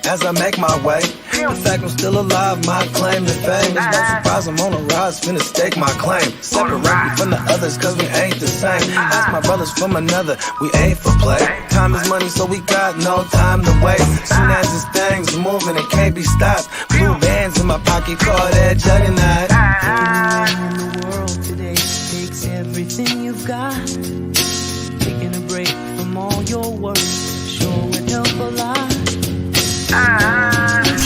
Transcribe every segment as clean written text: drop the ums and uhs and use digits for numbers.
as I make my way. The fact I'm still alive, my claim to fame. It's no surprise I'm on a rise, finna stake my claim. Separate me from the others, cause we ain't the same. Ask my brothers from another, we ain't for play. Time is money, so we got no time to waste. Soon as this thing's moving, it can't be stopped. Blue bands in my pocket, call that juggernaut. In the world today takes everything you've got. Taking a break from all your work sure would help a lot. We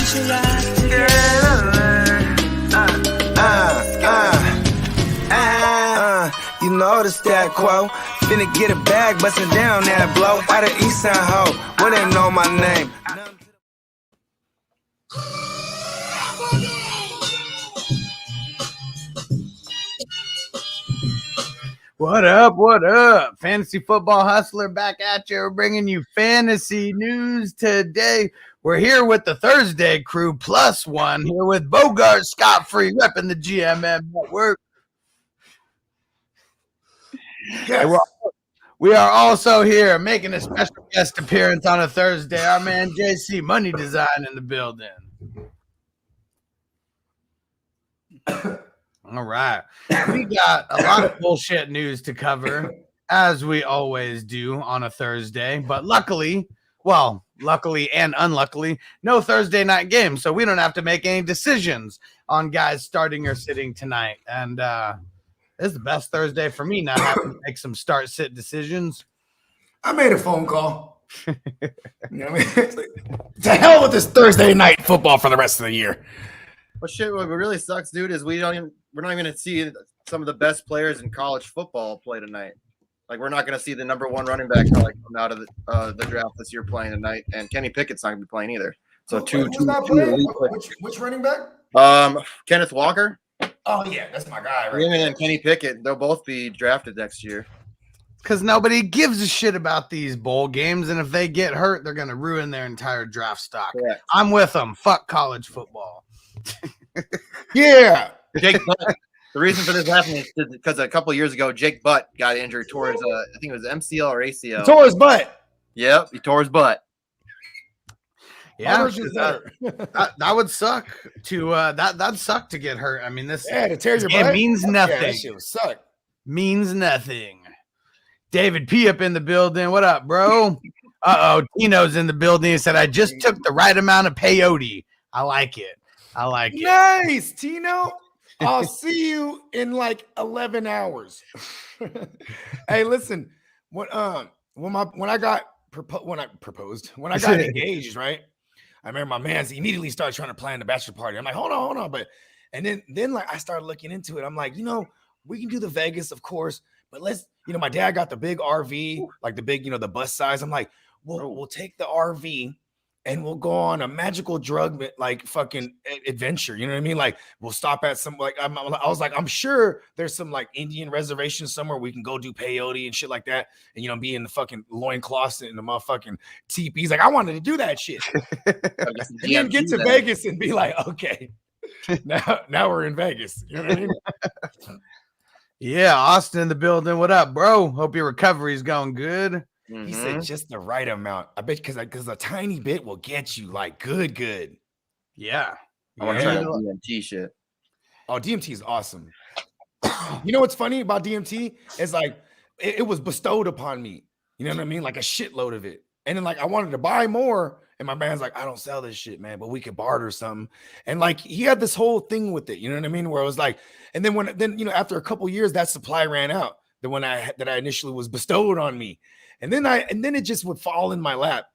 should ride together. You know the stat quo. Finna get a bag, bustin' down that blow. Out of East Side Ho, where they know my name. What up? What up? Fantasy Football Hustler back at you. We're bringing you fantasy news today. We're here with the Thursday crew plus one here with Bogard Scott free repping the GMM Network. Yes. We are also here making a special guest appearance on a Thursday. Our man JC Money Design in the building. All right. We got a lot of bullshit news to cover, as we always do on a Thursday. But luckily and unluckily, no Thursday night game. So we don't have to make any decisions on guys starting or sitting tonight. And this is the best Thursday for me, not having to make some start-sit decisions. I made a phone call. You know what I mean? It's like, to hell with this Thursday night football for the rest of the year. Well, shit, what really sucks, dude, is we're not even going to see some of the best players in college football play tonight. Like, we're not going to see the number one running back come out of the draft this year playing tonight, and Kenny Pickett's not going to be playing either. So two Which running back? Kenneth Walker. Oh yeah, that's my guy, right? Him and Kenny Pickett, they'll both be drafted next year. Because nobody gives a shit about these bowl games, and if they get hurt, they're going to ruin their entire draft stock. Yeah. I'm with them. Fuck college football. Yeah. Jake Butt. The reason for this happening is because a couple of years ago, Jake Butt got injured, tore his, I think it was MCL or ACL. He tore his butt. Yep, he tore his butt. Yeah, that would suck to that'd suck to get hurt. I mean, to tear your butt means nothing. Yeah, that shit would suck. Means nothing. David P up in the building. What up, bro? Tino's in the building. He said, I just took the right amount of peyote. I like it. Nice, Tino. I'll see you in like 11 hours. Hey, listen, when I got engaged, right? I remember my man immediately started trying to plan the bachelor party. I'm like, hold on. But then like I started looking into it. I'm like, we can do the Vegas, of course, but let's, my dad got the big RV, like the big, the bus size. I'm like, we'll take the RV and we'll go on a magical drug like fucking adventure. You know what I mean? Like we'll stop at some I was like, I'm sure there's some like Indian reservation somewhere we can go do peyote and shit like that, and be in the fucking loincloths and the motherfucking teepees. Like I wanted to do that shit. And then get to Vegas and be like, okay, now we're in Vegas. You know what I mean? Yeah, Austin in the building. What up, bro? Hope your recovery's going good. Mm-hmm. He said just the right amount. I bet because a tiny bit will get you like good. Yeah. I want to try the DMT shit. Oh, DMT is awesome. You know what's funny about DMT is like it was bestowed upon me. You know what I mean? Like a shitload of it. And then like I wanted to buy more. And my man's like, I don't sell this shit, man, but we could barter something. And like he had this whole thing with it, you know what I mean? Where it was like, and then after a couple years, that supply ran out. The one that I initially was bestowed on me. And then it just would fall in my lap.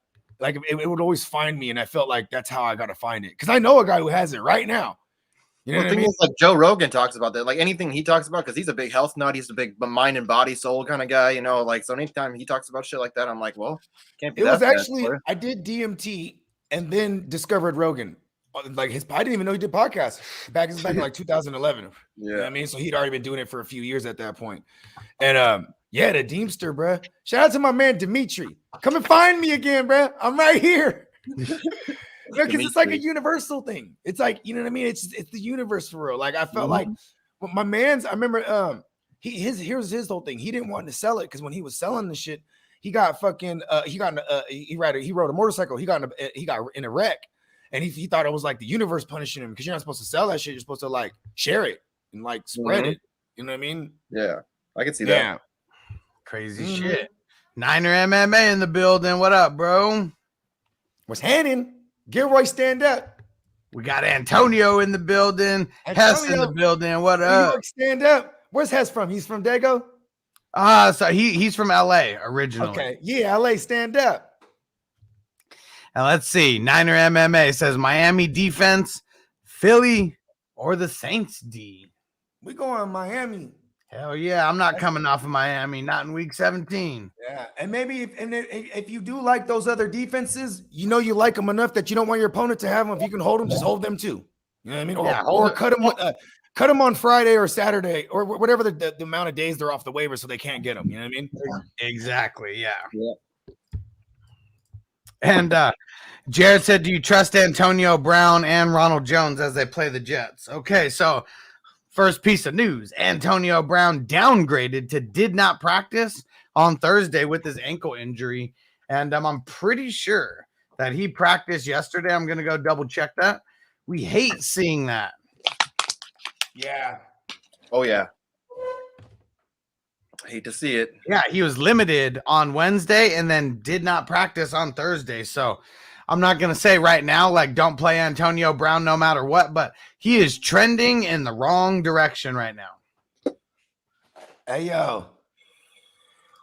Like it would always find me. And I felt like that's how I got to find it. Because I know a guy who has it right now. You know what I mean? Like Joe Rogan talks about that. Like anything he talks about, because he's a big health nut. He's a big mind and body, soul kind of guy. Like so anytime he talks about shit like that, I'm like, well, can't be. It was actually I did DMT and then discovered Rogan. Like I didn't even know he did podcasts back in like 2011. Yeah, you know what I mean, so he'd already been doing it for a few years at that point. And yeah, the Deemster, bro. Shout out to my man Dimitri. Come and find me again, bro. I'm right here. Because it's like a universal thing. It's like, you know what I mean? It's the universe for real. Like I felt like my man's. I remember here's his whole thing. He didn't want to sell it because when he was selling the shit, he got fucking he rode a motorcycle. He got in a wreck. And he thought it was like the universe punishing him because you're not supposed to sell that shit. You're supposed to like share it and like spread it. You know what I mean? Yeah, I can see that. Crazy shit. Niner MMA in the building. What up, bro? What's happening? Gilroy, stand up. We got Antonio in the building. Hess in the building. What New up? York, stand up. Where's Hess from? He's from Dago? So he's from LA originally. Okay. Yeah, LA, stand up. And let's see. Niner MMA says Miami defense, Philly, or the Saints D. We going Miami. Hell yeah. I'm not coming off of Miami, not in week 17. Yeah. And maybe if you do like those other defenses, you know you like them enough that you don't want your opponent to have them. If you can hold them, just hold them too. You know what I mean? Or cut them on Friday or Saturday or whatever the amount of days they're off the waiver so they can't get them. You know what I mean? Exactly. Yeah. And Jared said, do you trust Antonio Brown and Ronald Jones as they play the Jets? Okay, so first piece of news, Antonio Brown downgraded to did not practice on Thursday with his ankle injury. And I'm pretty sure that he practiced yesterday. I'm going to go double check that. We hate seeing that. Yeah. Oh, yeah. I hate to see it. Yeah, he was limited on Wednesday and then did not practice on Thursday. So I'm not going to say right now, like, don't play Antonio Brown no matter what, but he is trending in the wrong direction right now. Hey, yo.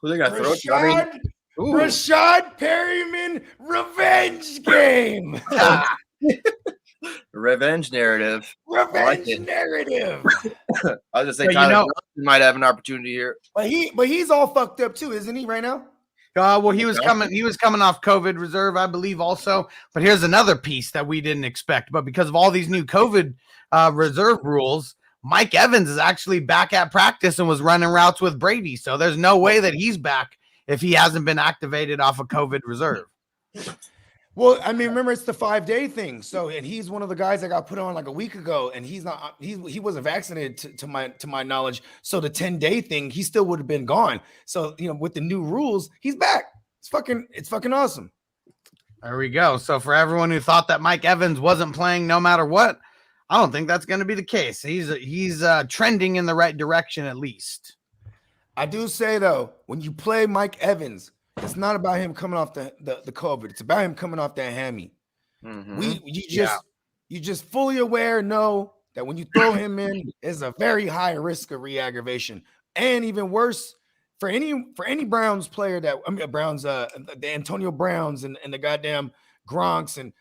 Who they got to throw? Rashad Perryman revenge game. Revenge narrative. Revenge narrative. I was just saying, Tyler might have an opportunity here. But he's all fucked up too, isn't he? Right now. Well, he was coming off COVID reserve, I believe, also. But here's another piece that we didn't expect. But because of all these new COVID reserve rules, Mike Evans is actually back at practice and was running routes with Brady. So there's no way that he's back if he hasn't been activated off of COVID reserve. Well, I mean, remember, it's the 5-day thing. So, and he's one of the guys that got put on like a week ago, and he wasn't vaccinated to my knowledge. So the 10-day thing, he still would have been gone. So, you know, with the new rules, he's back. It's fucking awesome. There we go. So for everyone who thought that Mike Evans wasn't playing no matter what, I don't think that's going to be the case. He's trending in the right direction at least. I do say though, when you play Mike Evans, it's not about him coming off the COVID. It's about him coming off that hammy. Mm-hmm. You just fully aware know that when you throw him in, there's a very high risk of re-aggravation. And even worse, for any Browns player the Antonio Browns and the goddamn Gronks and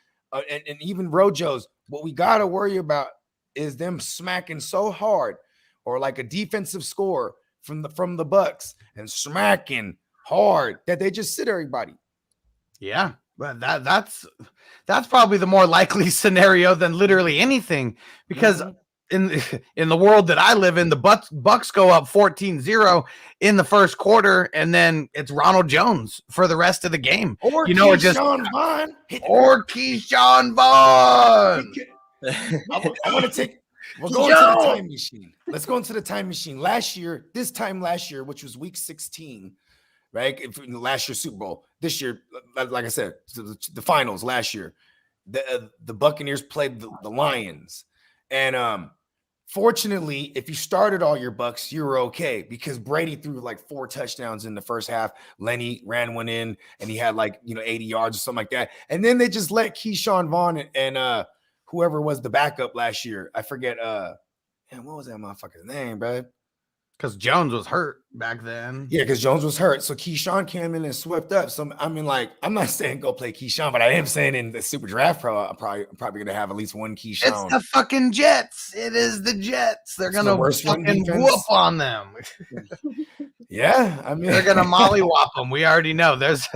even Rojos, what we gotta worry about is them smacking so hard, or like a defensive score from the Bucks and smacking hard that they just sit everybody. Yeah, but that's probably the more likely scenario than literally anything, because in the world that I live in, the Bucks go up 14-0 in the first quarter, and then it's Ronald Jones for the rest of the game. Or Keyshawn Vaughn. Keyshawn Vaughn. I want to take. We're going to the time machine. Let's go into the time machine. This time last year, which was week 16. Right, last year's Super Bowl. This year, like I said, the finals last year, the Buccaneers played the Lions, and fortunately, if you started all your Bucks, you were okay because Brady threw like 4 touchdowns in the first half. Lenny ran one in, and he had 80 yards or something like that. And then they just let Keyshawn Vaughn and whoever was the backup last year, I forget. What was that motherfucker's name, bro? Because Jones was hurt back then. Yeah, because Jones was hurt. So Keyshawn came in and swept up. So I mean, I'm not saying go play Keyshawn, but I am saying in the Super Draft Pro, I'm probably gonna have at least one Keyshawn. It's the fucking Jets. It is the Jets. They're gonna fucking whoop on them. Yeah, I mean they're gonna mollywop them. We already know. There's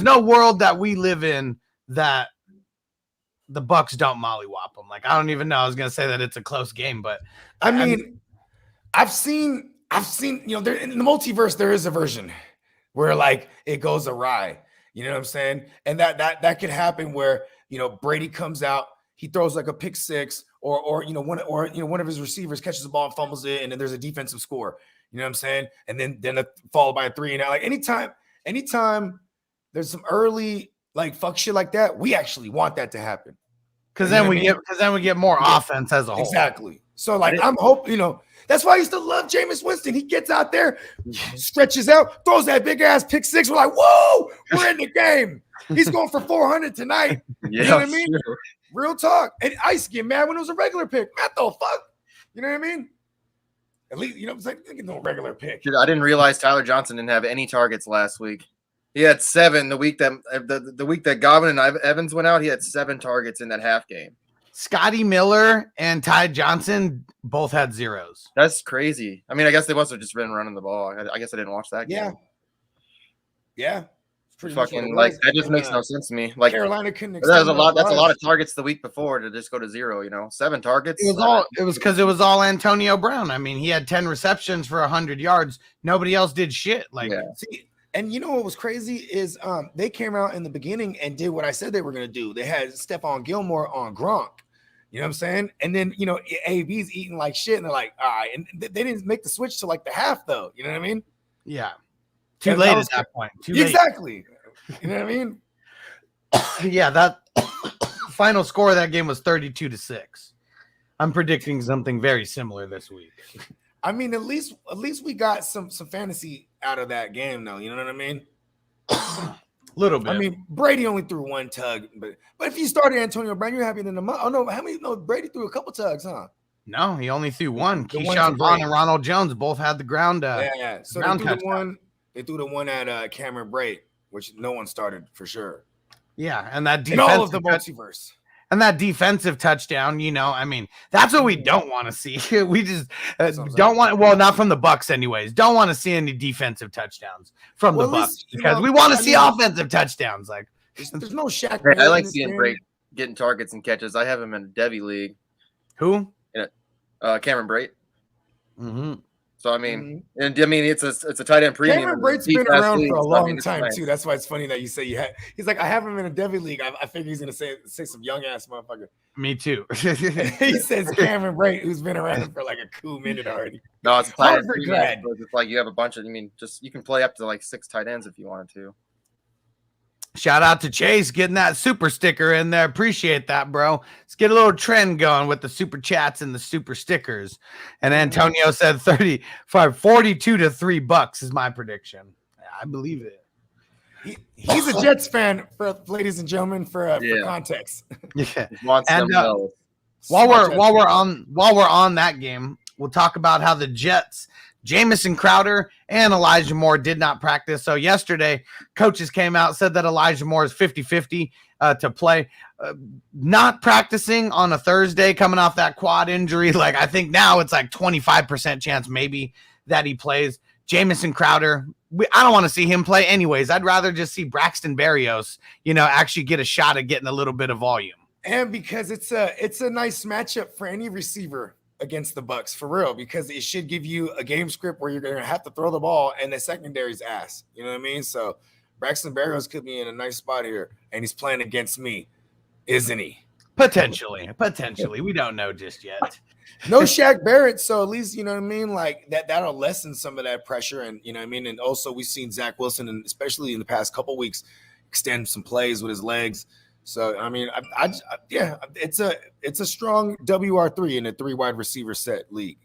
no world that we live in that the Bucks don't mollywop them. Like, I don't even know. I was gonna say that it's a close game, but I mean I've seen, there in the multiverse, there is a version where like it goes awry. You know what I'm saying? And that could happen where, Brady comes out, he throws like a pick six or one of his receivers catches the ball and fumbles it. And then there's a defensive score, you know what I'm saying? And then followed by a 3 and out. Like anytime there's some early like fuck shit like that, we actually want that to happen. Because then we get more offense as a whole. Exactly. So like I'm hoping, that's why I used to love Jameis Winston. He gets out there, stretches out, throws that big ass pick six. We're like, whoa, we're in the game. He's going for 400 tonight. You know what I mean? Sure. Real talk. And I used to get mad when it was a regular pick. What the fuck? You know what I mean? At least, it's like no regular pick. Dude, I didn't realize Tyler Johnson didn't have any targets last week. He had 7 the week that Godwin and Evans went out. He had 7 targets in that half game. Scotty Miller and Ty Johnson both had 0s. That's crazy. I mean, I guess they must have just been running the ball. I guess I didn't watch that game. Yeah. Fucking like that just makes no sense to me. Like Carolina couldn't. That's a lot of targets the week before to just go to 0. 7 targets. It was because it was all Antonio Brown. I mean, he had 10 receptions for 100 yards. Nobody else did shit. See, and you know what was crazy is they came out in the beginning and did what I said they were gonna do. They had Stephon Gilmore on Gronk. You know what I'm saying? And then AB's eating like shit, and they're like, all right. And they didn't make the switch to like the half though. You know what I mean? Yeah. Too late at that point. Exactly. You know what I mean? Yeah, that final score of that game was 32-6. I'm predicting something very similar this week. I mean, at least we got some fantasy out of that game, though. You know what I mean? Little bit. I mean, Brady only threw 1 tug, but if you started Antonio Brown, you're happy than the month. Oh no, how many? No, Brady threw a couple tugs, huh? No, he only threw 1. The Keyshawn Vaughn and Ronald Jones both had the ground. Yeah. So they threw the one at Cameron Brate, which no one started for sure. Yeah, and that in all of the multiverse. And that defensive touchdown, I mean, that's what we don't want to see. We just don't want, well, not from the Bucs anyways. Don't want to see any defensive touchdowns from the Bucs because we want to see offensive touchdowns. Like there's no Shaq. I like seeing Brate getting targets and catches. I have him in a Devy league. Who? Cameron Brate. Mm-hmm. So I mean, it's a tight end premium. Cameron Brate's been around for a long time too. That's why it's funny that you say you had. He's like, I have him in a Devy league. I figure he's gonna say some young ass motherfucker. Me too. He says Cameron Brate, who's been around for like a cool minute already. No, it's tight end premium. It's like you have a bunch of. You can play up to like 6 tight ends if you wanted to. Shout out to Chase getting that super sticker in there. Appreciate that, bro. Let's get a little trend going with the super chats and the super stickers. And Antonio said 42 to $3 is my prediction. I believe it. He's a Jets fan, ladies and gentlemen, for context. Yeah. And while we're on that game, we'll talk about how the Jets, Jamison Crowder and Elijah Moore did not practice. So yesterday, coaches came out, said that Elijah Moore is 50-50 to play. Not practicing on a Thursday, coming off that quad injury. Like, I think now it's like 25% chance maybe that he plays. Jamison Crowder, I don't want to see him play anyways. I'd rather just see Braxton Berrios, actually get a shot at getting a little bit of volume. And because it's a nice matchup for any receiver against the Bucs, for real, because it should give you a game script where you're going to have to throw the ball and the secondary's ass. You know what I mean? So Braxton Berrios could be in a nice spot here, and he's playing against me, isn't he? Potentially. We don't know just yet. No Shaq Barrett, so at least, you know what I mean? Like that'll lessen some of that pressure, and you know what I mean? And also we've seen Zach Wilson, and especially in the past couple weeks, extend some plays with his legs. So I mean, it's a strong WR3 in a 3 wide receiver set league.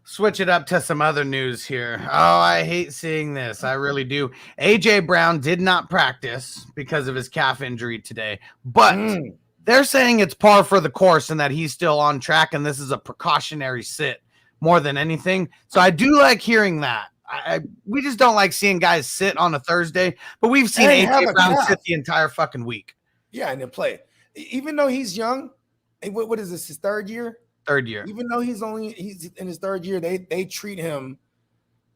Switch it up to some other news here. Oh, I hate seeing this. I really do. AJ Brown did not practice because of his calf injury today, but they're saying it's par for the course and that he's still on track, and this is a precautionary sit more than anything. So I do like hearing that. We just don't like seeing guys sit on a Thursday, but we've seen AJ Brown sit the entire fucking week. Yeah, and then play. Even though he's young, what is this, his third year? Third year. Even though he's in his third year, they treat him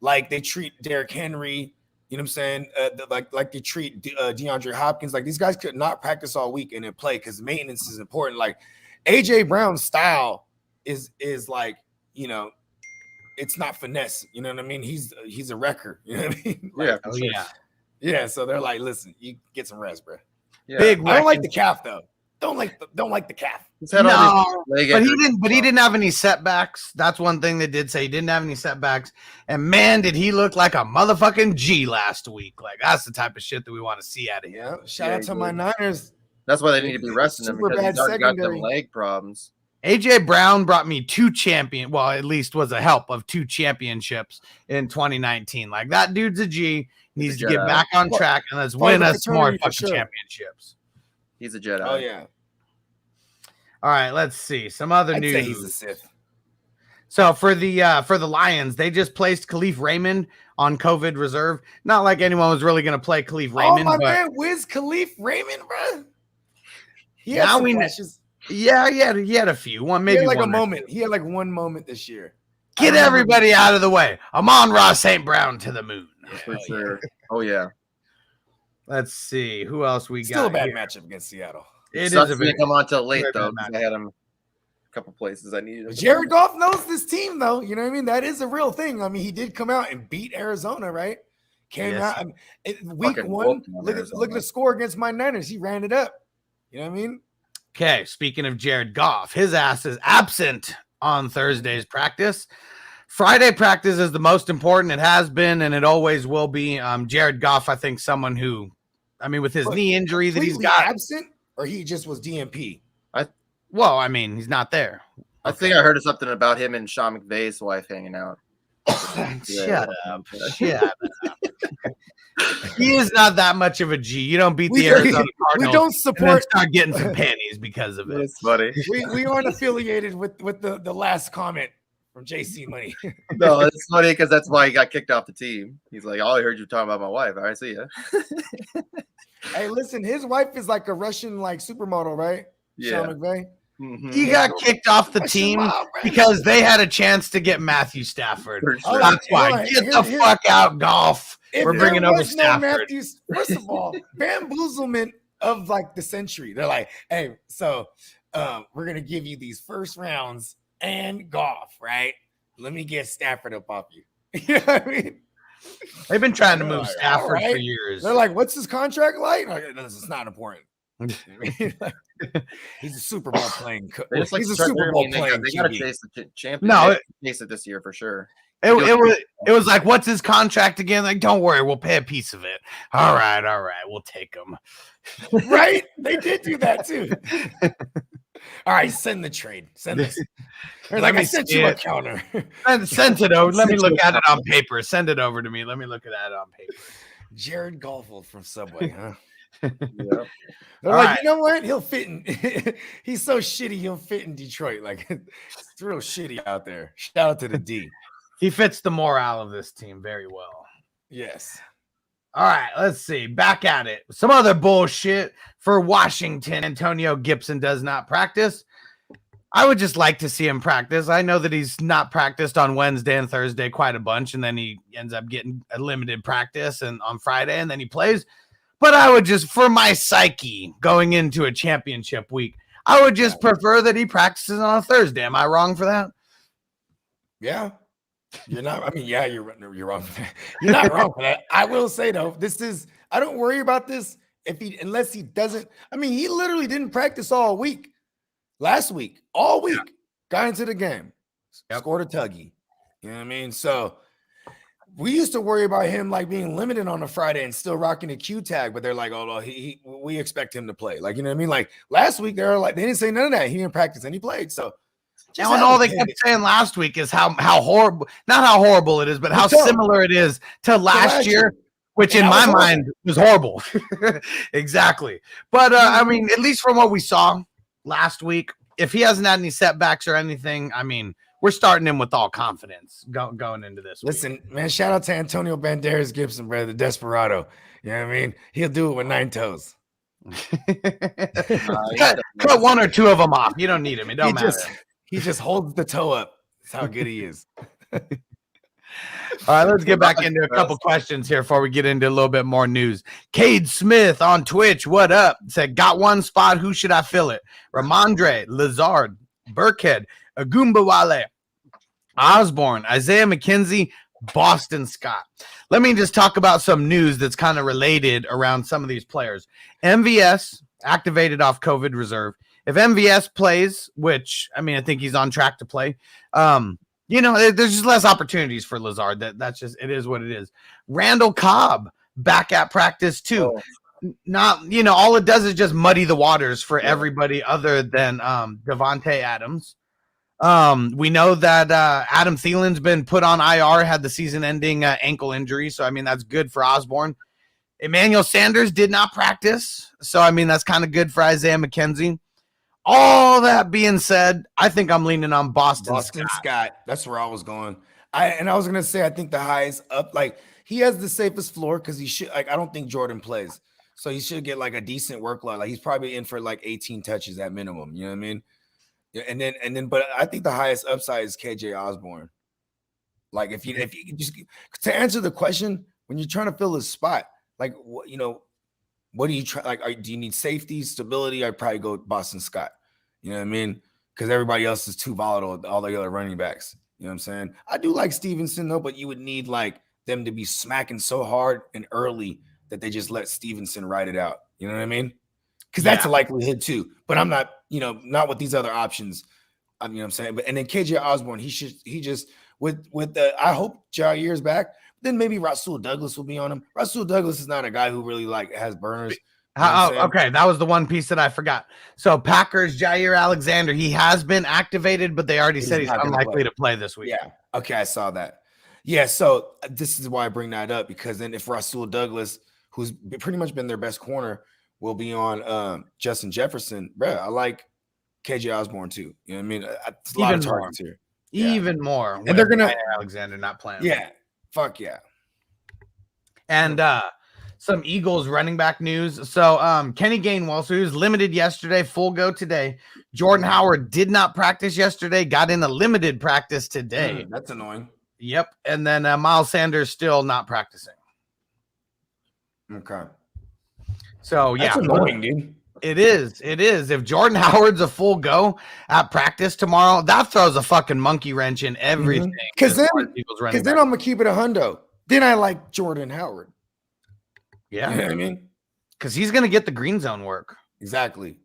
like they treat Derrick Henry, you know what I'm saying? Like they treat DeAndre Hopkins. Like these guys could not practice all week and then play because maintenance is important. Like AJ Brown's style is like, it's not finesse. You know what I mean? He's a wrecker. You know what I mean? Yeah. So they're like, listen, you get some rest, bro. Yeah. I don't like the calf though. Don't like the calf. No, but he didn't have any setbacks. That's one thing they did say. He didn't have any setbacks. And man, did he look like a motherfucking G last week. Like that's the type of shit that we want to see out of him. Yeah. Shout out to my Niners. That's why they need to be resting him Super because he's bad already got them secondary. leg problems. AJ Brown brought me at least was a help of 2 championships in 2019. Like that dude's a G. Needs to get Jedi. back on track and let's Part of win the us more fraternity for fucking sure. championships. He's a Jedi. Oh yeah, All right, let's see some other I'd news. say he's a Sith. So for the Lions, they just placed Khalif Raymond on COVID reserve. Not like anyone was really going to play Khalif Raymond. Oh my but man, Wiz Khalif Raymond, bro. He Now had some we know- flashes. yeah, he had a few. Maybe He had like one a or moment. He had like one moment this year. two. Get everybody out of the way. Amon-Ra St. Brown to the moon. For sure. Oh yeah. Let's see who else we Still a got. bad here. matchup against Seattle. It Sucks is a he didn't come on till late very though. bad 'Cause I had him a couple places I needed. him. Jared Goff knows this team, though. You know what I mean? That is a real thing. I mean, he did come out and beat Arizona, right? Came Yes. out week Fucking one. whooped him, Look at Arizona. the score against my Niners. He ran it up. You know what I mean? Okay, speaking of Jared Goff, his ass is absent on Thursday's practice. Friday practice is the most important. It has been, and it always will be. Jared Goff, I think, someone who, I mean, with his But knee injury that he's Completely got. absent, or he just was DMP. Well, I mean, he's not there. I think I heard something about him and Sean McVay's wife hanging out. Shut up. Shut up. He is not that much of a G. You don't beat the Arizona Cardinals. We don't and then support. start getting some panties because of it. That's funny. We aren't affiliated with the last comment from JC Money. No, it's funny because that's why he got kicked off the team. He's like, "Oh, I heard you talking about my wife. All right, see ya." Hey, listen, his wife is like a Russian like supermodel, right? Yeah. Sean McVay. Mhm. He got kicked off the team because they had a chance to get Matthew Stafford. For sure. That's why. Hold on. Get the Here- fuck out, Golf. If We're bringing there over was no Stafford. Matthews, first of all, bamboozlement of like the century. They're like, hey, so we're gonna give you these first rounds and Goff, right? Let me get Stafford up off you. You know what I mean? They've been trying to They're move like, Stafford all for right. years. They're like, what's his contract like? Like, this is not important. He's a Super Bowl playing. They just like He's a start- Super I Bowl mean, playing. They got to QB. chase the champion. No, They chase it this year for sure. it was like, what's his contract again? Like, don't worry, we'll pay a piece of it. All right, we'll take him. Right? They did do that too. All right, send the trade. Send this. They're like, me I sent see you a it. counter. Send it over. Let me look at it on paper. Send it over to me. Let me look at it on paper. Jared Goff from Subway, huh? Yeah. They're All like, right. you know what? He'll fit in. He's so shitty. He'll fit in Detroit. Like, it's real shitty out there. Shout out to the D. He fits the morale of this team very well. Yes. All right, let's see. Back at it. Some other bullshit for Washington. Antonio Gibson does not practice. I would just like to see him practice. I know that he's not practiced on Wednesday and Thursday quite a bunch, and then he ends up getting a limited practice and on Friday, and then he plays. But I would just, for my psyche going into a championship week, I would just prefer that he practices on a Thursday. Am I wrong for that? Yeah. You're not. I mean, yeah, you're wrong for that. You're not wrong for that. I will say though, I don't worry about this unless he doesn't. I mean, he literally didn't practice all week. Last week, all week, got into the game, scored a tuggy. You know what I mean? So we used to worry about him like being limited on a Friday and still rocking a Q tag, but they're like, oh no, we expect him to play. Like, you know what I mean? Like last week, they didn't say none of that. He didn't practice and he played. So And all they kept saying last week is how horrible, not how horrible it is, but how similar it is to last year, which in my mind was horrible. Exactly. But I mean, at least from what we saw last week, if he hasn't had any setbacks or anything, I mean, we're starting him with all confidence going into this. Listen, man, shout out to Antonio Banderas Gibson, brother, the Desperado. You know what I mean? He'll do it with 9 toes. Cut one or two of them off. You don't need him. It don't matter. He just holds the toe up. That's how good he is. All right, let's get back into a couple questions here before we get into a little bit more news. Cade Smith on Twitch, what up? Said, got one spot. Who should I fill it? Ramondre, Lazard, Burkhead, Agumbawale, Osborne, Isaiah McKenzie, Boston Scott. Let me just talk about some news that's kind of related around some of these players. MVS activated off COVID reserve. If MVS plays, which, I mean, I think he's on track to play, you know, there's just less opportunities for Lazard. That's just, it is what it is. Randall Cobb back at practice too. not, all it does is just muddy the waters for everybody other than Devontae Adams. We know that Adam Thielen's been put on IR, had the season-ending ankle injury, so I mean that's good for Osborne. Emmanuel Sanders did not practice, so I mean that's kind of good for Isaiah McKenzie. All that being said, I think I'm leaning on Boston Scott. That's where I was going. I was gonna say I think the highest up, like he has the safest floor because he should. Like I don't think Jordan plays, so he should get like a decent workload. Like he's probably in for like 18 touches at minimum. You know what I mean? Yeah, and then, but I think the highest upside is KJ Osborne. Like if you just to answer the question when you're trying to fill his spot, like what do you try? Like, do you need safety, stability? I'd probably go Boston Scott. You know what I mean? Because everybody else is too volatile. All the other running backs. You know what I'm saying? I do like Stevenson though, but you would need like them to be smacking so hard and early that they just let Stevenson ride it out. You know what I mean? Because that's a likelihood too. But I'm not, not with these other options. You know what I'm saying? But and then KJ Osborne, he just with the I hope Jair's back. Then maybe Rasul Douglas will be on him. Rasul Douglas is not a guy who really like has burners. Okay, that was the one piece that I forgot. So Packers, Jair Alexander, he has been activated, but they already said he's unlikely to play this week. Yeah. Okay, I saw that. Yeah, so this is why I bring that up, because then if Rasul Douglas, who's pretty much been their best corner, will be on Justin Jefferson, bro, I like KJ Osborne too. You know what I mean? It's a lot of targets here. Even more. And they're gonna Alexander not playing. Yeah. Fuck yeah. And some Eagles running back news. So Kenny Gainwell, so he was limited yesterday, full go today. Jordan Howard did not practice yesterday, got in a limited practice today. That's annoying. Yep. And then Miles Sanders still not practicing. Okay. So yeah, that's annoying, dude. It is. If Jordan Howard's a full go at practice tomorrow, that throws a fucking monkey wrench in everything. Because then I'm gonna keep it a hundo. Then I like Jordan Howard. Yeah, you know what I mean, because he's gonna get the green zone work. Exactly,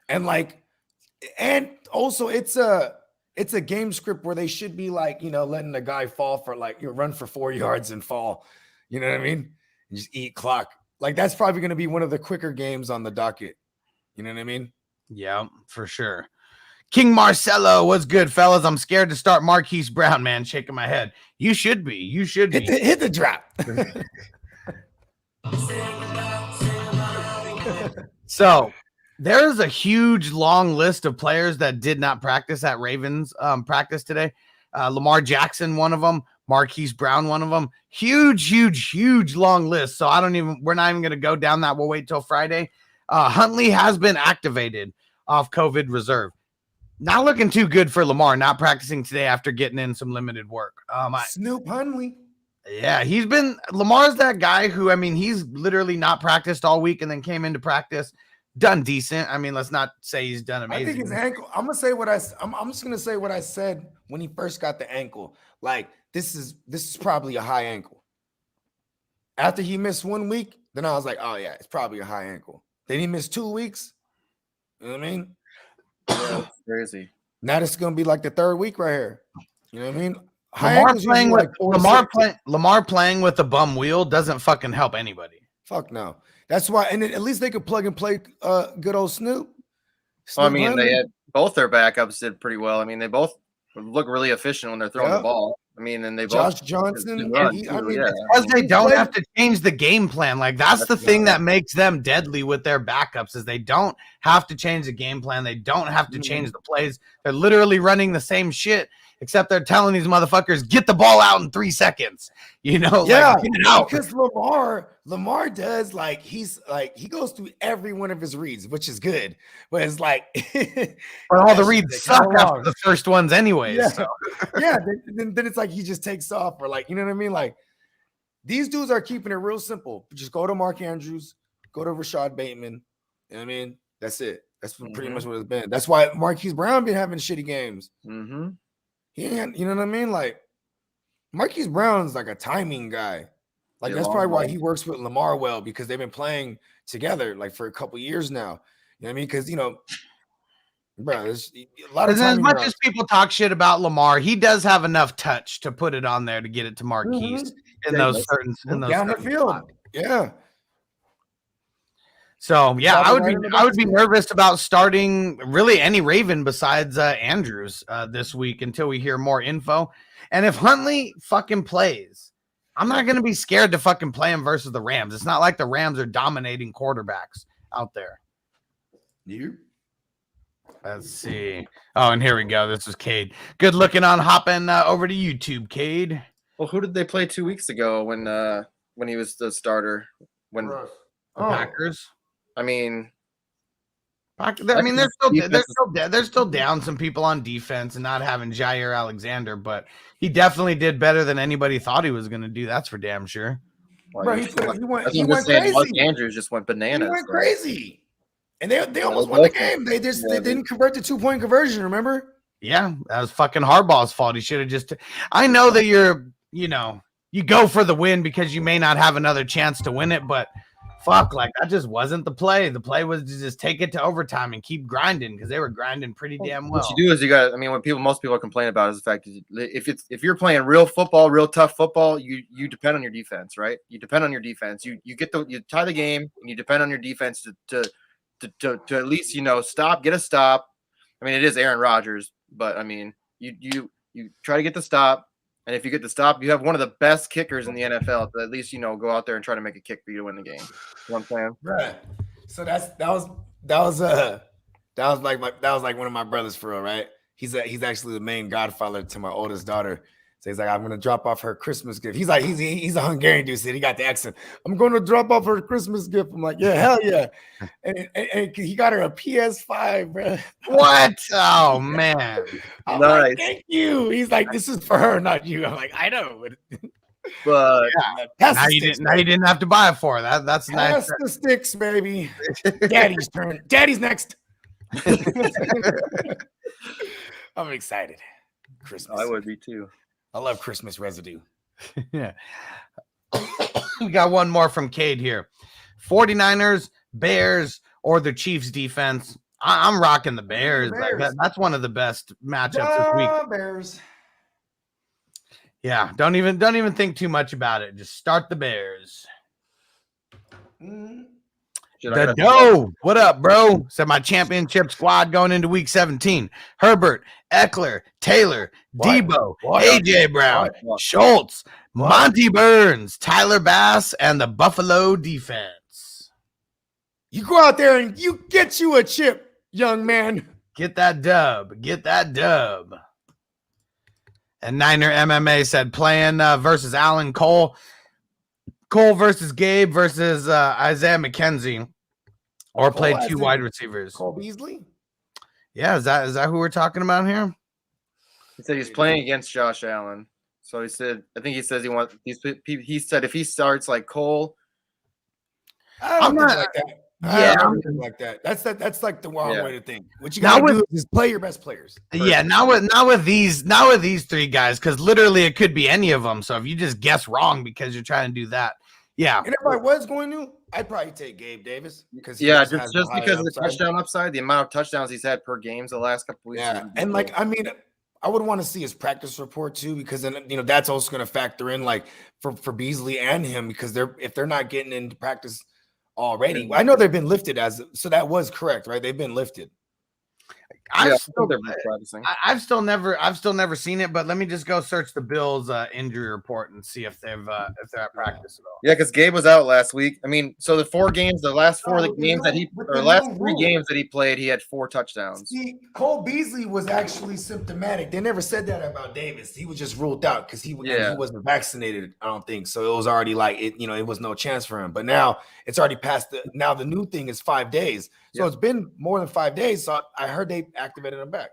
and also it's a game script where they should be like letting the guy fall for run for 4 yards and fall. You know what I mean? And just eat clock. Like that's probably gonna be one of the quicker games on the docket. You know what I mean? Yeah, for sure. King Marcelo, what's good, fellas? I'm scared to start Marquise Brown, man. Shaking my head. You should be. Hit the drop. So there's a huge long list of players that did not practice at Ravens practice today. Lamar Jackson, one of them. Marquise Brown, one of them. Huge long list. So we're not even going to go down that. We'll wait till Friday. Huntley has been activated off COVID reserve. Not looking too good for Lamar, not practicing today after getting in some limited work. Snoop Huntley. Yeah, Lamar's that guy who, he's literally not practiced all week and then came into practice, done decent. Let's not say he's done amazing. I think his ankle, I'm just going to say what I said when he first got the ankle. Like, this is probably a high ankle. After he missed 1 week, then I was like, oh yeah, it's probably a high ankle. Then he missed 2 weeks. You know what I mean? Yeah, that's crazy. Now this is gonna be like the third week right here. You know what I mean? Lamar playing with the bum wheel doesn't fucking help anybody. Fuck no. That's why, and at least they could plug and play good old Snoop. They had both their backups did pretty well. They both look really efficient when they're throwing the ball. And they both Josh Johnson. Because they don't have to change the game plan. Like that's the thing that makes them deadly with their backups is they don't have to change the game plan. They don't have to change the plays. They're literally running the same shit, except they're telling these motherfuckers get the ball out in 3 seconds. Because Lamar does he goes through every one of his reads, which is good. But it's like, but all the reads suck after the first ones, anyways. Yeah, so. Then it's like he just takes off, or you know what I mean? Like these dudes are keeping it real simple. Just go to Mark Andrews, go to Rashad Bateman. You know what I mean? That's it. That's pretty much what it's been. That's why Marquise Brown been having shitty games. Mm-hmm. You know what I mean? Like Marquise Brown's like a timing guy. Like that's probably why he works with Lamar well, because they've been playing together for a couple years now. You know what I mean? Because bro, there's a lot of as much as people talk shit about Lamar, he does have enough touch to put it on there to get it to Marquise in those certain down the field. Yeah. So yeah, I Probably would be nervous about starting really any Raven besides Andrews this week until we hear more info. And if Huntley fucking plays, I'm not going to be scared to fucking play him versus the Rams. It's not like the Rams are dominating quarterbacks out there. You? Let's see. Oh, and here we go. This is Cade. Good looking on hopping over to YouTube, Cade. Well, who did they play 2 weeks ago when he was the starter? When The Packers. I mean, they're still down some people on defense and not having Jair Alexander, but he definitely did better than anybody thought he was going to do. That's for damn sure. Bro, he went crazy. Mark Andrews just went bananas. He went crazy. And they almost won the game. They didn't convert the 2-point conversion, remember? Yeah, that was fucking Harbaugh's fault. He should have just I know that you go for the win because you may not have another chance to win it, but fuck, like that just wasn't the play. The play was to just take it to overtime and keep grinding because they were grinding pretty damn well. What you do is you got. I mean, most people are complaining about is the fact that if you're playing real football, real tough football, you depend on your defense, right? You depend on your defense. You tie the game and you depend on your defense to at least get a stop. I mean, it is Aaron Rodgers, but I mean, you try to get the stop. And if you get the stop, you have one of the best kickers in the NFL to at least, go out there and try to make a kick for you to win the game. You know what I'm saying? Right. So that was like one of my brothers for real, right? He's actually the main godfather to my oldest daughter. So he's like, I'm gonna drop off her Christmas gift. He's like, he's a Hungarian dude. So he got the accent. I'm going to drop off her Christmas gift. I'm like, yeah, hell yeah. And he got her a PS5, bro. What? Oh man. I'm like, thank you. He's like, this is for her, not you. I'm like, I know. But yeah, now you didn't have to buy it for her. That's nice. Pass the sticks, baby. Daddy's turn. Daddy's next. I'm excited. Christmas. I would be too. I love Christmas residue. Yeah. We got one more from Cade here. 49ers, Bears, or the Chiefs defense. I'm rocking the Bears. Like that's one of the best matchups this week. Bears. Yeah, don't even think too much about it. Just start the Bears. The dough. What up, bro? Said my championship squad going into week 17. Herbert, Eckler, Taylor, Debo, AJ Brown, Schultz, Monty Burns, Tyler Bass, and the Buffalo defense. You go out there and you get you a chip, young man. Get that dub. Get that dub. And Niner MMA said playing versus Allen Cole. Cole versus Gabe versus Isaiah McKenzie, or play two wide receivers. Cole Beasley. Yeah, is that who we're talking about here? He said he's playing against Josh Allen. So he said, I think he says he said if he starts like Cole. I'm not like that. Yeah, I don't think like that. That's like the wrong way to think. What you gotta do is play your best players. Yeah, not with these three guys, because literally it could be any of them. So if you just guess wrong because you're trying to do that, yeah. And if I was going to, I'd probably take Gabe Davis because just because of the touchdown upside, the amount of touchdowns he's had per game the last couple weeks. Yeah, and like I mean, I would want to see his practice report too, because then that's also going to factor in like for Beasley and him, because if they're not getting into practice already. I know they've been lifted so that was correct, right? They've been lifted. I've still never seen it, but let me just go search the Bills injury report and see if they're at practice at all. Yeah, because Gabe was out last week. I mean, so the last 3 games that he played, he had 4 touchdowns. See, Cole Beasley was actually symptomatic. They never said that about Davis. He was just ruled out because he wasn't vaccinated, I don't think. So it was already like it was no chance for him. But now it's already past now the new thing is 5 days. So it's been more than 5 days. So I heard they activated him back.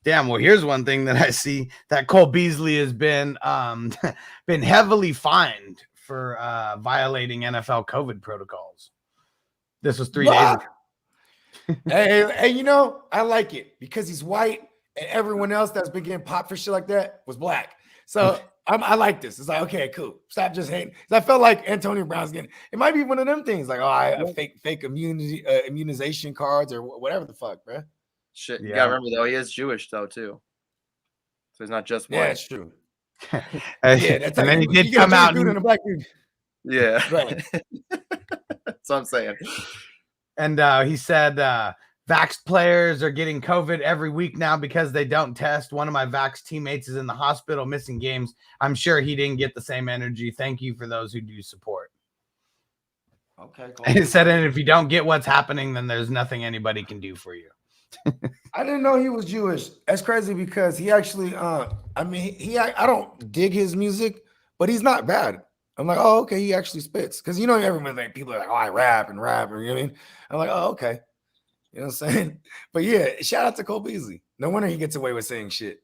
Damn. Well, here's one thing that I see that Cole Beasley has been been heavily fined for violating NFL COVID protocols. This was 3 days ago. hey, I like it because he's white and everyone else that's been getting popped for shit like that was black. So I like this. It's like, okay, cool. Stop just hating. I felt like Antonio Brown's getting. It might be one of them things, like fake immunization cards or whatever the fuck, bro. Shit, you gotta remember though, he is Jewish though too, so he's not just white. Yeah, it's true. And then he did come out and a black dude. Yeah, right. That's what I'm saying. And he said vaxxed players are getting COVID every week now because they don't test. One of my vaxxed teammates is in the hospital missing games. I'm sure he didn't get the same energy. Thank you for those who do support. Okay, cool. And he said, and if you don't get what's happening, then there's nothing anybody can do for you. I didn't know he was Jewish. That's crazy because he actually, I don't dig his music, but he's not bad. I'm like, oh, okay, he actually spits. Because everyone like people are like, oh, I rap, or you know what I mean? I'm like, oh, okay. You know what I'm saying? But yeah, shout out to Cole Beasley. No wonder he gets away with saying shit.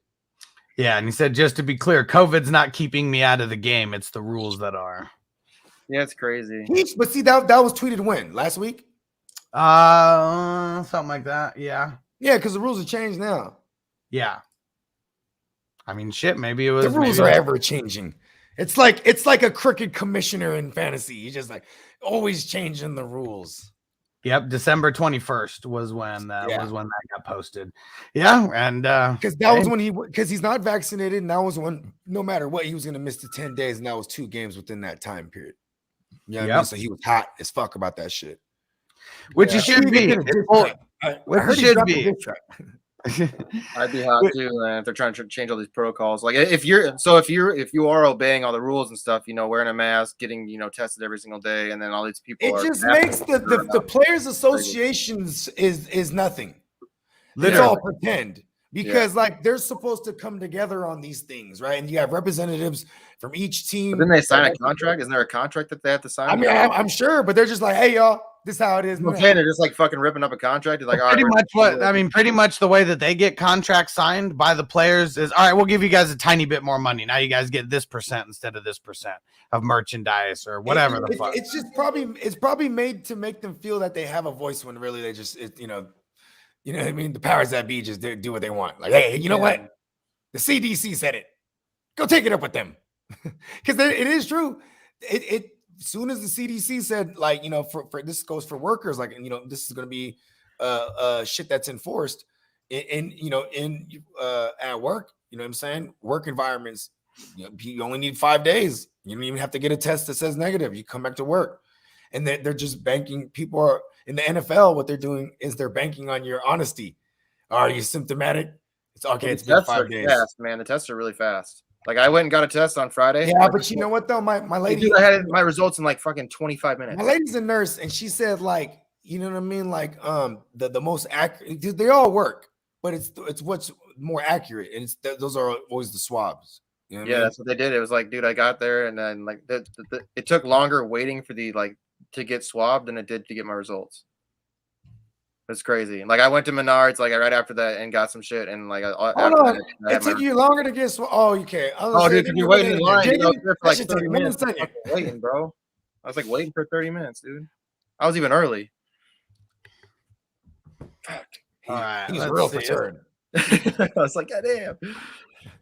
Yeah, and he said, just to be clear, COVID's not keeping me out of the game. It's the rules that are. Yeah, it's crazy. But see, that was tweeted when? Last week? Something like that. Yeah. Yeah, because the rules have changed now. Yeah. I mean, shit, maybe it was. The rules are ever changing. It's like a cricket commissioner in fantasy. He's just like always changing the rules. Yep, December 21st was when that got posted. Yeah, and because that was when because he's not vaccinated, and that was when no matter what he was going to miss the 10 days, and that was 2 games within that time period. Yeah, I mean? So he was hot as fuck about that shit. Which it should be. Which should be. I'd be hot too, man. If they're trying to change all these protocols, like if you are obeying all the rules and stuff, wearing a mask, getting tested every single day, and then all these people. It just makes the players' associations is nothing. Literally. It's all pretend because like they're supposed to come together on these things, right? And you have representatives from each team. But then they sign a contract. Isn't there a contract that they have to sign? I mean, I'm sure, but they're just like, hey, y'all. This is how it is. Okay, they're just like fucking ripping up a contract. It's like pretty much the way that they get contracts signed by the players is all right. We'll give you guys a tiny bit more money. Now you guys get this % instead of this % of merchandise or whatever the fuck. It's just probably made to make them feel that they have a voice when really they just what I mean. The powers that be just do what they want. Like, hey, you know what? The CDC said it. Go take it up with them because it is true. As soon as the CDC said, like, for this goes for workers, like, this is going to be shit that's enforced in at work, you know what I'm saying? Work environments, you only need 5 days. You don't even have to get a test that says negative. You come back to work. And they're just banking. People are in the NFL. What they're doing is they're banking on your honesty. Are you symptomatic? It's okay. It's been 5 days. Fast, man. The tests are really fast. Like I went and got a test on Friday. Yeah, but you know what though? My lady, dude, I had my results in like fucking 25 minutes. My lady's a nurse, and she said, like, you know what I mean? Like, the most accurate. They all work, but it's what's more accurate, and those are always the swabs. You know what I mean? That's what they did. It was like, dude, I got there, and then like it took longer waiting for to get swabbed than it did to get my results. It's crazy. Like I went to Menards like right after that and got some shit and like it took you longer to get you can't. Dude, you're waiting in line. I was there for like 30 minutes. Waiting, bro. I was like waiting for 30 minutes, dude. I was even early. Fuck. All right, he's real perturbed. I was like, God damn.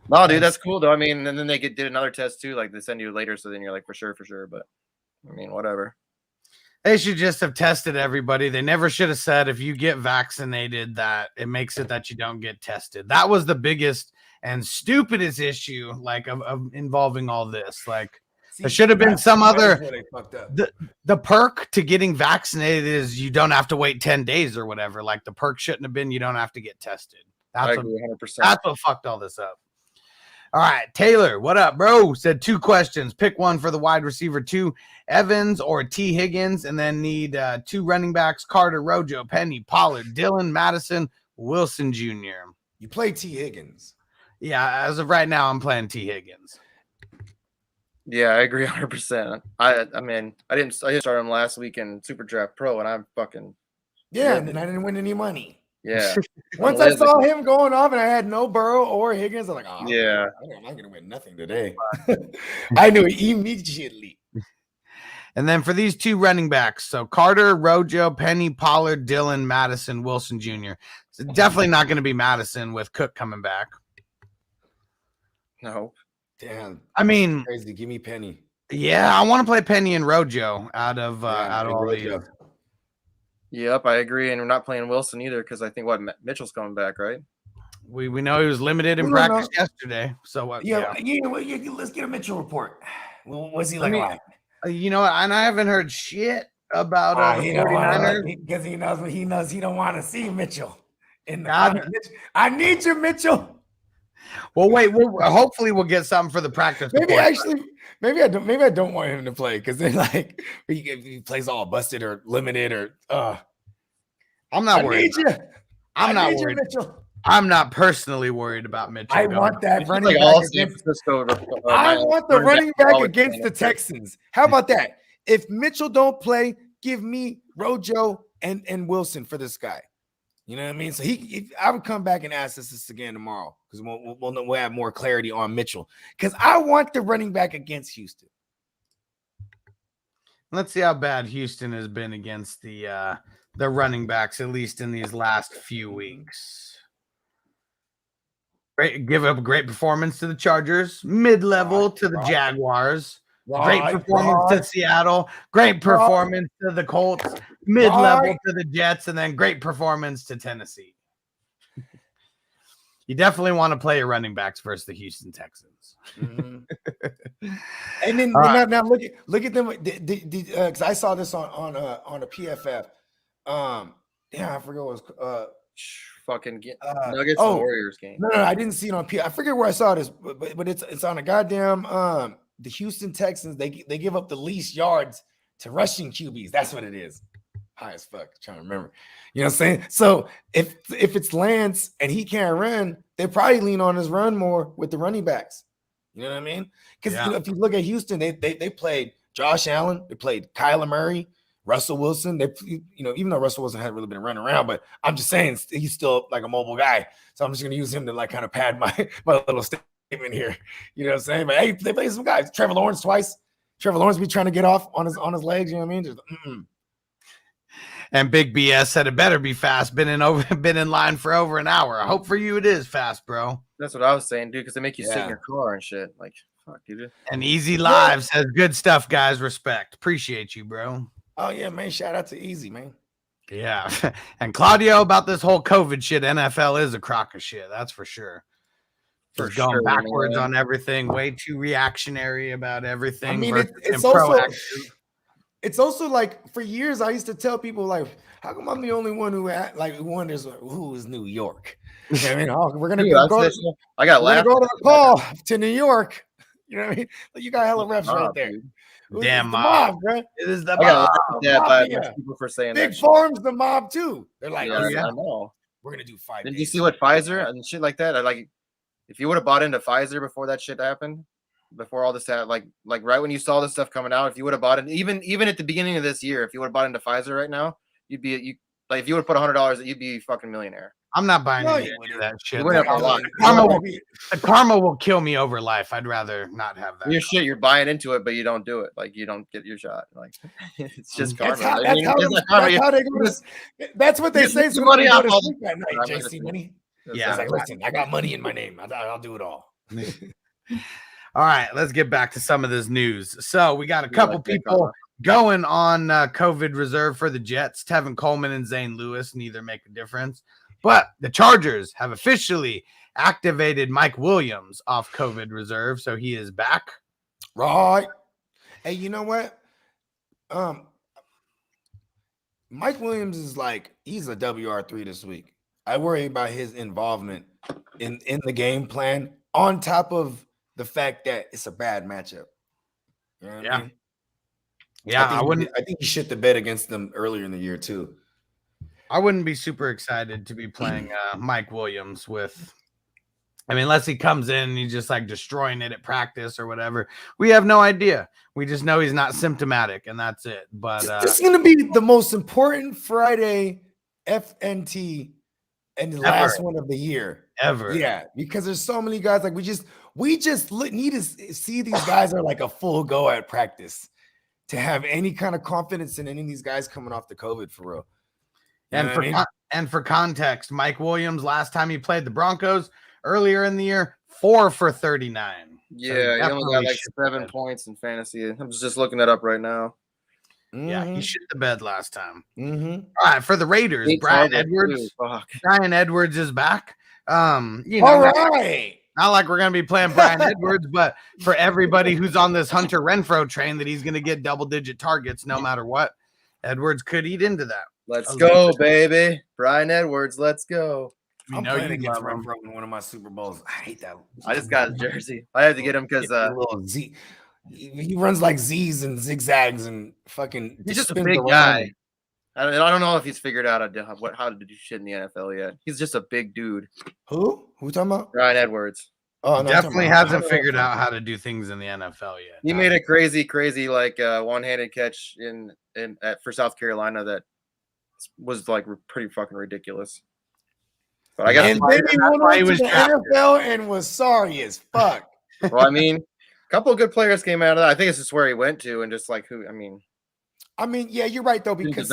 No, dude, that's cool though. I mean, and then they did another test too. Like they send you later, so then you're like for sure. But I mean, whatever. They should just have tested everybody. They never should have said if you get vaccinated that it makes it that you don't get tested. That was the biggest and stupidest issue, like of involving all this. Like there should have been some other. The perk to getting vaccinated is you don't have to wait 10 days or whatever. Like the perk shouldn't have been you don't have to get tested. I agree 100%. That's what fucked all this up. All right, Taylor, what up, bro? Said 2 questions. Pick one for the wide receiver 2, Evans or T. Higgins, and then need 2 running backs, Carter, Rojo, Penny, Pollard, Dillon, Madison, Wilson Jr. You play T. Higgins. Yeah, as of right now, I'm playing T. Higgins. Yeah, I agree 100%. I mean, I didn't start him last week in Super Draft Pro, and I'm fucking and then I didn't win any money. Yeah. Once I saw him going off and I had no Burrow or Higgins, I'm like, oh, yeah, I'm not going to win nothing today. I knew immediately. And then for these 2 running backs, so Carter, Rojo, Penny, Pollard, Dillon, Madison, Wilson Jr. So definitely not going to be Madison with Cook coming back. No. Damn. I mean, crazy. Give me Penny. Yeah, I want to play Penny and Rojo out of all these. Yep, I agree, and we're not playing Wilson either because I think Mitchell's coming back, right? We know he was limited in practice yesterday. So let's get a Mitchell report. What's he like? You know what? And I haven't heard shit about the He don't 49ers? because he knows he don't want to see Mitchell in the God. finals. I need you, Mitchell. Well, wait. Hopefully, we'll get something for the practice. Maybe report. maybe I don't want him to play because then like he plays all busted or limited or I'm not I worried. need you. I'm not need you, worried. Mitchell. I'm not personally worried about Mitchell. I want that It's running like back all San against. Francisco. I want the running back always against playing the it. Texans. How about that? If Mitchell don't play, give me Rojo and Wilson for this guy. You know what I mean? So I would come back and ask this again tomorrow because we'll have more clarity on Mitchell because I want the running back against Houston. Let's see how bad Houston has been against the running backs, at least in these last few weeks. Give up a great performance to the Chargers, mid-level to the Jaguars, great performance to Seattle, great performance to the Colts, mid-level to the Jets, and then great performance to Tennessee. You definitely want to play your running backs versus the Houston Texans. Mm-hmm. And then now look at them because I saw this on a PFF. I forget what it was Fucking Nuggets and Warriors game. No, I didn't see it on PFF. I forget where I saw this, but it's on a goddamn the Houston Texans. They give up the least yards to rushing QBs. That's what it is. High as fuck. Trying to remember. You know what I'm saying? So if it's Lance and he can't run, they probably lean on his run more with the running backs. You know what I mean? Because if you look at Houston, they played Josh Allen, they played Kyler Murray, Russell Wilson. Even though Russell Wilson hadn't really been running around, but I'm just saying he's still like a mobile guy. So I'm just gonna use him to like kind of pad my little statement here. You know what I'm saying? But hey, they played some guys. Trevor Lawrence twice. Trevor Lawrence be trying to get off on his legs. You know what I mean? Just, And Big BS said it better be fast. Been in line for over an hour. I hope for you it is fast, bro. That's what I was saying, dude. Because they make you sit in your car and shit. Like, fuck, dude. And Easy Live says good stuff, guys. Respect. Appreciate you, bro. Oh yeah, man. Shout out to Easy, man. Yeah. And Claudio about this whole COVID shit. NFL is a crock of shit. That's for sure. Just going backwards on everything. Way too reactionary about everything. I mean, it's also like for years I used to tell people like, how come I'm the only one who wonders who is New York? You know what I mean? Oh, we're gonna go to the call to New York. You know what I mean? Like, you got hella refs right there. Damn mob, bro. It is the mob. People for saying Big that. Farm's the mob too. They're like, I know. We're gonna do 5 Did days. you see what Pfizer and shit like that? If you would have bought into Pfizer before that shit happened, before all this had like right when you saw this stuff coming out, if you would have bought it, even at the beginning of this year, if you would have bought into Pfizer right now, if you would have put $100, you'd be a fucking millionaire. I'm not buying any of that shit. The karma will kill me over life. I'd rather not have that. Your shit, you're buying into it, but you don't do it. Like, you don't get your shot. Like, it's just karma. That's what they say. The money off all that night, JC Money. Yeah, like, listen, I got money in my name. I'll do it all. All right, let's get back to some of this news. So we got a couple people going on COVID reserve for the Jets. Tevin Coleman and Zane Lewis, neither make a difference. But the Chargers have officially activated Mike Williams off COVID reserve, so he is back. Right. Hey, you know what? Mike Williams is he's a WR3 this week. I worry about his involvement in the game plan on top of the fact that it's a bad matchup. You know what I mean? Yeah, I think he shit the bed against them earlier in the year too. I wouldn't be super excited to be playing Mike Williams unless he comes in and he's just destroying it at practice or whatever. We have no idea. We just know he's not symptomatic and that's it. But this is going to be the most important Friday FNT and the last one of the year ever. Yeah, because there's so many guys we just need to see these guys are like a full go at practice to have any kind of confidence in any of these guys coming off the COVID for real. And for context, Mike Williams, last time he played the Broncos earlier in the year, 4 for 39. Yeah, he only got 7 points in fantasy. I'm just looking that up right now. Yeah, he shit the bed last time. Mm-hmm. All right, for the Raiders, Brian Edwards. Brian Edwards is back. All right. Not like we're going to be playing Brian Edwards, but for everybody who's on this Hunter Renfrow train that he's going to get double-digit targets no matter what. Edwards could eat into that. Let's go, baby. Brian Edwards, let's go. I'm playing against Renfro in one of my Super Bowls. I hate that. I just got his jersey. I had to get him because little Z. He runs like Z's and zigzags and fucking. He's just a big guy. I don't know if he's figured out how to do shit in the NFL yet. He's just a big dude. Who we talking about? Brian Edwards. Oh, no, definitely hasn't figured out how to do things in the NFL yet. He made a crazy like one-handed catch for South Carolina that was like pretty fucking ridiculous. But I got. And then he went on to the NFL and was sorry as fuck. Well, I mean, a couple of good players came out of that. I think it's just where he went to, and just like who. I mean, yeah, you're right though, because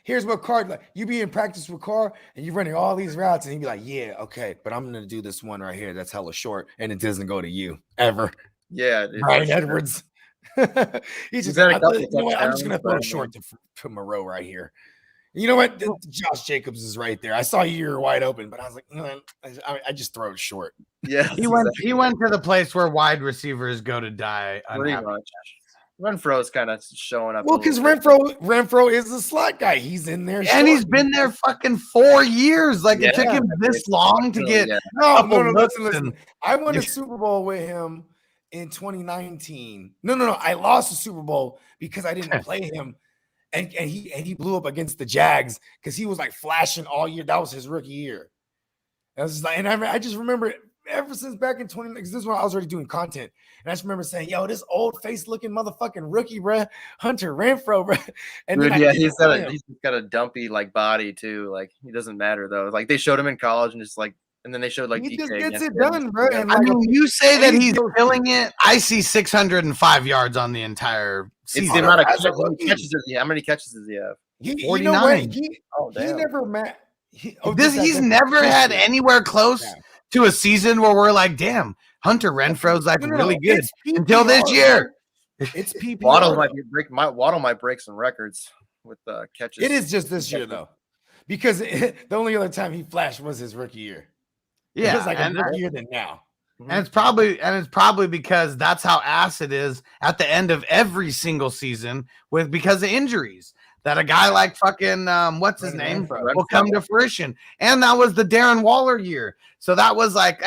here's what Carr, like, you be in practice with Carr and you're running all these routes, and he'd be like, yeah, okay, but I'm gonna do this one right here that's hella short, and it doesn't go to you ever. Yeah, Brian Edwards. He's just I'm just gonna throw it short to Moreau right here. You know what? Josh Jacobs is right there. I saw you were wide open, but I was like, no, I just throw it short. Yeah, he went to the place where wide receivers go to die. Pretty much. Renfro's kind of showing up. Well, because Renfro is the slot guy. He's in there, and he's been there fucking 4 years. Like it took him this long to get. Yeah. No. Listen. I won a Super Bowl with him in 2019. No. I lost the Super Bowl because I didn't play him. And he blew up against the Jags because he was like flashing all year. That was his rookie year. And I was just like, and I just remember ever since back in 20, because this is when I was already doing content. And I just remember saying, yo, this old face looking motherfucking rookie, bruh, Hunter Renfro, bruh. And dude, yeah, he's got a dumpy like body too. Like he doesn't matter though. Like they showed him in college and just like, and then they showed like he DK just gets it done, bro. And I mean, you say that he's killing it. I see 605 yards on the entire season. It's the amount of catches. How many catches does he have? 49. You know what? He never met. He's never had anywhere close to a season where we're like, damn, Hunter Renfro's like really good until this year. It's PPR. Waddle might break some records with catches. It is just this year though, because the only other time he flashed was his rookie year. Yeah, it was like a rookie year than now. And it's probably because that's how ass it is at the end of every single season because of injuries. That a guy like fucking what's his name will come to fruition. And that was the Darren Waller year. So that was like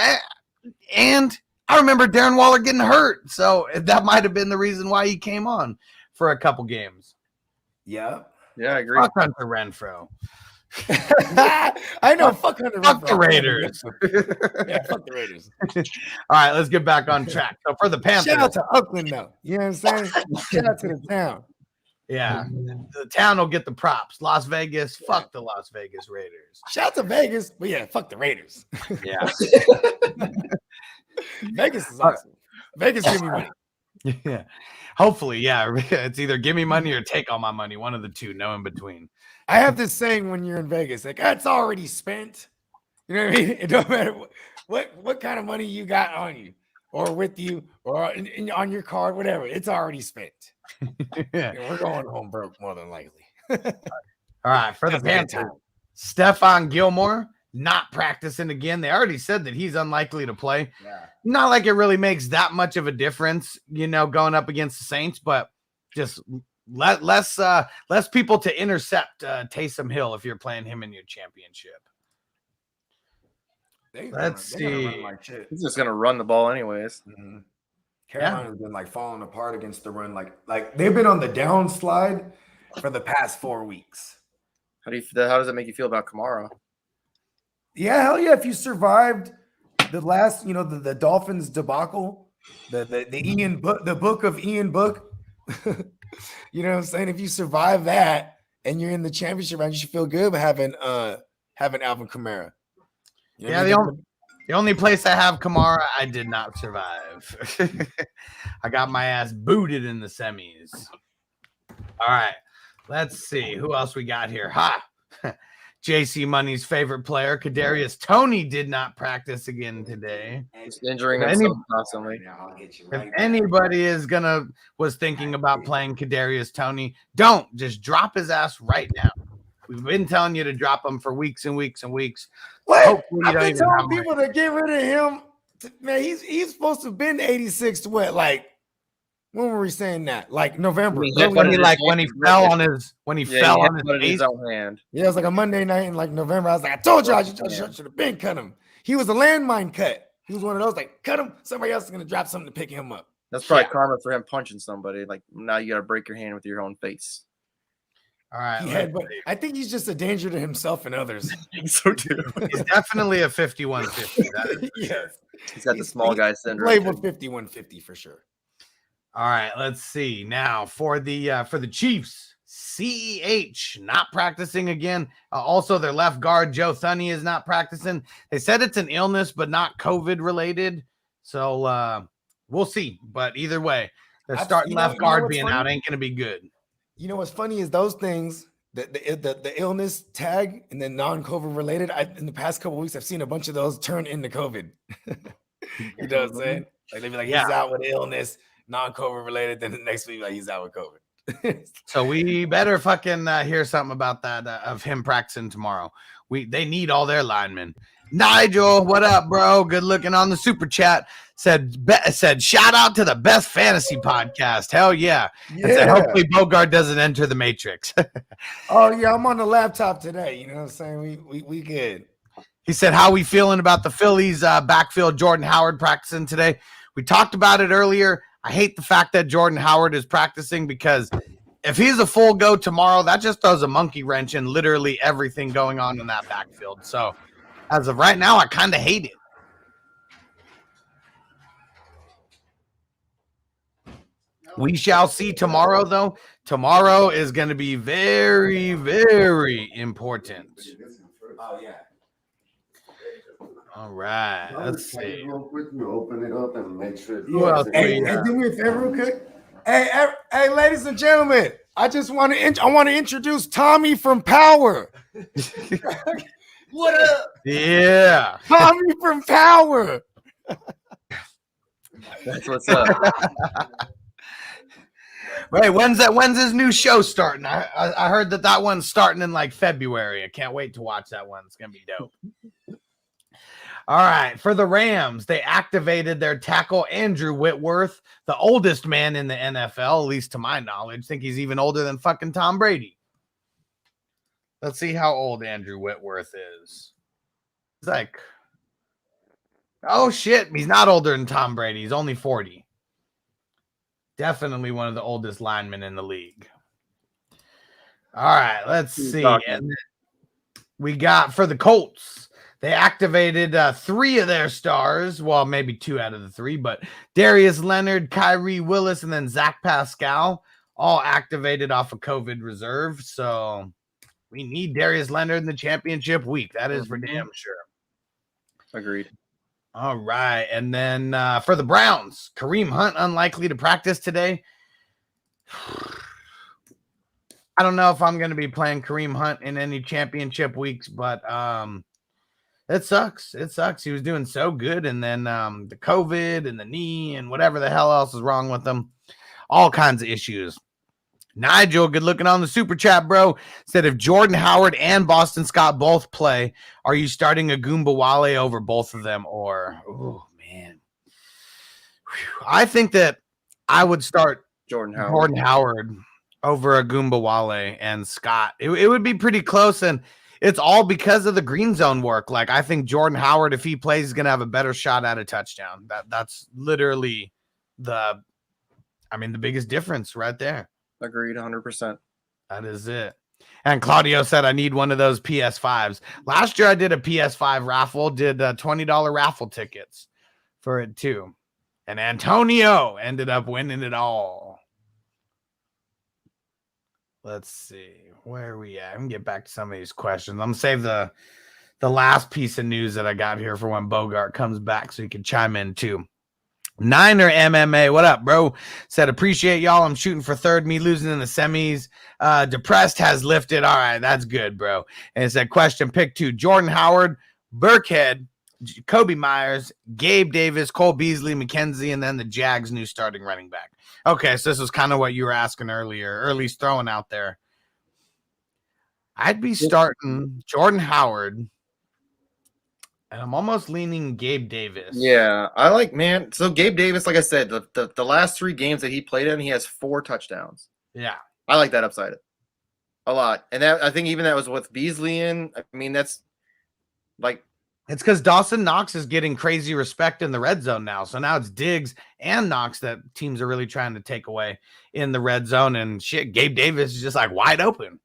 and I remember Darren Waller getting hurt. So that might have been the reason why he came on for a couple games. Yeah, I agree. Fuck Hunter Renfro. I know. Fuck Hunter Renfro. Fuck the Raiders. Yeah, fuck the Raiders. All right, let's get back on track. So for the Panthers, shout out to Oakland though. You know what I'm saying? Shout out to the town. Yeah, the town will get the props. Las Vegas, fuck the Las Vegas Raiders. Shout out to Vegas, but yeah, fuck the Raiders. Yeah. Vegas is awesome. Vegas, give me money. Yeah. Hopefully, yeah. It's either give me money or take all my money. One of the two, no in between. I have this saying when you're in Vegas, like, that's already spent. You know what I mean? It don't matter what kind of money you got on you or with you or on your card, whatever. It's already spent. Yeah, we're going home broke more than likely. All right, for the Panthers, Stephon Gilmore not practicing again. They already said that he's unlikely to play. Yeah. Not like it really makes that much of a difference, going up against the Saints, but just less people to intercept Taysom Hill if you're playing him in your championship. Let's see. He's just gonna run the ball anyways. Mm-hmm. Carolina's been like falling apart against the run. Like they've been on the downslide for the past 4 weeks. How does that make you feel about Kamara? Yeah, hell yeah. If you survived the last, the Dolphins debacle, the book of Ian Book, you know what I'm saying? If you survive that and you're in the championship round, you should feel good about having Alvin Kamara. The only place I have Kamara, I did not survive. I got my ass booted in the semis. All right, let's see who else we got here. JC Money's favorite player, Kadarius Toney, did not practice again today. He's injuring himself constantly. If anybody was thinking about playing Kadarius Toney, don't just drop his ass right now. We've been telling you to drop him for weeks and weeks and weeks. What? I've been telling people to get rid of him. Man, he's supposed to have been 86 to what, like When were we saying that? Like November. mean, early- When he fell Yeah, on his he fell on his headbutted face. his own hand. Yeah, it was like a Monday night in like November. I was like, I told you I should have been cut him. He was a landmine cut. He was one of those like cut him. Somebody else is gonna drop something to pick him up. That's probably karma for him punching somebody. Like now you got to break your hand with your own face. All right. He had, but I think he's just a danger to himself and others. So too. He's definitely a 5150. Yes, He's got the small guy syndrome. labeled 5150 for sure. All right, let's see. Now for the Chiefs, CEH not practicing again. Also, their left guard, Joe Thuney, is not practicing. They said it's an illness, but not COVID related. So we'll see. But either way, their starting left guard being out ain't going to be good. You know what's funny is those things, the illness tag and then non-COVID related. In the past couple of weeks, I've seen a bunch of those turn into COVID. You know what I'm saying? Like they'd be like, he's out with illness, non-COVID related. Then the next week, like he's out with COVID. So we better fucking hear something about that of him practicing tomorrow. They need all their linemen. Nigel, what up, bro? Good looking on the super chat. Said shout out to the best fantasy podcast. Hell yeah. And said hopefully Bogard doesn't enter the matrix. Oh yeah, I'm on the laptop today. You know what I'm saying? We good. He said, how we feeling about the Phillies backfield Jordan Howard practicing today? We talked about it earlier. I hate the fact that Jordan Howard is practicing because if he's a full go tomorrow, that just throws a monkey wrench in literally everything going on in that backfield. So as of right now, I kind of hate it. We shall see tomorrow, though. Tomorrow is going to be very, very important. Oh yeah. All right, let's see. Open it up and make sure. Hey, do me a favor, real quick. Hey, ladies and gentlemen, I want to introduce Tommy from Power. What up? Yeah. Tommy from Power. That's what's up. Right, when's his new show starting? I heard that one's starting in like February. I can't wait to watch that one. It's gonna be dope. All right, for the Rams, they activated their tackle Andrew Whitworth, the oldest man in the NFL, at least to my knowledge. I think he's even older than fucking Tom Brady. Let's see how old Andrew Whitworth is. He's like, oh shit, he's not older than Tom Brady. He's only 40. Definitely one of the oldest linemen in the league. All right, let's see. And we got for the Colts, they activated 3 of their stars. Well, maybe 2 out of the 3, but Darius Leonard, Kyrie Willis, and then Zach Pascal all activated off of COVID reserve. So we need Darius Leonard in the championship week. That is for damn sure. Agreed. All right. And then for the Browns, Kareem Hunt unlikely to practice today. I don't know if I'm going to be playing Kareem Hunt in any championship weeks, but it sucks. It sucks. He was doing so good. And then the COVID and the knee and whatever the hell else is wrong with him. All kinds of issues. Nigel, good looking on the super chat, bro. Said if Jordan Howard and Boston Scott both play, are you starting Agumba Wale over both of them? Or, oh, man. Whew. I think that I would start Jordan Howard over Agumba Wale and Scott. It would be pretty close, and it's all because of the green zone work. Like, I think Jordan Howard, if he plays, is going to have a better shot at a touchdown. That's literally the biggest difference right there. Agreed, 100%. That is it. And Claudio said, I need one of those PS5s. Last year, I did a PS5 raffle, did $20 raffle tickets for it too. And Antonio ended up winning it all. Let's see. Where are we at? I'm going to get back to some of these questions. I'm going to save the last piece of news that I got here for when Bogart comes back so he can chime in too. Niner MMA, what up, bro? Said, appreciate y'all. I'm shooting for third. Me losing in the semis. Depressed has lifted. All right, that's good, bro. And it said, question, pick 2. Jordan Howard, Burkhead, Kobe Myers, Gabe Davis, Cole Beasley, McKenzie, and then the Jags' new starting running back. Okay, so this was kind of what you were asking earlier, or at least throwing out there. I'd be starting Jordan Howard And I'm almost leaning Gabe Davis. Yeah, I like, man. So Gabe Davis, like I said, the last 3 games that he played in, he has 4 touchdowns. Yeah. I like that upside a lot. And that, I think even that was with Beasley in. I mean, that's like, It's because Dawson Knox is getting crazy respect in the red zone now. So now it's Diggs and Knox that teams are really trying to take away in the red zone. And shit, Gabe Davis is just like wide open.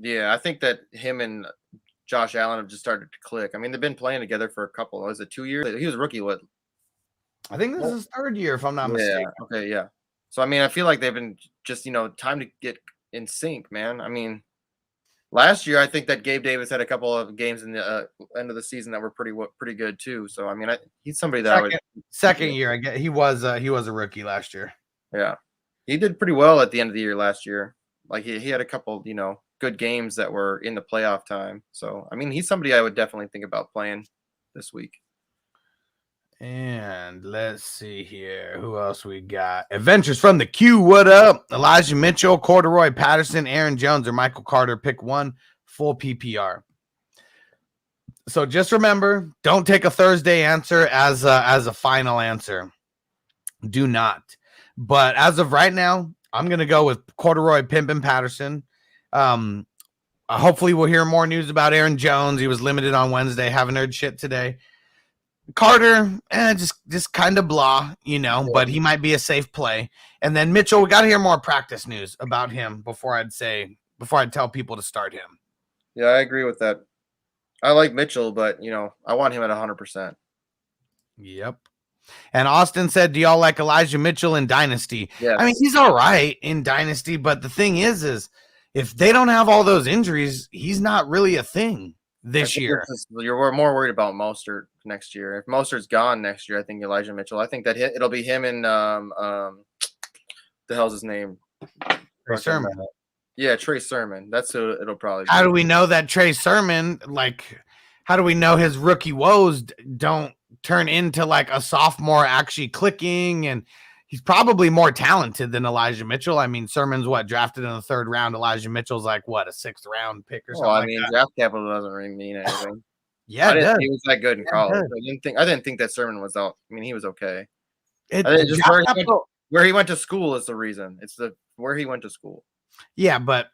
yeah, I think that him and Josh Allen have just started to click. I mean, they've been playing together for a couple. Was it 2 years? He was a rookie. What? I think this is his 3rd year, if I'm not mistaken. Okay. Yeah. So I mean, I feel like they've been just time to get in sync, man. I mean, last year I think that Gabe Davis had a couple of games in the end of the season that were pretty good too. So I mean, he's somebody that second year. I get he was a rookie last year. Yeah, he did pretty well at the end of the year last year. Like he had a couple good games that were in the playoff time. So I mean, he's somebody I would definitely think about playing this week. And let's see here. Who else we got? Adventures from the Q. What up? Elijah Mitchell, Corduroy Patterson, Aaron Jones, or Michael Carter. Pick one, full PPR. So just remember, don't take a Thursday answer as a final answer. Do not. But as of right now, I'm going to go with Corduroy, Pimpin, Patterson. Hopefully we'll hear more news about Aaron Jones. He was limited on Wednesday. Haven't heard shit today. Carter, just kind of blah, but he might be a safe play. And then Mitchell, we got to hear more practice news about him before I'd tell people to start him. Yeah, I agree with that. I like Mitchell, but I want him at 100%. Yep. And Austin said, do y'all like Elijah Mitchell in Dynasty? Yeah. I mean, he's all right in Dynasty, but the thing is if they don't have all those injuries, he's not really a thing this year. You're more worried about Mostert next year. If Mostert's gone next year, I think Elijah Mitchell. I think that it'll be him and the hell's his name? Trey Sermon. Yeah, Trey Sermon. That's who it'll probably be. How do we know that Trey Sermon, how do we know his rookie woes don't turn into like a sophomore actually clicking? And he's probably more talented than Elijah Mitchell. I mean, Sermon's drafted in the 3rd round. Elijah Mitchell's a 6th round pick or something. Well, I mean, draft capital doesn't really mean anything. Yeah, he was that good in college. I didn't think that Sermon was out. I mean, he was okay. Where he went to school is the reason. It's where he went to school. Yeah, but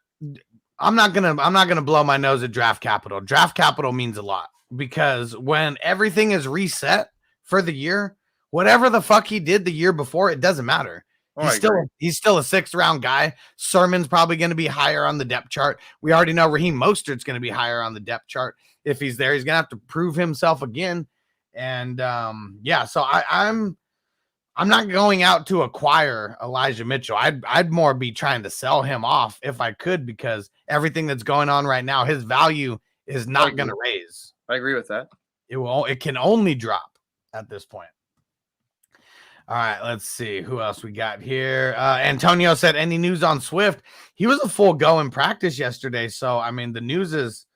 I'm not gonna blow my nose at draft capital. Draft capital means a lot because when everything is reset for the year, whatever the fuck he did the year before, it doesn't matter. He's still a 6th round guy. Sermon's probably going to be higher on the depth chart. We already know Raheem Mostert's going to be higher on the depth chart. If he's there, he's going to have to prove himself again. And so I'm not going out to acquire Elijah Mitchell. I'd more be trying to sell him off if I could, because everything that's going on right now, his value is not going to raise. I agree with that. It can only drop at this point. All right, let's see who else we got here. Antonio said, any news on Swift? He was a full go in practice yesterday. So, I mean, the news is,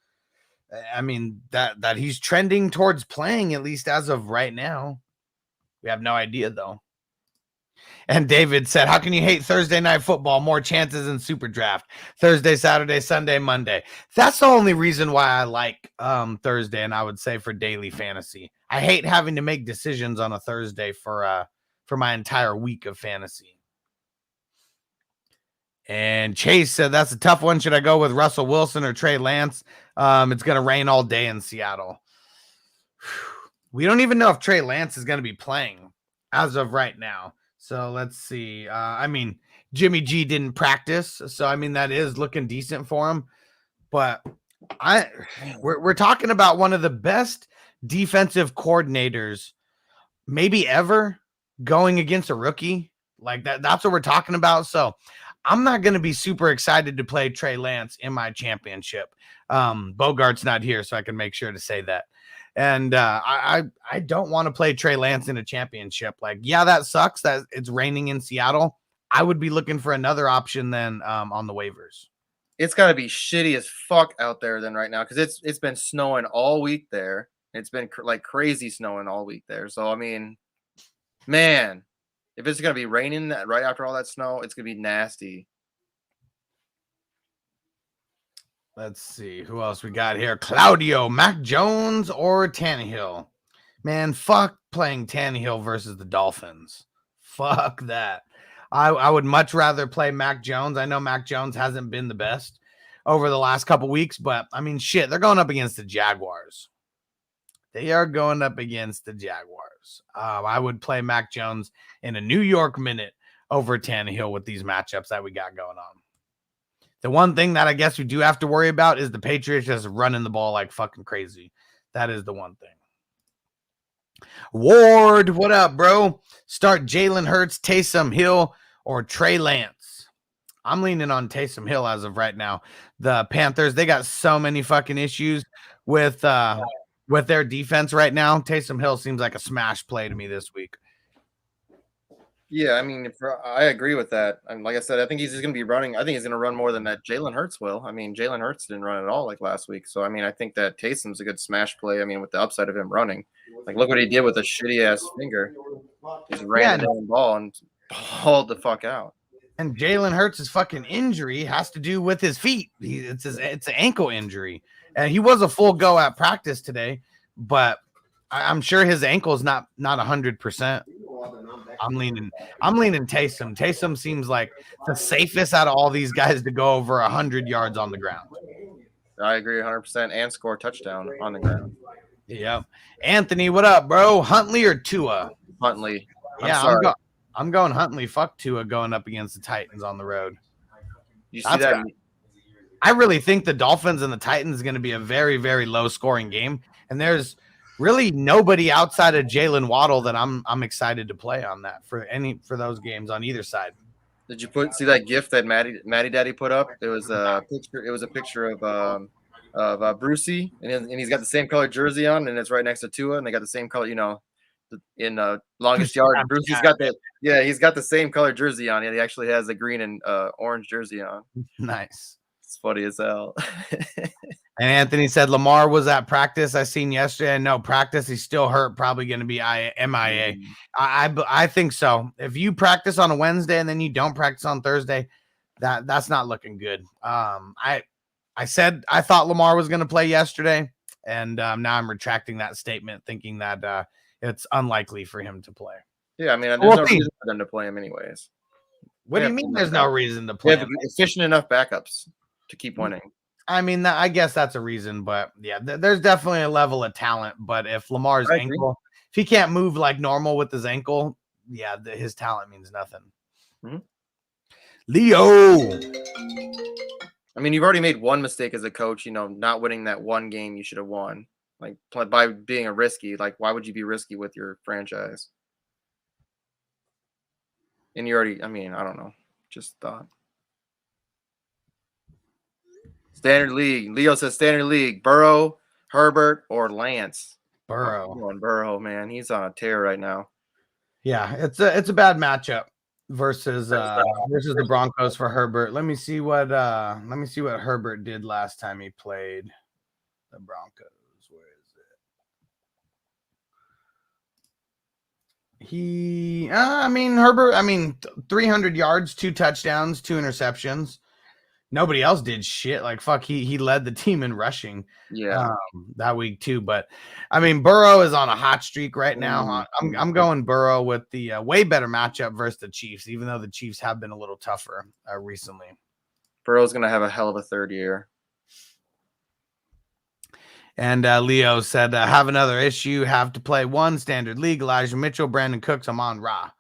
that he's trending towards playing, at least as of right now. We have no idea, though. And David said, how can you hate Thursday night football? More chances in Super Draft. Thursday, Saturday, Sunday, Monday. That's the only reason why I like Thursday, and I would say for daily fantasy. I hate having to make decisions on a Thursday for my entire week of fantasy. And Chase said, that's a tough one. Should I go with Russell Wilson or Trey Lance? It's going to rain all day in Seattle. We don't even know if Trey Lance is going to be playing as of right now. So let's see. Jimmy G didn't practice. So, that is looking decent for him. But we're talking about one of the best defensive coordinators maybe ever going against a rookie like that. That's what we're talking about. So I'm not going to be super excited to play Trey Lance in my championship. Bogart's not here, so I can make sure to say that. And I don't want to play Trey Lance in a championship. That sucks that it's raining in Seattle. I would be looking for another option than on the waivers. It's got to be shitty as fuck out there then right now, because it's been snowing all week there. It's been crazy snowing all week there. So, man, if it's going to be raining right after all that snow, it's going to be nasty. Let's see who else we got here. Claudio, Mac Jones, or Tannehill? Man, fuck playing Tannehill versus the Dolphins. Fuck that. I would much rather play Mac Jones. I know Mac Jones hasn't been the best over the last couple weeks, but I mean, shit, they're going up against the Jaguars. They are going up against the Jaguars. I would play Mac Jones in a New York minute over Tannehill with these matchups that we got going on. The one thing that I guess we do have to worry about is the Patriots just running the ball like fucking crazy. That is the one thing. Ward, what up, bro? Start Jalen Hurts, Taysom Hill, or Trey Lance. I'm leaning on Taysom Hill as of right now. The Panthers, they got so many fucking issues with their defense right now. Taysom Hill seems like a smash play to me this week. Yeah, I mean, I agree with that. And like I said, I think he's just going to be running. I think he's going to run more than that Jalen Hurts will. I mean, Jalen Hurts didn't run at all like last week. So, I mean, I think that Taysom's a good smash play. I mean, with the upside of him running. Like, look what he did with a shitty-ass finger. He just ran the damn ball and hauled the fuck out. And Jalen Hurts' fucking injury has to do with his feet. It's an ankle injury. And he was a full go at practice today, but I'm sure his ankle is not 100%. I'm leaning Taysom. Taysom seems like the safest out of all these guys to go over 100 yards on the ground. I agree 100% and score a touchdown on the ground. Yep. Anthony, what up, bro? Huntley or Tua? Huntley. I'm going Huntley. Fuck Tua going up against the Titans on the road. You see that? I really think the Dolphins and the Titans is going to be a very, very low scoring game. And there's really nobody outside of Jalen Waddle that I'm excited to play on that for those games on either side. Did you see that GIF that Matty Daddy put up? It was a picture. It was a picture of Brucey, and he's got the same color jersey on, and it's right next to Tua, and they got the same color. You know, in longest yard, Brucey's got he's got the same color jersey on. Yeah, he actually has a green and orange jersey on. Nice. It's funny as hell. And Anthony said Lamar was at practice. I seen yesterday. No practice. He's still hurt. Probably going to be MIA. I think so. If you practice on a Wednesday and then you don't practice on Thursday, that's not looking good. I said I thought Lamar was going to play yesterday, and now I'm retracting that statement, thinking that it's unlikely for him to play. Yeah, I mean, there's no reason for them to play him anyways. What do you mean? There's no reason to play him? Efficient enough backups to keep winning. I mean, I guess that's a reason, but yeah, there's definitely a level of talent. But if Lamar's ankle, if he can't move like normal with his ankle, yeah, his talent means nothing. Mm-hmm. Leo. I mean, you've already made one mistake as a coach, you know, not winning that one game you should have won. Like, by being a risky, like, why would you be risky with your franchise? And you already, I mean, I don't know. Just thought. Standard League. Leo says Standard League. Burrow, Herbert, or Lance. Burrow. Come on, Burrow, man. He's on a tear right now. Yeah, it's a bad matchup versus the Broncos for Herbert. Let me see what Herbert did last time he played the Broncos. Where is it? Herbert, 300 yards, 2 touchdowns, 2 interceptions. Nobody else did shit. Like, fuck, he led the team in rushing that week too. But I mean, Burrow is on a hot streak right now. I'm going Burrow with the way better matchup versus the Chiefs, even though the Chiefs have been a little tougher recently. Burrow's gonna have a hell of a third year. And Leo said, have another issue, have to play one Standard League, Elijah Mitchell, Brandon Cooks, Amon Ra.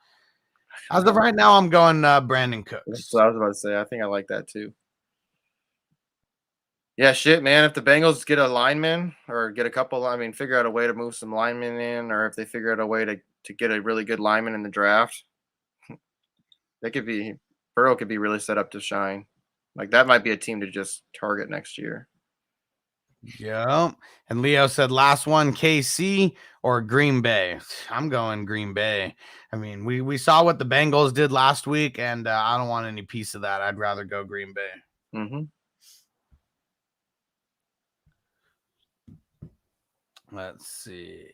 As of right now, I'm going Brandon Cooks. That's what I was about to say. I think I like that too. Yeah, shit, man. If the Bengals get a lineman or get a couple, figure out a way to move some linemen in, or if they figure out a way to get a really good lineman in the draft, Burrow could be really set up to shine. Like, that might be a team to just target next year. Yeah. And Leo said last one, KC or Green Bay. I'm going Green Bay. I mean, we saw what the Bengals did last week, and I don't want any piece of that. I'd rather go Green Bay. Mm-hmm. Let's see.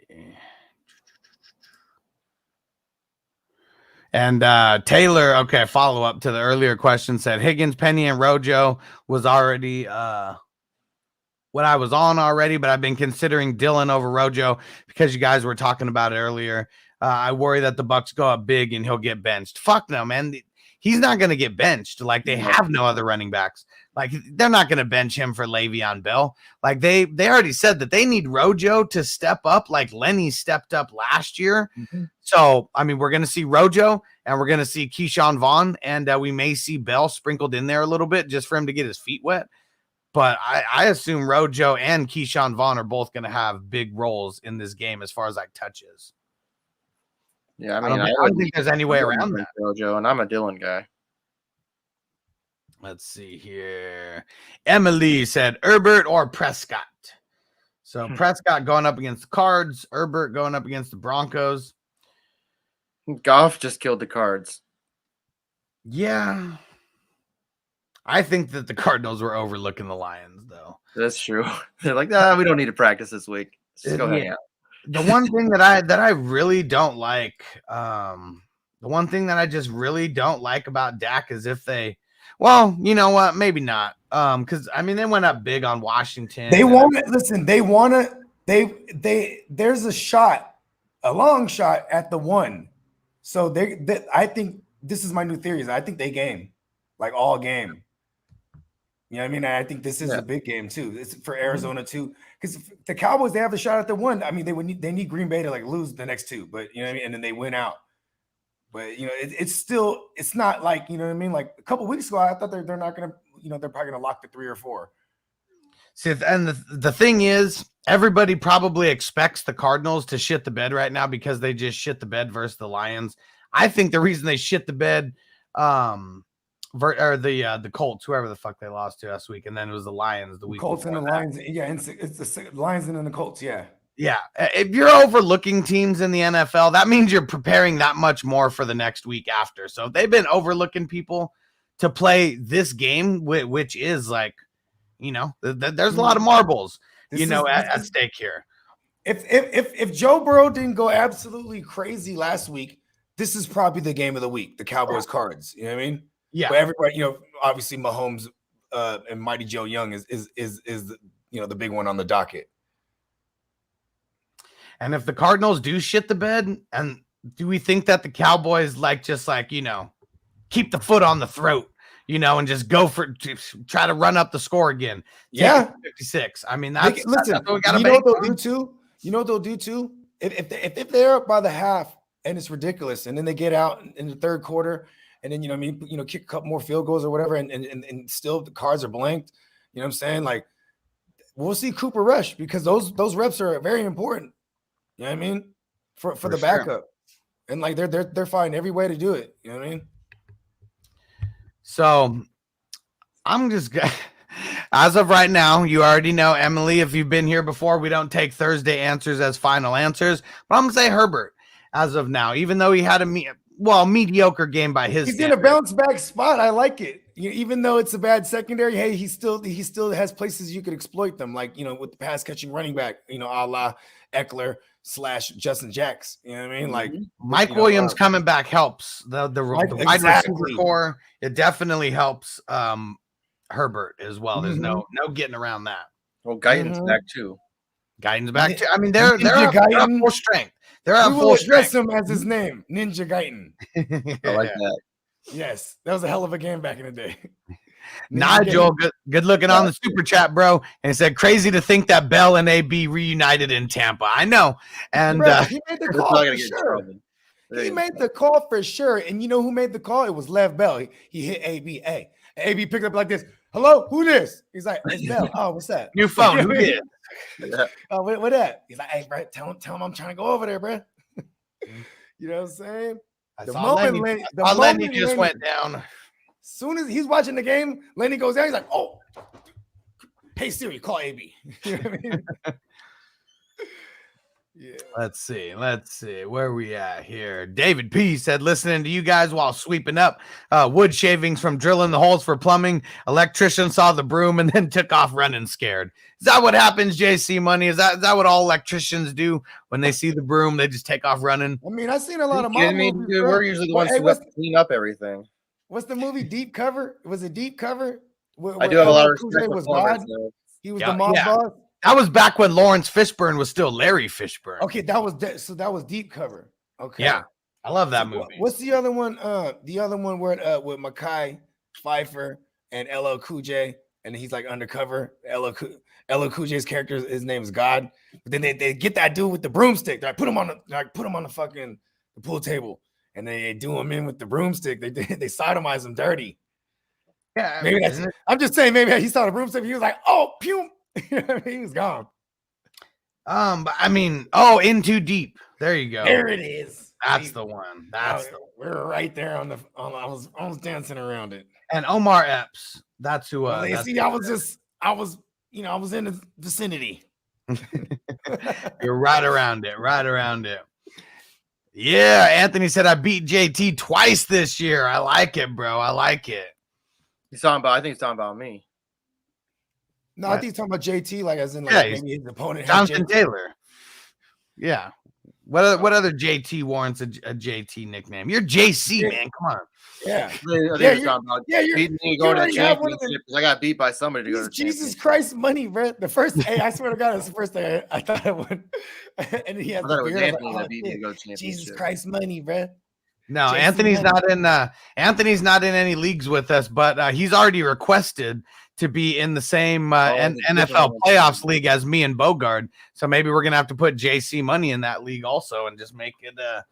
And Taylor, okay, follow up to the earlier question, said Higgins, Penny, and Rojo was already what I was on already, but I've been considering Dillon over Rojo because you guys were talking about it earlier. I worry that the Bucks go up big and he'll get benched. Fuck no, man. He's not going to get benched. Like, they have no other running backs. Like, they're not going to bench him for Le'Veon Bell. Like, they already said that they need Rojo to step up like Lenny stepped up last year. Mm-hmm. So, I mean, we're going to see Rojo and we're going to see Keyshawn Vaughn, and we may see Bell sprinkled in there a little bit just for him to get his feet wet. But I assume Rojo and Keyshawn Vaughn are both going to have big roles in this game as far as like touches. Yeah, I mean, I don't think there's any way around that. Rojo, and I'm a Dillon guy. Let's see here. Emily said Herbert or Prescott. So Prescott going up against the Cards, Herbert going up against the Broncos. Goff just killed the Cards. Yeah. I think that the Cardinals were overlooking the Lions, though. That's true. They're like, we don't need to practice this week. Just go hang out. The one thing that I really don't like, the one thing that I just really don't like about Dak is if they, well, you know what, maybe not, because I mean they went up big on Washington. They want to listen. They want to. There's a shot, a long shot at the one. So I think this is my new theory. I think they game, like all game. You know what I mean? I think this is a big game too. It's for Arizona too, because the Cowboys, they have a shot at the one. I mean, they need Green Bay to like lose the next two, but you know what I mean, and then they win out. But you know, it's not like, you know what I mean. Like a couple weeks ago, I thought they're not gonna, you know, they're probably gonna lock the 3 or 4. See, and the thing is, everybody probably expects the Cardinals to shit the bed right now because they just shit the bed versus the Lions. I think the reason they shit the bed, or the Colts, whoever the fuck they lost to last week, and then it was the Lions the week. Colts and the Lions, yeah, it's the Lions and then the Colts, yeah. Yeah, if you're overlooking teams in the NFL, that means you're preparing that much more for the next week after. So if they've been overlooking people to play this game, which is like, you know, there's a lot of marbles, at stake here. If Joe Burrow didn't go absolutely crazy last week, this is probably the game of the week, the Cowboys Cards. You know what I mean? Yeah. But everybody, you know, obviously Mahomes and Mighty Joe Young is the big one on the docket. And if the Cardinals do shit the bed, and do we think that the Cowboys keep the foot on the throat, and just go try to run up the score again? Yeah, 56. I mean, that's what we got to make. What they'll do too? You know what they'll do too? If they're up by the half and it's ridiculous, and then they get out in the third quarter, and then kick a couple more field goals or whatever, and still the Cards are blanked. You know what I'm saying? Like, we'll see Cooper Rush, because those reps are very important. You know what I mean? For the backup. Sure. And like they're finding every way to do it. You know what I mean? So I'm just as of right now, you already know, Emily, if you've been here before, we don't take Thursday answers as final answers. But I'm gonna say Herbert as of now, even though he had a mediocre game by his standard. In a bounce back spot. I like it. Even though it's a bad secondary, hey, he still has places you could exploit them, like with the pass catching running back, a la Eckler / Justin Jacks. You know what I mean? Like Mike Williams coming back helps the wide receiver core. It definitely helps Herbert as well. There's no getting around that. Well, Guyton's back too. Guyton's back too. I mean, they're at full strength. They're at full strength. Address him as his name, Ninja Guyton. I like that. Yes, that was a hell of a game back in the day. Nigel, good looking on the super chat, bro. And he said, crazy to think that Bell and AB reunited in Tampa. I know. And he made the call for sure. He made the call for sure. And you know who made the call? It was Lev Bell. He hit AB. Hey, AB picked up like this. Hello, who this? He's like, it's Bell. Oh, what's that? New phone. Who did? Oh, what that? He's like, hey, bro, tell him I'm trying to go over there, bro. You know what I'm saying? The moment Lenny just went down. As soon as he's watching the game, Lenny goes down. He's like, "Oh, hey Siri, call AB." You know what I mean? Yeah. Let's see. Where are we at here? David P said, listening to you guys while sweeping up wood shavings from drilling the holes for plumbing. Electrician saw the broom and then took off running scared. Is that what happens, JC Money? Is that what all electricians do when they see the broom? They just take off running? I mean, I've seen a lot of movies. We're usually the ones who have to clean up everything. What's the movie Deep Cover? Was it Deep Cover? I do have a lot of respect for plumbers. He was the mob boss. That was back when Lawrence Fishburne was still Larry Fishburne. Okay, that was deep cover. Okay. Yeah. I love that movie. What's the other one? The other one where with Mekhi Phifer and LL Cool J, and he's like undercover. LL Cool J's character, his name is God. But then they get that dude with the broomstick. They put him on the fucking the pool table, and they do him in with the broomstick. They sodomize him dirty. Yeah, maybe that's. I'm just saying, maybe he saw the broomstick. He was like, "Oh, pew!" He was gone. But I mean, In Too Deep. There you go. There it is. That's the one. We're right there on the. I was dancing around it. And Omar Epps. That's who. I was in the vicinity. You're right around it. Right around it. Yeah, Anthony said I beat JT twice this year. I like it, bro. I like it. I think he's talking about me. No, I think he's talking about JT, like as in like maybe his opponent. Jonathan Taylor. Yeah. What other JT warrants a JT nickname? You're JC, man. Come on. Yeah. You're beating me going to the championship because I got beat by somebody to go to the Jesus Christ money, bro. The first I swear to God, it's the first thing I thought it would. And he had the beard. That beat me to go to championship. Jesus Christ money, bro. No, Anthony's not in any leagues with us, but he's already requested to be in the same NFL playoffs league as me and Bogard. So maybe we're gonna have to put JC money in that league also and just make it a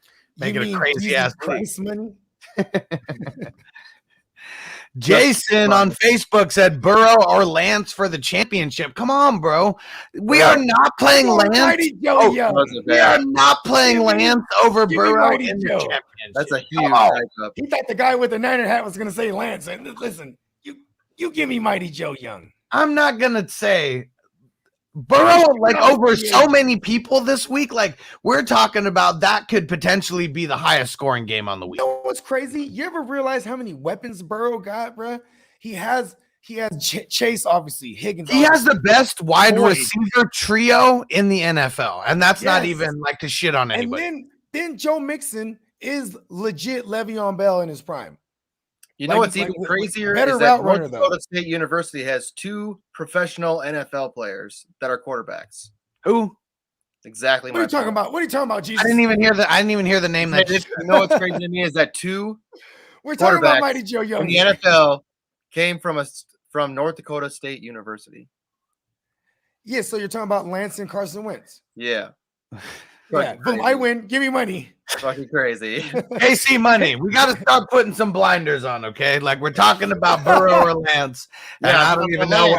crazy ass price money. Jason on Facebook said Burrow or Lance for the championship. Come on, bro. We are not playing Lance. We are not playing Lance over Burrow in the championship. That's a huge up. He thought the guy with the Niner hat was going to say Lance. And listen, you give me Mighty Joe Young. I'm not going to say Burrow over so many people this week. Like we're talking about that could potentially be the highest scoring game on the week. You know what's crazy? You ever realize how many weapons Burrow got, bro? He has Chase, obviously, Higgins. He has the best wide receiver trio in the NFL, and that's not even like to shit on anybody. And then Joe Mixon is legit Le'Veon Bell in his prime. You know what's even crazier is that North Dakota State University has 2 professional NFL players that are quarterbacks. Who? Exactly. What are you talking about? What are you talking about, Jesus? I didn't even hear the name. You know what's crazy to me is that 2 we're talking about Mighty Joe Young in the NFL came from North Dakota State University. Yeah, so you're talking about Lance and Carson Wentz. Yeah. Yeah, boom, I win. Give me money. Fucking crazy. AC money. We got to start putting some blinders on, okay? Like we're talking about Burrow or Lance. And I don't even know.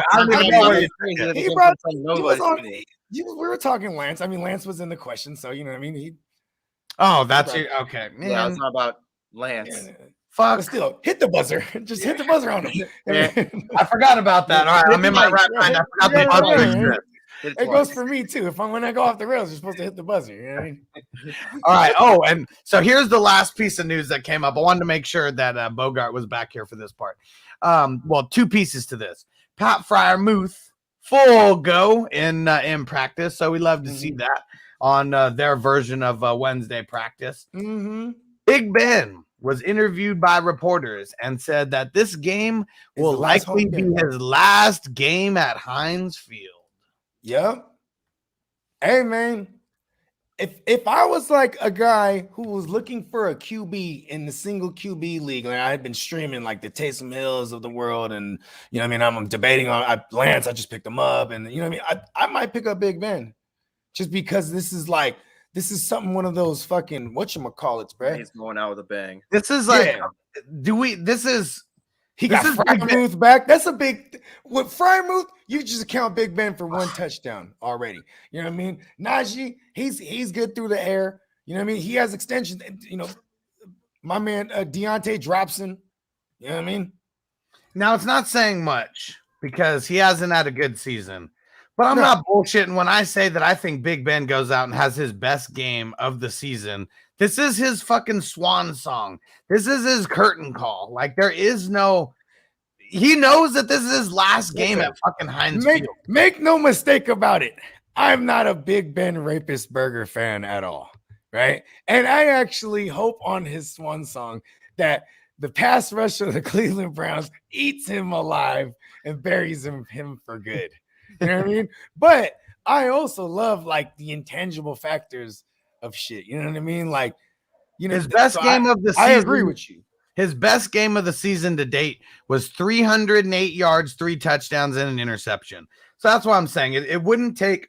We were talking Lance. I mean, Lance was in the question, so you know what I mean. That's it. Okay. Man. Yeah, it's not about Lance. Yeah. Fuck. But still, hit the buzzer. Just hit the buzzer on him. I forgot about that. All right, I'm in my right mind. I forgot the buzzer. It goes for me too. When I go off the rails, you're supposed to hit the buzzer. You know what I mean? All right. Oh, and so here's the last piece of news that came up. I wanted to make sure that Bogart was back here for this part. 2 pieces to this. Pat Fryermuth full go in practice, so we love to see that on their version of Wednesday practice. Mm-hmm. Big Ben was interviewed by reporters and said that this game will likely be his last game at Heinz Field. Yep. Hey, man, if I was like a guy who was looking for a QB in the single QB league, like I had been streaming like the Taysom Hills of the world, and you know what I mean, I'm debating on Lance. I just picked him up, and you know what I mean, I might pick up Big Ben just because this is something, one of those fucking whatchamacallits, bro. He's going out with a bang. This is like, He got Fryermuth back. That's a big with Fryermuth. You just account Big Ben for 1 touchdown already. You know what I mean? Najee, he's good through the air. You know what I mean? He has extensions. You know, my man Deontay Dropson. You know what I mean? Now it's not saying much because he hasn't had a good season. But I'm not bullshitting when I say that I think Big Ben goes out and has his best game of the season. This is his fucking swan song. This is his curtain call. Like he knows that this is his last game at fucking Heinz Field. Make no mistake about it. I'm not a Big Ben Rapist Burger fan at all, right? And I actually hope on his swan song that the pass rusher of the Cleveland Browns eats him alive and buries him for good. You know what I mean? But I also love like the intangible factors of shit. You know what I mean? Like, you know, His best game of the season. I agree with you. His best game of the season to date was 308 yards, 3 touchdowns, and an interception. So that's why I'm saying it wouldn't take,